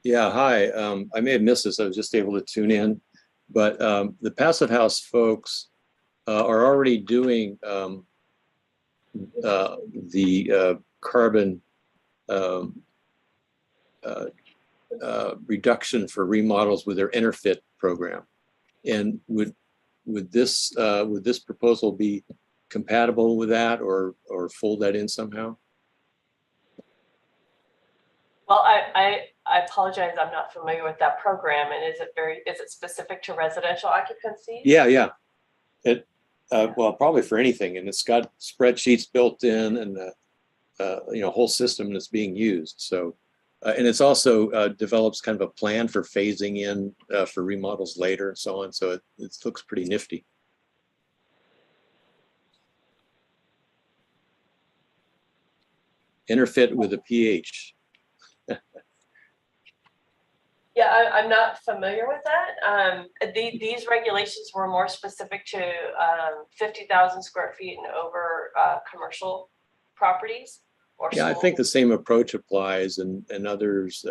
Yeah, hi. I may have missed this. I was just able to tune in, but the Passive House folks are already doing the carbon reduction for remodels with their EnerFit program. And would this proposal be compatible with that, or fold that in somehow? Well, I apologize, I'm not familiar with that program. And is it specific to residential occupancy? Yeah. It well, probably for anything, and it's got spreadsheets built in, and whole system that's being used. So, and it's also develops kind of a plan for phasing in for remodels later and so on. So it looks pretty nifty. EnerFit with a PH. Yeah, I'm not familiar with that. These regulations were more specific to 50,000 square feet and over commercial properties. Yeah, I think the same approach applies, and others,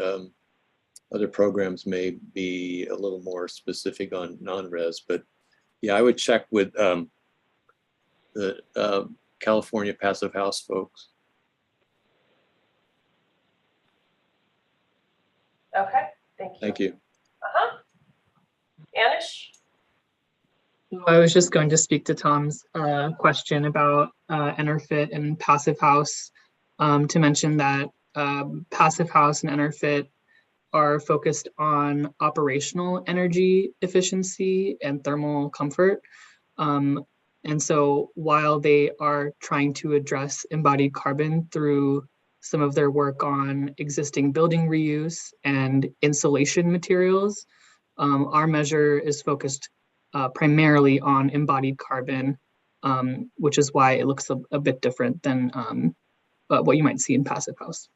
other programs may be a little more specific on non-res. But yeah, I would check with the California Passive House folks. Okay. Thank you. Anish? I was just going to speak to Tom's question about EnerFit and Passive House, to mention that Passive House and EnerFit are focused on operational energy efficiency and thermal comfort. And so while they are trying to address embodied carbon through some of their work on existing building reuse and insulation materials, our measure is focused primarily on embodied carbon, which is why it looks a bit different than what you might see in Passive House.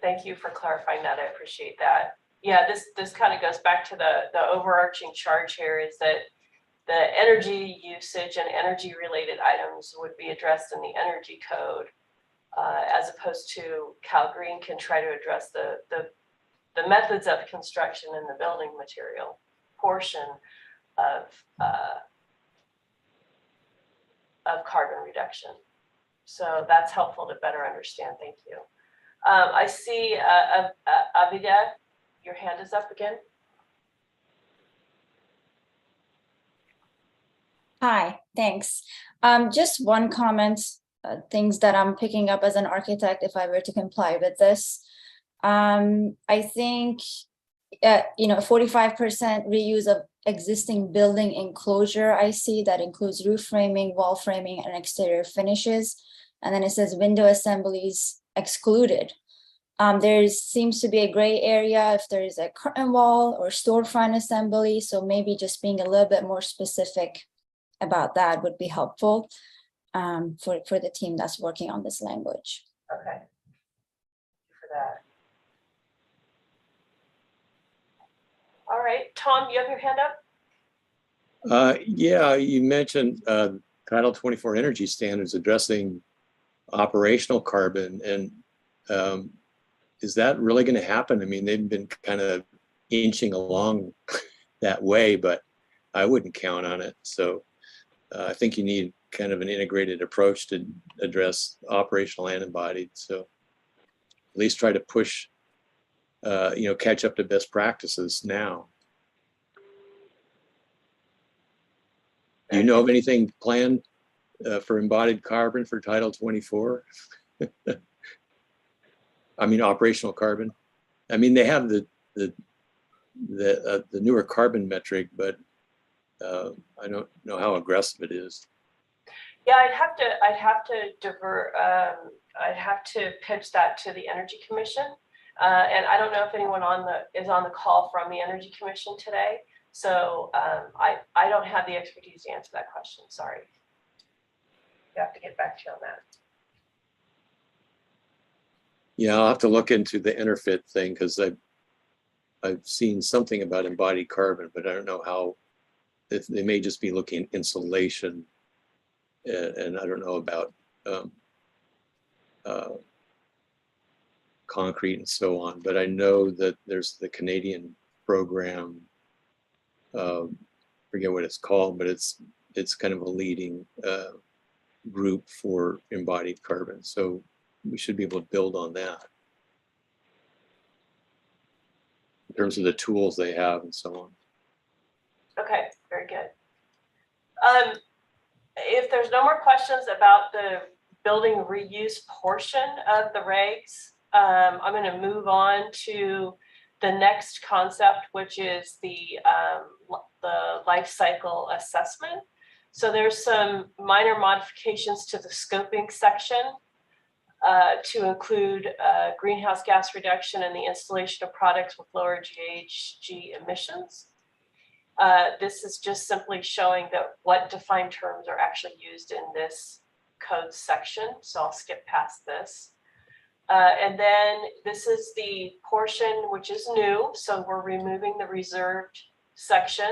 Thank you for clarifying that. I appreciate that. Yeah, this kind of goes back to the overarching charge here is that the energy usage and energy related items would be addressed in the energy code, as opposed to Cal Green can try to address the methods of construction and the building material portion of carbon reduction. So that's helpful to better understand. Thank you. I see Abida, your hand is up again. Hi, thanks. Just one comment, things that I'm picking up as an architect if I were to comply with this. I think, 45% reuse of existing building enclosure. I see that includes roof framing, wall framing, and exterior finishes. And then it says window assemblies excluded. There seems to be a gray area if there is a curtain wall or storefront assembly. So maybe just being a little bit more specific about that would be helpful for the team that's working on this language. Okay. Thank you for that. All right, Tom, you have your hand up? Yeah, you mentioned Title 24 energy standards addressing operational carbon, and is that really going to happen? I mean, they've been kind of inching along that way, but I wouldn't count on it. So I think you need kind of an integrated approach to address operational and embodied. So at least try to push, catch up to best practices now. Do you know of anything planned for embodied carbon for Title 24? I mean, operational carbon. I mean, they have the newer carbon metric, but I don't know how aggressive it is. Yeah, I'd have to pitch that to the Energy Commission, and I don't know if anyone is on the call from the Energy Commission today. So I don't have the expertise to answer that question. Sorry. You have to get back to you on that. Yeah, I'll have to look into the interfit thing because I've seen something about embodied carbon, but I don't know how. They may just be looking at insulation, and I don't know about concrete and so on. But I know that there's the Canadian program. Forget what it's called, but it's kind of a leading group for embodied carbon. So we should be able to build on that in terms of the tools they have and so on. Okay, very good. If there's no more questions about the building reuse portion of the regs, I'm going to move on to the next concept, which is the life cycle assessment. So there's some minor modifications to the scoping section to include greenhouse gas reduction and the installation of products with lower GHG emissions. This is just simply showing that what defined terms are actually used in this code section. So I'll skip past this. And then this is the portion which is new. So we're removing the reserved section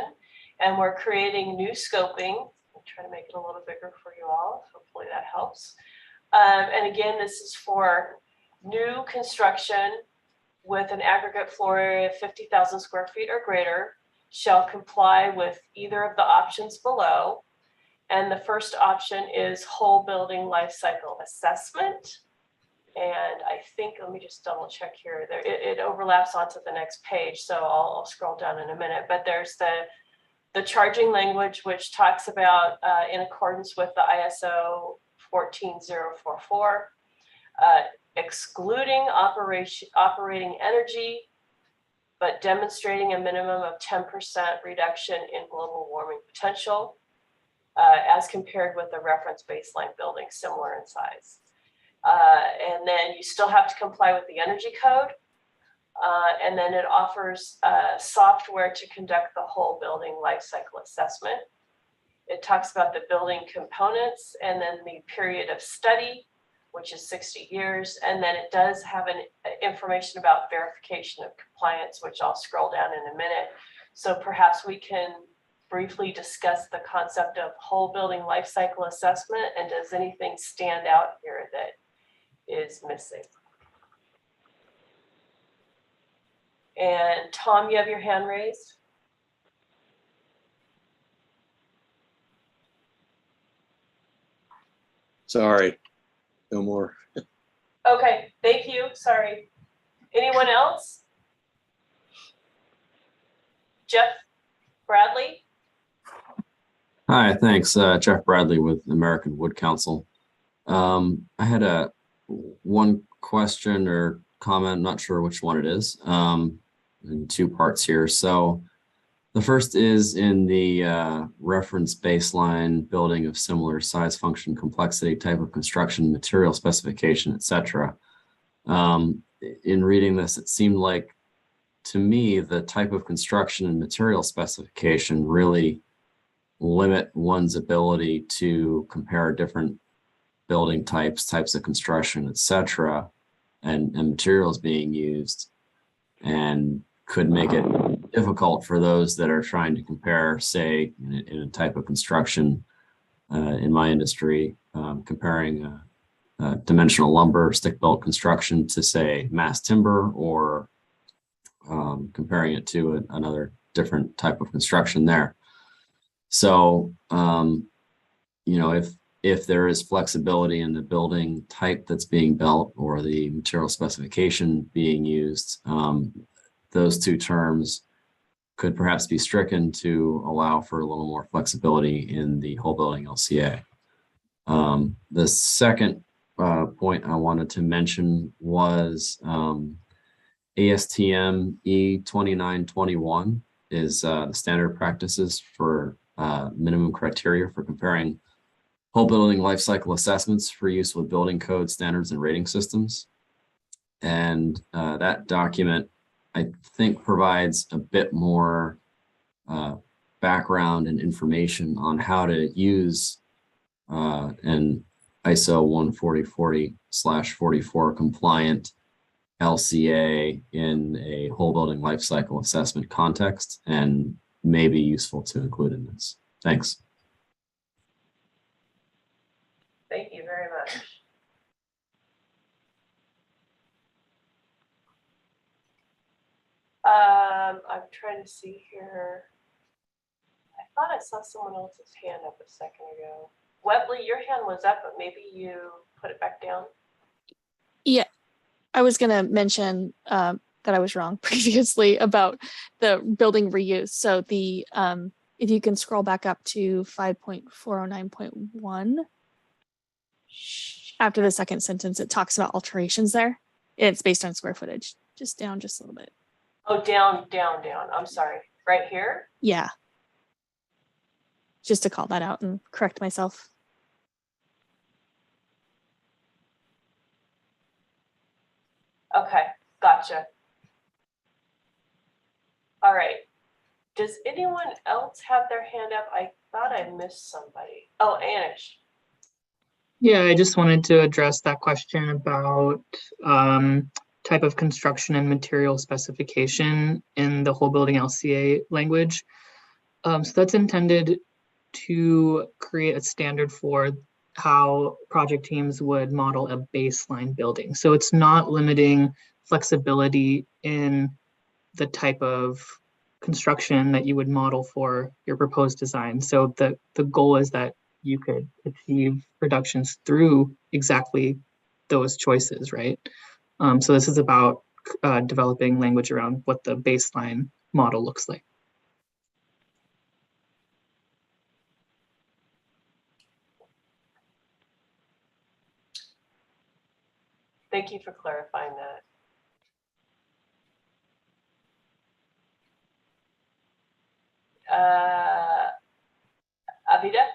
and we're creating new scoping. I'll try to make it a little bigger for you all. Hopefully that helps. And again, this is for new construction with an aggregate floor area of 50,000 square feet or greater shall comply with either of the options below. And the first option is whole building life cycle assessment. And I think, let me just double check here. It overlaps onto the next page, so I'll scroll down in a minute. But there's the charging language, which talks about in accordance with the ISO 14044, excluding operating energy, but demonstrating a minimum of 10% reduction in global warming potential. as compared with a reference baseline building similar in size. And then you still have to comply with the energy code. And then it offers software to conduct the whole building life cycle assessment. It talks about the building components and then the period of study, which is 60 years. And then it does have an information about verification of compliance, which I'll scroll down in a minute. So perhaps we can briefly discuss the concept of whole building life cycle assessment, and does anything stand out here that is missing? And Tom, you have your hand raised. Sorry, no more. Okay, thank you. Sorry. Anyone else? Jeff Bradley? Hi, thanks. Jeff Bradley with American Wood Council. I had one question or comment, not sure which one it is, in two parts here. So the first is in the reference baseline building of similar size, function, complexity, type of construction, material specification, etc. In reading this, it seemed like to me the type of construction and material specification really limit one's ability to compare different building types of construction, etc., and materials being used, and could make it difficult for those that are trying to compare, say, in a type of construction in my industry, comparing dimensional lumber, stick-built construction to, say, mass timber, or comparing it to another different type of construction there. So, you know, if there is flexibility in the building type that's being built or the material specification being used, those two terms could perhaps be stricken to allow for a little more flexibility in the whole building LCA. The second point I wanted to mention was ASTM E2921 is the standard practices for minimum criteria for comparing whole building life cycle assessments for use with building code standards and rating systems. And that document, I think, provides a bit more background and information on how to use an ISO 14040/44 compliant LCA in a whole building life cycle assessment context, and may be useful to include in this. Thanks. Thank you very much. I'm trying to see here. I thought I saw someone else's hand up a second ago. Webley, your hand was up, but maybe you put it back down. Yeah, I was going to mention that I was wrong previously about the building reuse. So the if you can scroll back up to 5.409.1, after the second sentence, it talks about alterations there. It's based on square footage. Just down just a little bit. Oh, down. I'm sorry. Right here? Yeah. Just to call that out and correct myself. Okay, gotcha. All right. Does anyone else have their hand up? I thought I missed somebody. Oh, Anish. Yeah, I just wanted to address that question about type of construction and material specification in the whole building LCA language. So that's intended to create a standard for how project teams would model a baseline building. So it's not limiting flexibility in the type of construction that you would model for your proposed design. So the goal is that you could achieve reductions through exactly those choices, right? So this is about developing language around what the baseline model looks like. Thank you for clarifying that. Abida?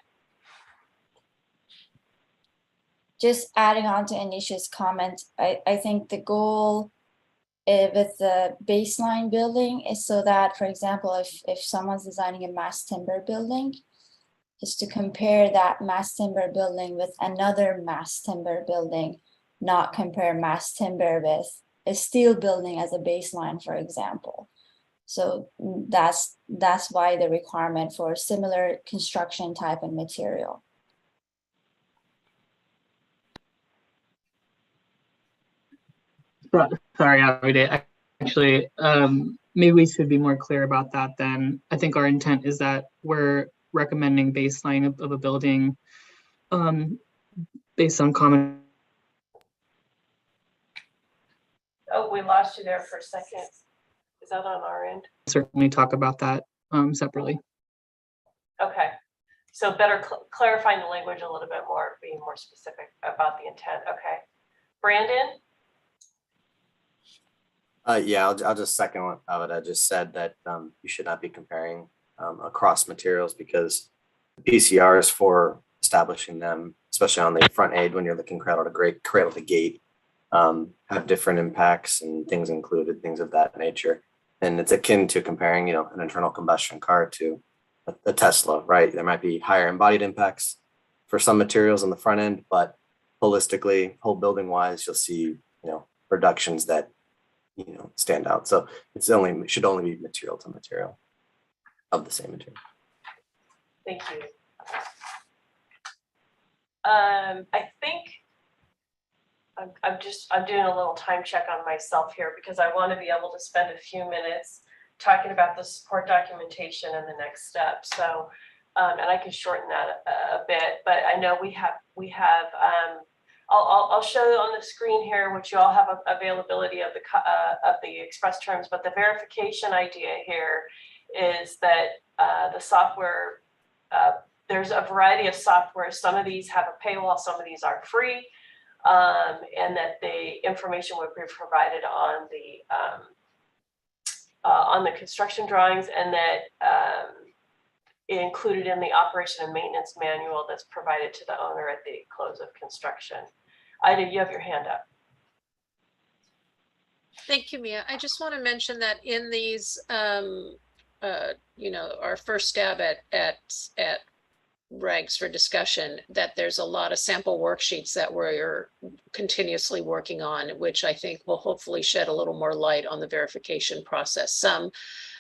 just adding on to Anisha's comment, I think the goal with the baseline building is so that, for example, if someone's designing a mass timber building, is to compare that mass timber building with another mass timber building, not compare mass timber with a steel building as a baseline, for example. So that's why the requirement for similar construction type and material. Sorry, Avide. Actually, maybe we should be more clear about that then. I think our intent is that we're recommending baseline of a building based on common. Oh, we lost you there for a second. Is that on our end? Certainly talk about that separately. Okay. So better clarifying the language a little bit more, being more specific about the intent. Okay. Brandon? Yeah, I'll just second what Avida just said, that you should not be comparing across materials, because the PCRs for establishing them, especially on the front aid when you're looking cradle to gate, have different impacts and things included, things of that nature. And it's akin to comparing, you know, an internal combustion car to a Tesla, right? There might be higher embodied impacts for some materials on the front end, but holistically, whole building wise, you'll see, you know, reductions that, you know, stand out. So it should only be material to material of the same material. Thank you. I think I'm doing a little time check on myself here, because I want to be able to spend a few minutes talking about the support documentation and the next step. So, and I can shorten that a bit, but I know we have I'll show you on the screen here, which you all have availability of the express terms, but the verification idea here is that the software, there's a variety of software. Some of these have a paywall, some of these are free, and that the information would be provided on the construction drawings, and that included in the operation and maintenance manual that's provided to the owner at the close of construction. Ida, you have your hand up. Thank you, Mia. I just want to mention that in these, you know, our first stab at regs for discussion, that there's a lot of sample worksheets that we're continuously working on, which I think will hopefully shed a little more light on the verification process. Some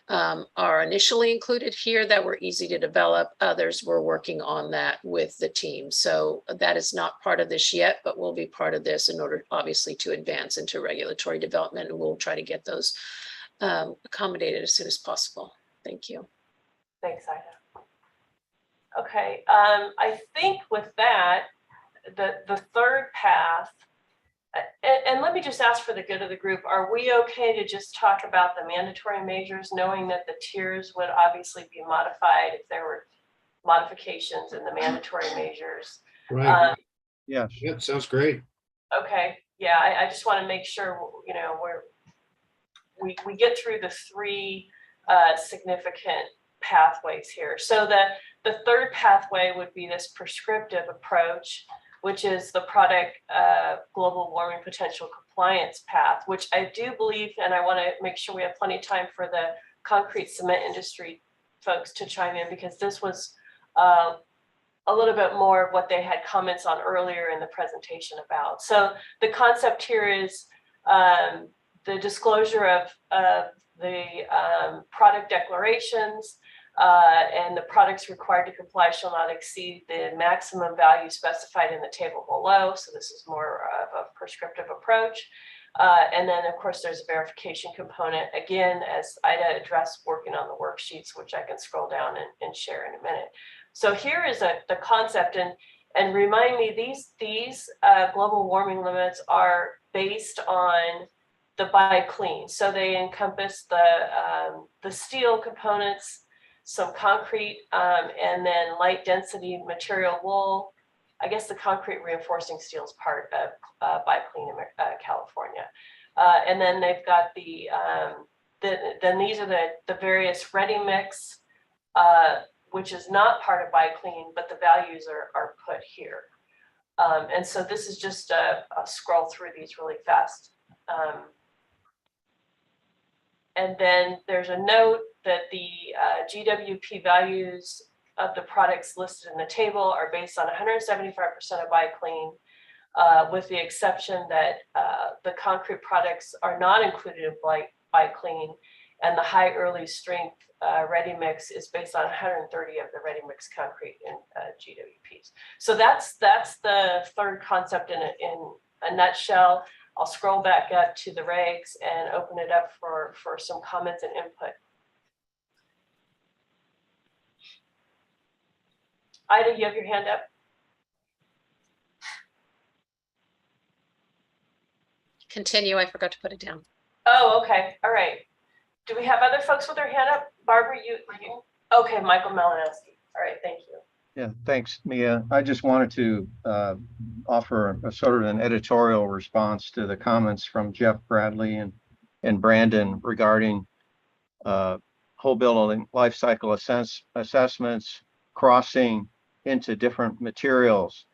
are initially included here that were easy to develop. Others we're working on that with the team. So that is not part of this yet, but will be part of this in order, obviously, to advance into regulatory development. And we'll try to get those accommodated as soon as possible. Thank you. Thanks, Ida. Okay, I think with that, the third path, and let me just ask for the good of the group, are we okay to just talk about the mandatory measures, knowing that the tiers would obviously be modified if there were modifications in the mandatory measures? Right. Yes. Yeah, sounds great. Okay, yeah, I just want to make sure, you know, we get through the three significant pathways here. So the third pathway would be this prescriptive approach, which is the product global warming potential compliance path, which I do believe, and I want to make sure we have plenty of time for the concrete cement industry folks to chime in, because this was a little bit more of what they had comments on earlier in the presentation about. So the concept here is the disclosure of the product declarations, and the products required to comply shall not exceed the maximum value specified in the table below. So this is more of a prescriptive approach. And then, of course, there's a verification component, again, as Ida addressed, working on the worksheets, which I can scroll down and share in a minute. So here is the concept, and remind me, these global warming limits are based on the buy clean. So they encompass the steel components, some concrete, and then light density material wool. I guess the concrete reinforcing steel is part of Buy Clean California. And then they've got then these are the various ready mix, which is not part of Buy Clean, but the values are put here. And so this is just a scroll through these really fast. And then there's a note that the GWP values of the products listed in the table are based on 175% of BiClean, with the exception that the concrete products are not included in BiClean, and the high early strength ready mix is based on 130 of the ready mix concrete in GWPs. So that's the third concept in a nutshell. I'll scroll back up to the regs and open it up for some comments and input. Ida, you have your hand up. Continue. I forgot to put it down. Oh, okay. All right. Do we have other folks with their hand up? Barbara, you okay, Michael Malinowski. All right, thank you. Yeah, thanks, Mia. I just wanted to offer a sort of an editorial response to the comments from Jeff Bradley and Brandon regarding whole building life cycle assessments, crossing into different materials.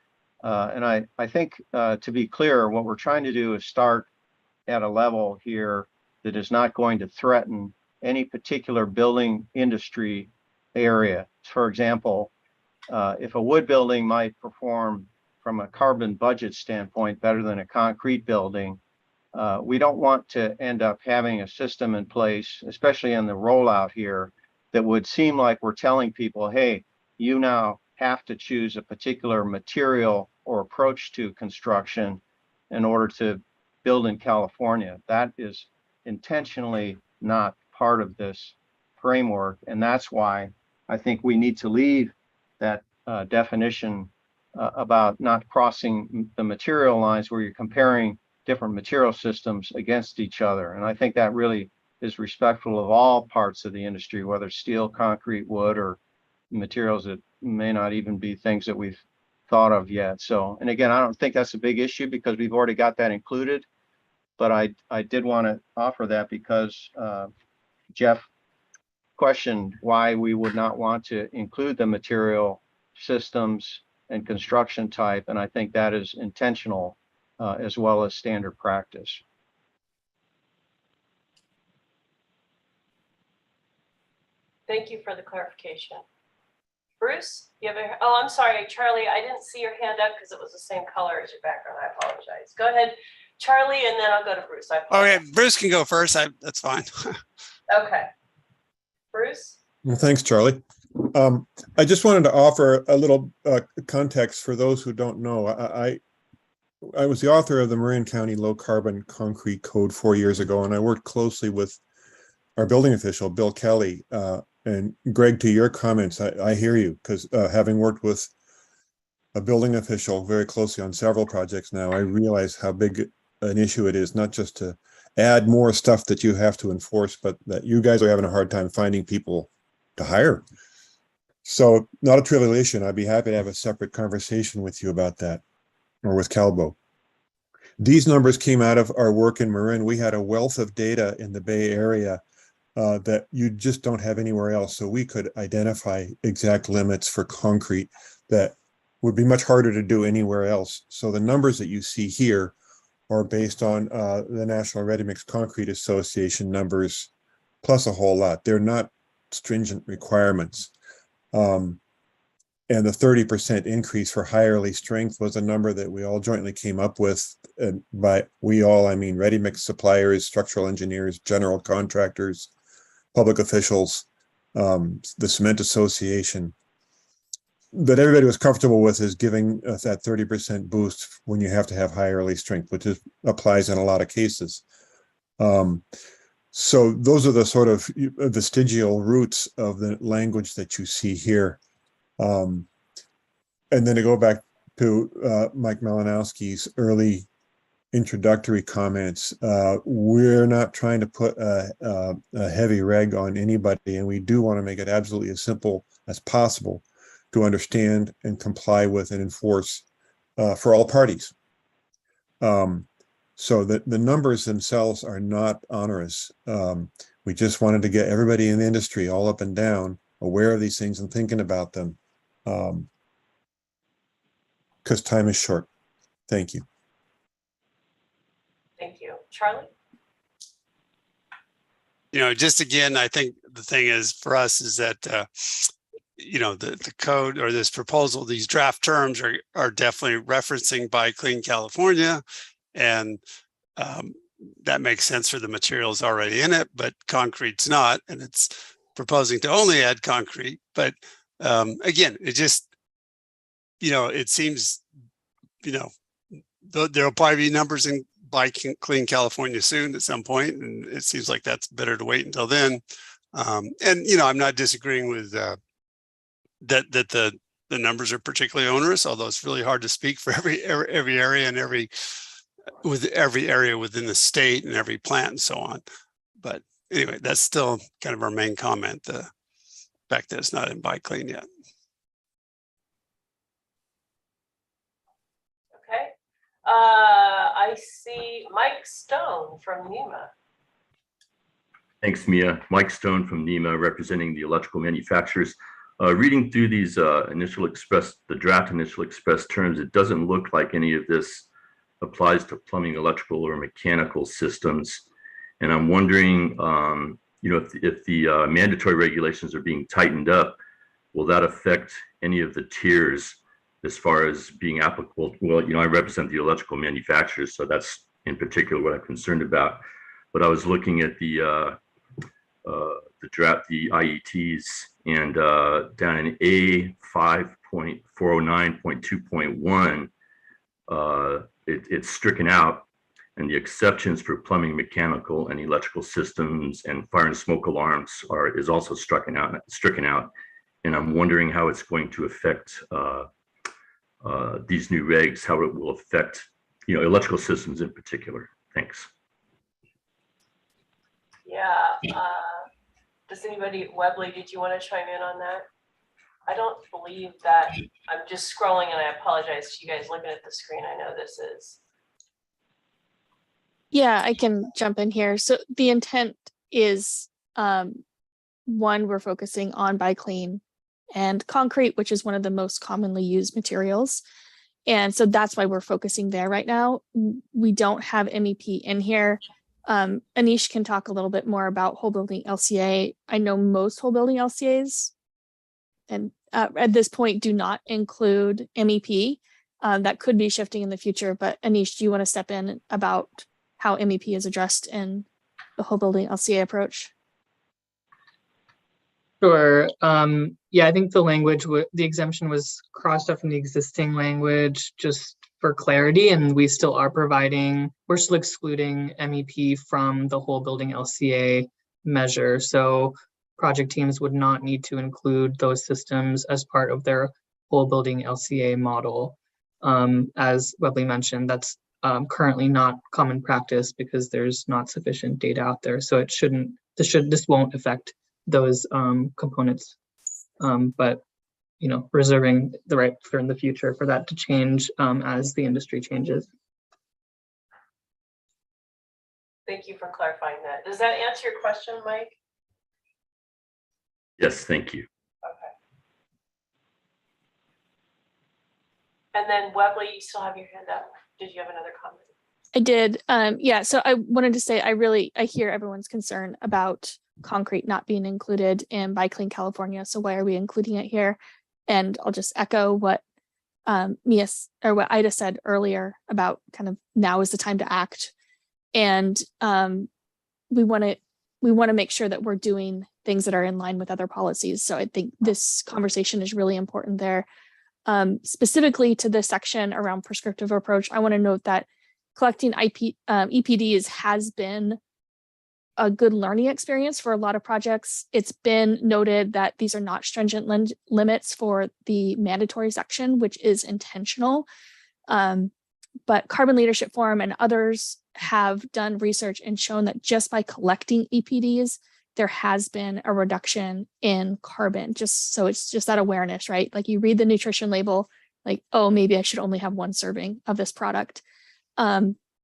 And I think to be clear, what we're trying to do is start at a level here that is not going to threaten any particular building industry area. For example, if a wood building might perform from a carbon budget standpoint better than a concrete building, we don't want to end up having a system in place, especially in the rollout here, that would seem like we're telling people, hey, you now have to choose a particular material or approach to construction in order to build in California. That is intentionally not part of this framework. And that's why I think we need to leave that definition about not crossing the material lines where you're comparing different material systems against each other. And I think that really is respectful of all parts of the industry, whether steel, concrete, wood, or materials that may not even be things that we've thought of yet. So, and again, I don't think that's a big issue because we've already got that included. But I did want to offer that because Jeff questioned why we would not want to include the material systems and construction type. And I think that is intentional as well as standard practice. Thank you for the clarification. Bruce, you have a, oh, I'm sorry, Charlie, I didn't see your hand up because it was the same color as your background. I apologize. Go ahead, Charlie, and then I'll go to Bruce. Okay, Bruce can go first. That's fine. Okay. Bruce? Well, thanks, Charlie. I just wanted to offer a little context for those who don't know. I was the author of the Marin County Low Carbon Concrete Code 4 years ago, and I worked closely with our building official, Bill Kelly. And Greg, to your comments, I hear you, because having worked with a building official very closely on several projects now, I realize how big an issue it is, not just to add more stuff that you have to enforce, but that you guys are having a hard time finding people to hire. So not a trivial issue, and I'd be happy to have a separate conversation with you about that, or with Calbo. These numbers came out of our work in Marin. We had a wealth of data in the Bay Area that you just don't have anywhere else. So we could identify exact limits for concrete that would be much harder to do anywhere else. So the numbers that you see here are based on the National Ready Mix Concrete Association numbers, plus a whole lot. They're not stringent requirements. And the 30% increase for high early strength was a number that we all jointly came up with. And by we all, I mean ready mix suppliers, structural engineers, general contractors, public officials, the Cement Association, that everybody was comfortable with is giving us that 30% boost when you have to have high early strength, which applies in a lot of cases. So those are the sort of vestigial roots of the language that you see here. And then to go back to Mike Malinowski's early introductory comments, we're not trying to put a heavy reg on anybody, and we do want to make it absolutely as simple as possible to understand and comply with and enforce for all parties. So the numbers themselves are not onerous. We just wanted to get everybody in the industry all up and down aware of these things and thinking about them, because time is short. Thank you. Thank you. Charlie? Just again, I think the thing is for us is that, the code or this proposal, these draft terms are definitely referencing Buy Clean California. And that makes sense for the materials already in it, but concrete's not, and it's proposing to only add concrete. But again, it just, it seems, there'll probably be numbers in Buy Clean California soon at some point, and it seems like that's better to wait until then. And I'm not disagreeing with that the numbers are particularly onerous, although it's really hard to speak for every area and every area within the state and every plant and so on. But anyway, that's still kind of our main comment, the fact that it's not in Buy Clean yet. Okay. I see Mike Stone from NEMA. Thanks, Mia. Mike Stone from NEMA, representing the electrical manufacturers. Reading through these the draft initial express terms, it doesn't look like any of this applies to plumbing, electrical, or mechanical systems. And I'm wondering, if the mandatory regulations are being tightened up, will that affect any of the tiers as far as being applicable? Well, I represent the electrical manufacturers, so that's in particular what I'm concerned about. But I was looking at the draft, the IETs, and down in A5.409.2.1, it's stricken out, and the exceptions for plumbing, mechanical, and electrical systems and fire and smoke alarms is also stricken out. And I'm wondering how it's going to affect these new regs, how it will affect electrical systems in particular. Thanks. Yeah. Does anybody, Webley, did you want to chime in on that? I don't believe that. I'm just scrolling, and I apologize to you guys looking at the screen. I know this is. Yeah, I can jump in here. So the intent is, one, we're focusing on Buy Clean and concrete, which is one of the most commonly used materials. And so that's why we're focusing there right now. We don't have MEP in here. Anish can talk a little bit more about whole building LCA. I know most whole building LCAs and at this point do not include MEP. That could be shifting in the future, but Anish, do you want to step in about how MEP is addressed in the whole building LCA approach? Sure. Yeah, I think the language, the exemption was crossed off from the existing language just for clarity, and we're still excluding MEP from the whole building LCA measure. So project teams would not need to include those systems as part of their whole building LCA model. As Webley mentioned, that's currently not common practice because there's not sufficient data out there. So this won't affect those components, but reserving the right for in the future for that to change as the industry changes. Thank you for clarifying that. Does that answer your question, Mike? Yes, thank you. Okay. And then Webley, you still have your hand up. Did you have another comment? I did. Yeah, so I wanted to say I hear everyone's concern about concrete not being included in Buy Clean California. So why are we including it here? And I'll just echo what what Ida said earlier about kind of now is the time to act. And we want to make sure that we're doing things that are in line with other policies. So I think this conversation is really important there. Specifically to this section around prescriptive approach, I want to note that collecting EPDs has been a good learning experience for a lot of projects. It's been noted that these are not stringent limits for the mandatory section, which is intentional. But Carbon Leadership Forum and others have done research and shown that just by collecting EPDs, there has been a reduction in carbon. So it's just that awareness, right? Like you read the nutrition label, like, oh, maybe I should only have one serving of this product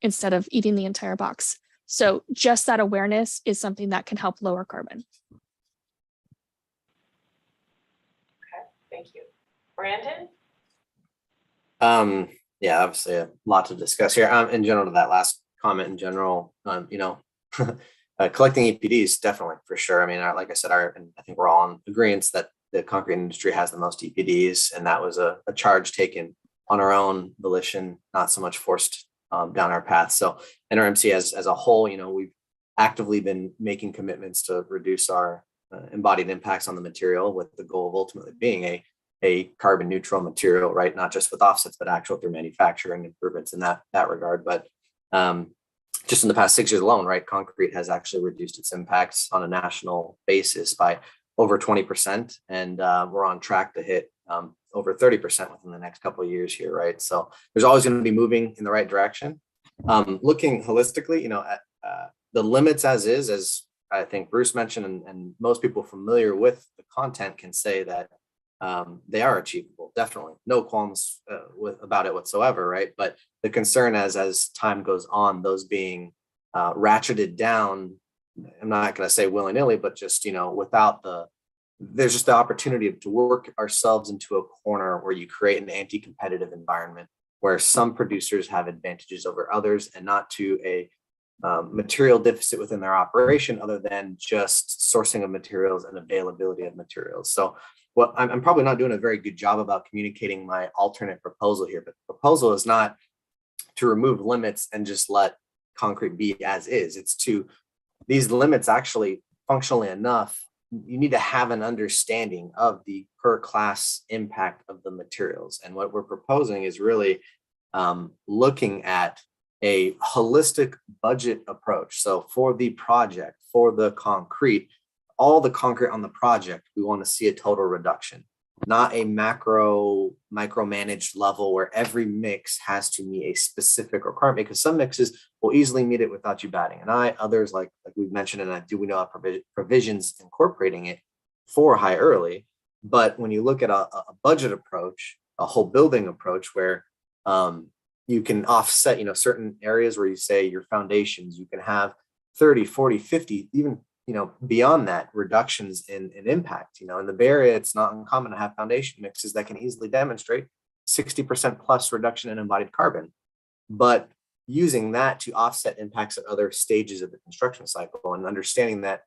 instead of eating the entire box. So just that awareness is something that can help lower carbon. Okay, thank you. Brandon? Yeah, obviously a lot to discuss here. In general, to that last comment in general, collecting EPDs, definitely, for sure. I mean, like I said, and I think we're all in agreement that the concrete industry has the most EPDs, and that was a charge taken on our own volition, not so much forced down our path. So NRMC as a whole, we've actively been making commitments to reduce our embodied impacts on the material, with the goal of ultimately being a carbon neutral material, right? Not just with offsets, but actual through manufacturing improvements in that regard. But just in the past 6 years alone, right, concrete has actually reduced its impacts on a national basis by over 20%. And we're on track to hit over 30% within the next couple of years here, right? So there's always going to be moving in the right direction. Looking holistically, at the limits as I think Bruce mentioned, and most people familiar with the content can say that they are achievable, definitely. No qualms about it whatsoever, right? But the concern as time goes on, those being ratcheted down, I'm not going to say willy-nilly, but just, there's just the opportunity to work ourselves into a corner where you create an anti-competitive environment where some producers have advantages over others, and not to a material deficit within their operation, other than just sourcing of materials and availability of materials. So I'm probably not doing a very good job about communicating my alternate proposal here, but the proposal is not to remove limits and just let concrete be as is. It's to, these limits actually, functionally enough, you need to have an understanding of the per class impact of the materials. And what we're proposing is really looking at a holistic budget approach. So for the project, for the concrete, all the concrete on the project, we want to see a total reduction, not a micromanaged level where every mix has to meet a specific requirement, because some mixes will easily meet it without you batting an eye. Others, like we've mentioned, and we know have provisions incorporating it for high early. But when you look at a budget approach, a whole building approach, where you can offset, certain areas where you say your foundations, you can have 30, 40, 50, even beyond that, reductions in impact. In the Bay Area, it's not uncommon to have foundation mixes that can easily demonstrate 60% plus reduction in embodied carbon. But using that to offset impacts at other stages of the construction cycle, and understanding that,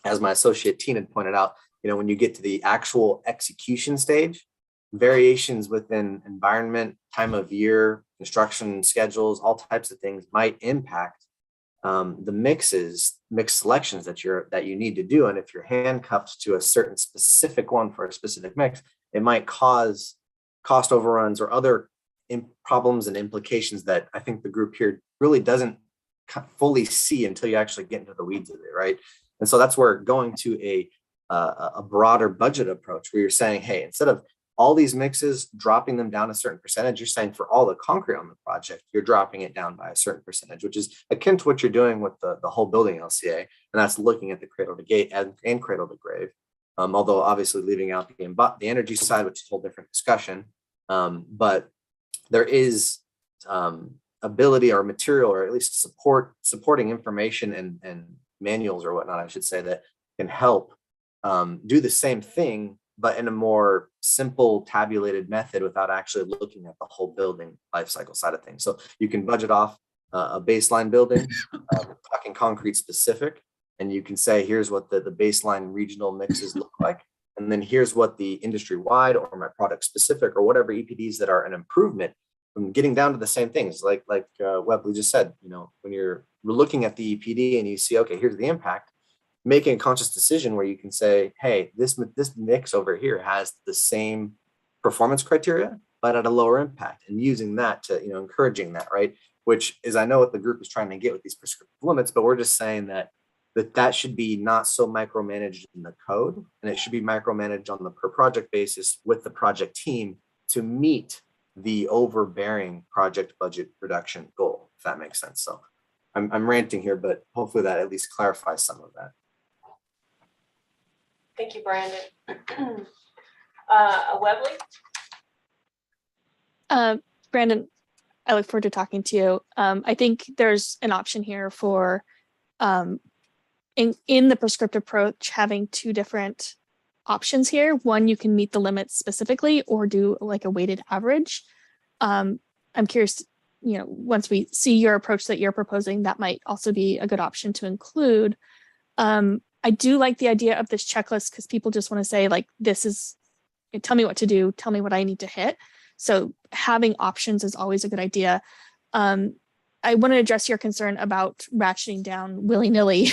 as my associate Tina pointed out, when you get to the actual execution stage, variations within environment, time of year, construction schedules, all types of things might impact the mix selections that you need to do. And if you're handcuffed to a certain specific one for a specific mix, it might cause cost overruns or other problems and implications that I think the group here really doesn't fully see until you actually get into the weeds of it, right? And so that's where going to a broader budget approach, where you're saying, hey, instead of all these mixes, dropping them down a certain percentage, you're saying for all the concrete on the project, you're dropping it down by a certain percentage, which is akin to what you're doing with the whole building LCA. And that's looking at the cradle to gate and cradle to grave. Although obviously leaving out the energy side, which is a whole different discussion. But there is ability or material, or at least supporting information and manuals or whatnot, I should say, that can help do the same thing, but in a more simple tabulated method, without actually looking at the whole building life cycle side of things. So you can budget off a baseline building, talking concrete specific, and you can say, here's what the baseline regional mixes look like. And then here's what the industry wide or my product specific or whatever EPDs that are an improvement from getting down to the same things. Like Webley just said, when you're looking at the EPD and you see, okay, here's the impact, making a conscious decision where you can say, hey, this mix over here has the same performance criteria, but at a lower impact, and using that to, encouraging that, right? Which is, I know what the group is trying to get with these prescriptive limits, but we're just saying that should be not so micromanaged in the code, and it should be micromanaged on the per project basis with the project team to meet the overbearing project budget reduction goal, if that makes sense. So I'm ranting here, but hopefully that at least clarifies some of that. Thank you, Brandon. Webley? Brandon, I look forward to talking to you. I think there's an option here for, in the prescriptive approach, having two different options here. One, you can meet the limits specifically or do like a weighted average. I'm curious, once we see your approach that you're proposing, that might also be a good option to include. I do like the idea of this checklist because people just want to say like, tell me what to do, tell me what I need to hit. So having options is always a good idea. I want to address your concern about ratcheting down willy-nilly.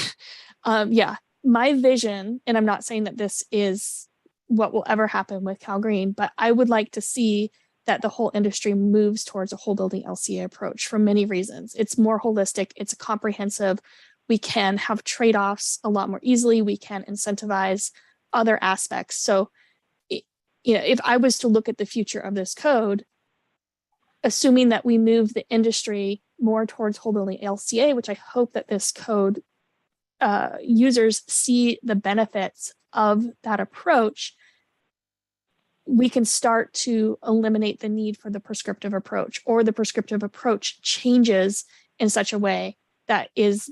Yeah, my vision, and I'm not saying that this is what will ever happen with Cal Green, but I would like to see that the whole industry moves towards a whole building LCA approach for many reasons. It's more holistic, it's comprehensive. We can have trade-offs a lot more easily. We can incentivize other aspects. So, if I was to look at the future of this code, assuming that we move the industry more towards whole building LCA, which I hope that this code users see the benefits of that approach, we can start to eliminate the need for the prescriptive approach, or the prescriptive approach changes in such a way that is,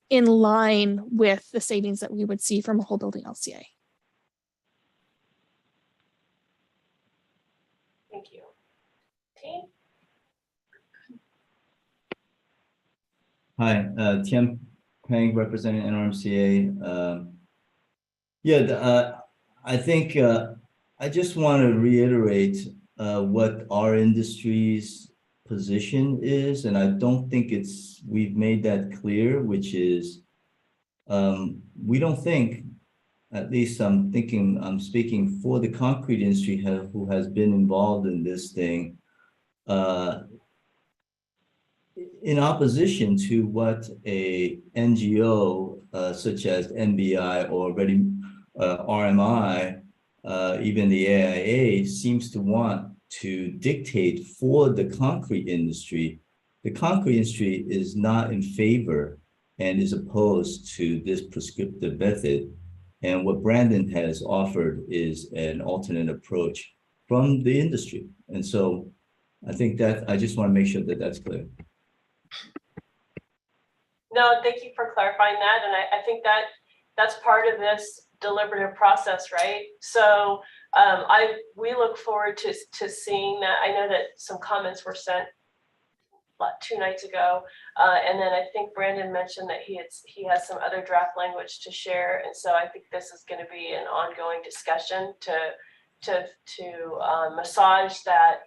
in line with the savings that we would see from a whole building LCA. Thank you. Team? Hi, Tian Peng, representing NRMCA. I think I just want to reiterate what our industry's position is, and I don't think we've made that clear, which is we don't think, at least I'm speaking for the concrete industry who has been involved in this thing, in opposition to what a NGO such as NBI or RMI, even the AIA seems to want to dictate for the concrete industry. The concrete industry is not in favor and is opposed to this prescriptive method. And what Brandon has offered is an alternate approach from the industry. And so I think that I just want to make sure that that's clear. No, thank you for clarifying that. And I think that that's part of this deliberative process, right? So we look forward to seeing that. I know that some comments were sent 2 nights ago, and then I think Brandon mentioned that he has some other draft language to share, and so I think this is going to be an ongoing discussion to massage that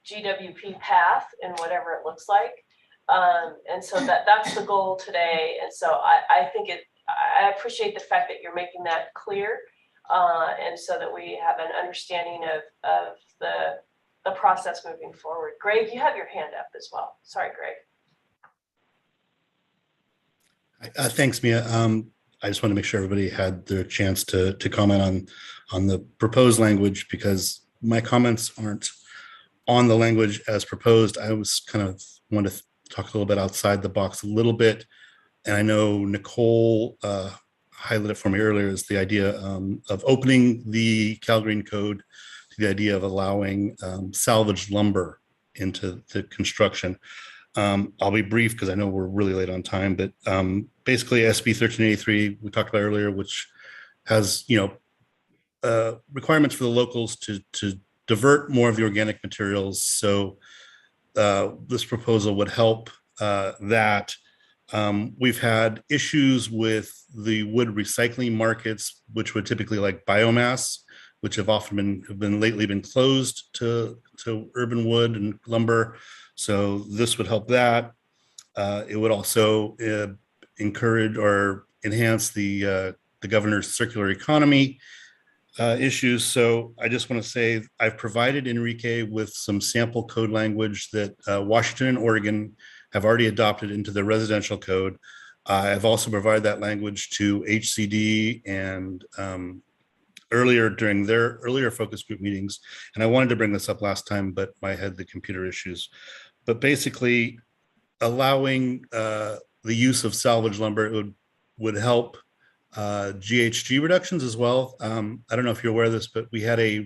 GWP path and whatever it looks like, and so that's the goal today. And so I think I appreciate the fact that you're making that clear, and so that we have an understanding of the process moving forward. Greg, you have your hand up as well. Sorry, Greg. Thanks, Mia. I just want to make sure everybody had their chance to comment on the proposed language, because my comments aren't on the language as proposed. I was want to talk a little bit outside the box a little bit. And I know Nicole highlighted it for me earlier, is the idea of opening the Cal Green Code to the idea of allowing salvaged lumber into the construction. I'll be brief because I know we're really late on time, but basically SB 1383 we talked about earlier, which has requirements for the locals to divert more of the organic materials. So this proposal would help that. We've had issues with the wood recycling markets, which would typically like biomass, which have often been lately closed to urban wood and lumber. So this would help that. It would also encourage or enhance the governor's circular economy issues. So I just want to say I've provided Enrique with some sample code language that Washington and Oregon have already adopted into the residential code. I've also provided that language to HCD and earlier during their earlier focus group meetings. And I wanted to bring this up last time, but I had the computer issues. But basically allowing the use of salvage lumber would help GHG reductions as well. I don't know if you're aware of this, but we had a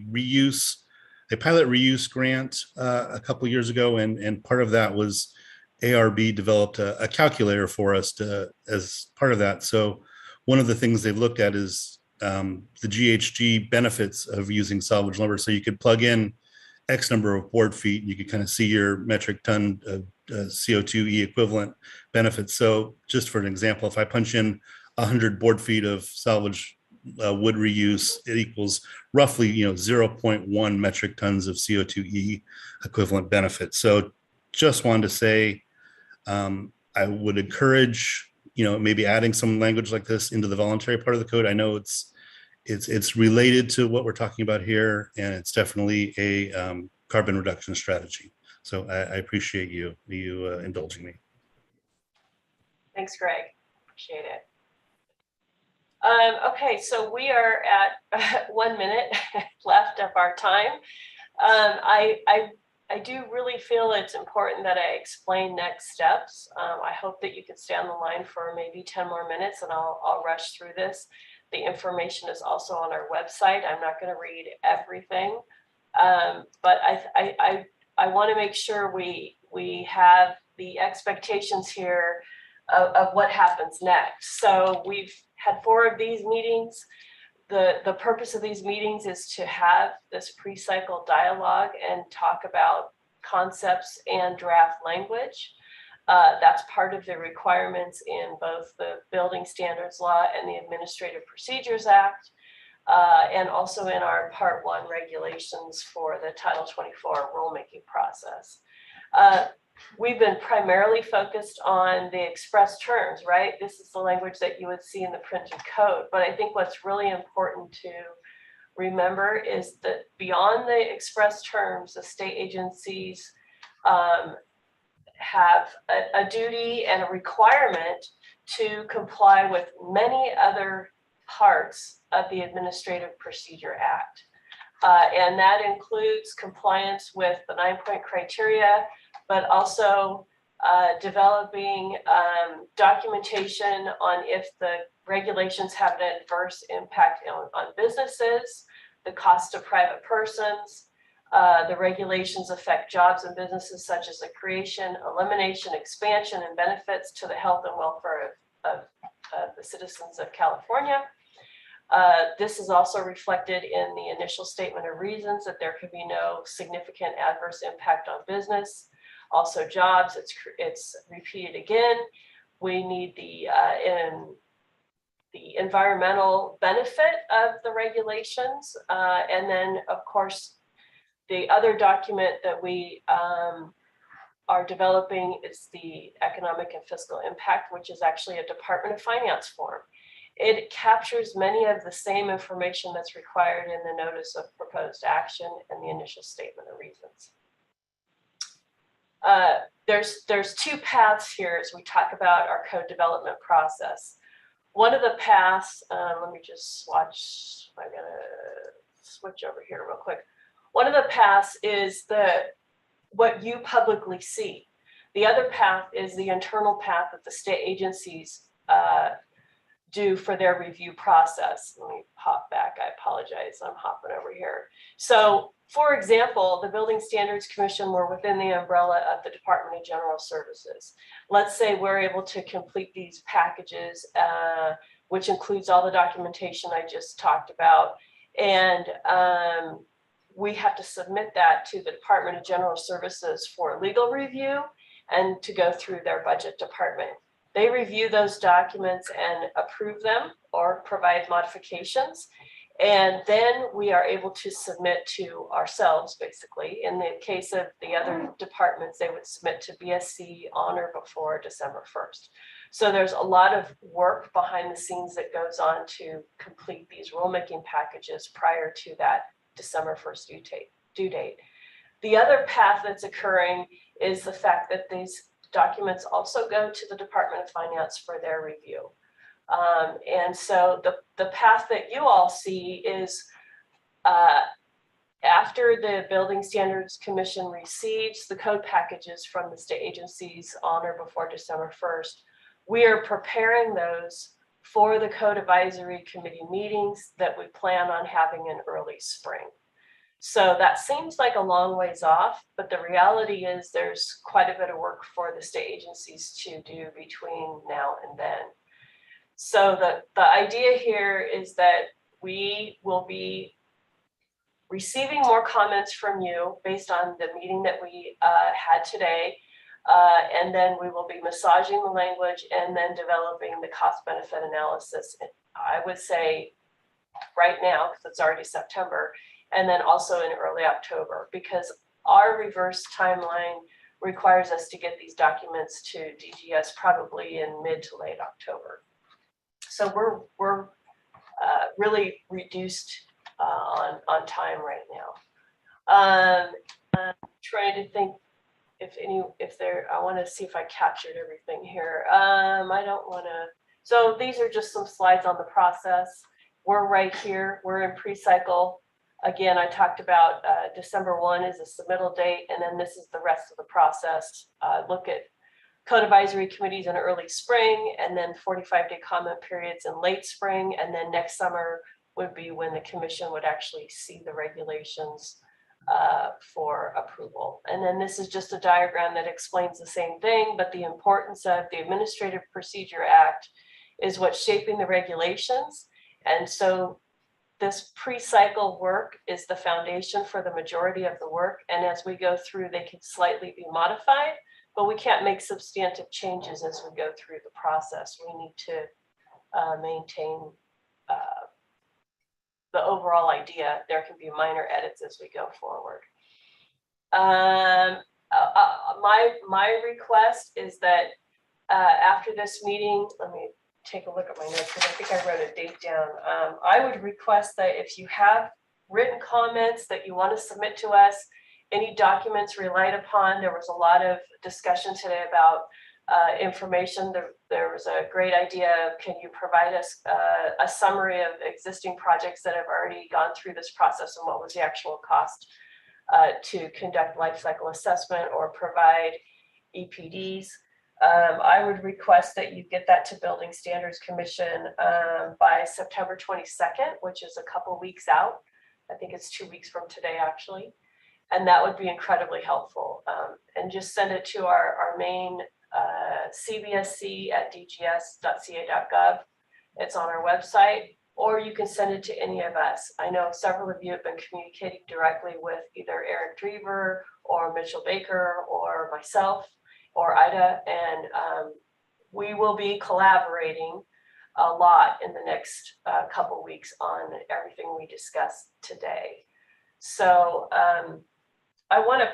pilot reuse grant a couple of years ago, and part of that was ARB developed a calculator for us as part of that. So one of the things they've looked at is the GHG benefits of using salvage lumber. So you could plug in X number of board feet. You could kind of see your metric ton of CO2e equivalent benefits. So just for an example, if I punch in 100 board feet of salvage wood reuse, it equals roughly 0.1 metric tons of CO2e equivalent benefit. So just wanted to say, I would encourage, maybe adding some language like this into the voluntary part of the code. I know it's related to what we're talking about here, and it's definitely a carbon reduction strategy. So I appreciate you indulging me. Thanks, Greg. Appreciate it. Okay, so we are at 1 minute left of our time. I do really feel it's important that I explain next steps. I hope that you can stay on the line for maybe 10 more minutes, and I'll rush through this. The information is also on our website. I'm not going to read everything, but I want to make sure we have the expectations here of what happens next. So we've had 4 of these meetings. The purpose of these meetings is to have this pre-cycle dialogue and talk about concepts and draft language. That's part of the requirements in both the Building Standards Law and the Administrative Procedures Act, and also in our Part 1 regulations for the Title 24 rulemaking process. We've been primarily focused on the express terms, right? This is the language that you would see in the printed code. But I think what's really important to remember is that beyond the express terms, the state agencies have a duty and a requirement to comply with many other parts of the Administrative Procedure Act. And that includes compliance with the 9-point criteria, but also developing documentation on if the regulations have an adverse impact on businesses, the cost of private persons, the regulations affect jobs and businesses such as the creation, elimination, expansion, and benefits to the health and welfare of the citizens of California. This is also reflected in the initial statement of reasons that there could be no significant adverse impact on business. Also jobs, it's repeated again. We need the environmental benefit of the regulations. And then of course, the other document that we are developing is the economic and fiscal impact, which is actually a Department of Finance form. It captures many of the same information that's required in the notice of proposed action and the initial statement of reasons. There's 2 paths here as we talk about our code development process. One of the paths, let me just swatch, I'm gonna switch over here real quick. One of the paths is what you publicly see. The other path is the internal path that the state agencies do for their review process. Let me hop back, I apologize, I'm hopping over here. So for example, the Building Standards Commission were within the umbrella of the Department of General Services. Let's say we're able to complete these packages, which includes all the documentation I just talked about. And we have to submit that to the Department of General Services for legal review and to go through their budget department. They review those documents and approve them or provide modifications. And then we are able to submit to ourselves, basically. In the case of the other departments, they would submit to BSC on or before December 1st. So there's a lot of work behind the scenes that goes on to complete these rulemaking packages prior to that December 1st due date. The other path that's occurring is the fact that these documents also go to the Department of Finance for their review. And so the path that you all see is after the Building Standards Commission receives the code packages from the state agencies on or before December 1st, we are preparing those for the Code Advisory Committee meetings that we plan on having in early spring. So that seems like a long ways off, but the reality is there's quite a bit of work for the state agencies to do between now and then. So the idea here is that we will be receiving more comments from you based on the meeting that we had today. And then we will be massaging the language and then developing the cost benefit analysis. I would say right now, because it's already September, and then also in early October, because our reverse timeline requires us to get these documents to DGS probably in mid to late October. So we're really reduced on time right now. I'm trying to think I want to see if I captured everything here. I don't want to. So these are just some slides on the process. We're right here. We're in pre-cycle. Again, I talked about December 1 is a submittal date, and then this is the rest of the process. Look at code advisory committees in early spring, and then 45-day comment periods in late spring, and then next summer would be when the commission would actually see the regulations for approval. And then this is just a diagram that explains the same thing, but the importance of the Administrative Procedure Act is what's shaping the regulations. And so this pre-cycle work is the foundation for the majority of the work. And as we go through, they can slightly be modified, but we can't make substantive changes as we go through the process. We need to maintain the overall idea. There can be minor edits as we go forward. My request is that after this meeting, let me take a look at my notes because I think I wrote a date down. I would request that if you have written comments that you want to submit to us, any documents relied upon. There was a lot of discussion today about information. There was a great idea of, can you provide us a summary of existing projects that have already gone through this process and what was the actual cost to conduct life cycle assessment or provide EPDs. I would request that you get that to Building Standards Commission by September 22nd, which is a couple weeks out. I think it's 2 weeks from today, actually. And that would be incredibly helpful. And just send it to our main cbsc@dgs.ca.gov. It's on our website, or you can send it to any of us. I know several of you have been communicating directly with either Eric Drever or Mitchell Baker or myself or Ida, and we will be collaborating a lot in the next couple weeks on everything we discussed today. So I want to,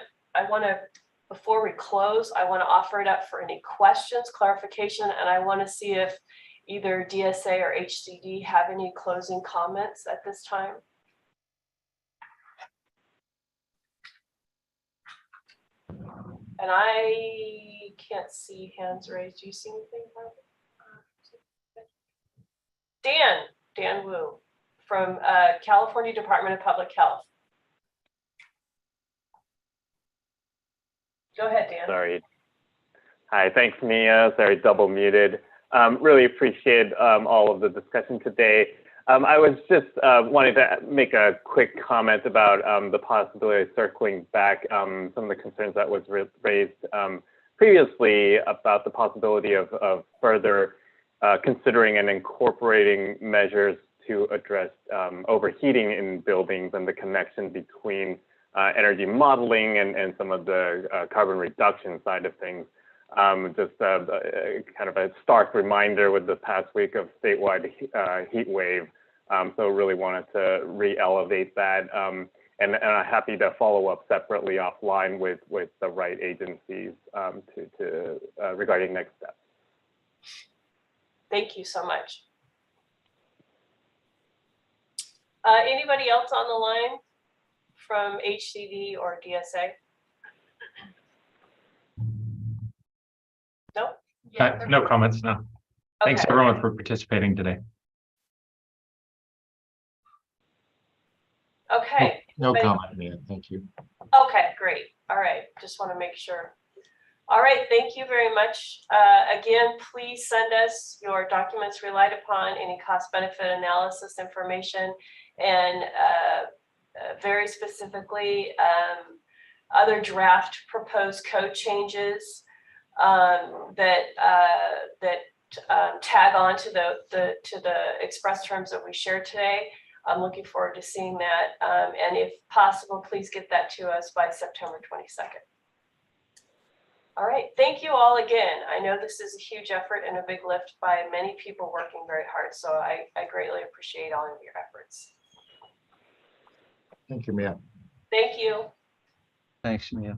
before we close, I want to offer it up for any questions, clarification, and I want to see if either DSA or HCD have any closing comments at this time. And I can't see hands raised. Do you see anything? Dan Wu from California Department of Public Health. Go ahead, Dan. Sorry. Hi, thanks, Mia. Sorry, double muted. Really appreciate all of the discussion today. I was just wanting to make a quick comment about the possibility of circling back some of the concerns that was raised previously about the possibility of further considering and incorporating measures to address overheating in buildings and the connection between energy modeling and some of the carbon reduction side of things. Just kind of a stark reminder with the past week of statewide heat wave. So really wanted to re-elevate that. And I'm happy to follow up separately offline with the right agencies regarding next steps. Thank you so much. Anybody else on the line from HCD or DSA? No? No comments, no. Thanks Okay. everyone for participating today. Okay. No comment, Mia. Thank you. Okay, great. All right. Just want to make sure. All right. Thank you very much. Again, please send us your documents relied upon, any cost benefit analysis information, and very specifically other draft proposed code changes that tag on to the express terms that we shared today. I'm looking forward to seeing that. And if possible, please get that to us by September 22nd. All right, thank you all again. I know this is a huge effort and a big lift by many people working very hard, so I greatly appreciate all of your efforts. Thank you, Mia. Thank you. Thanks, Mia.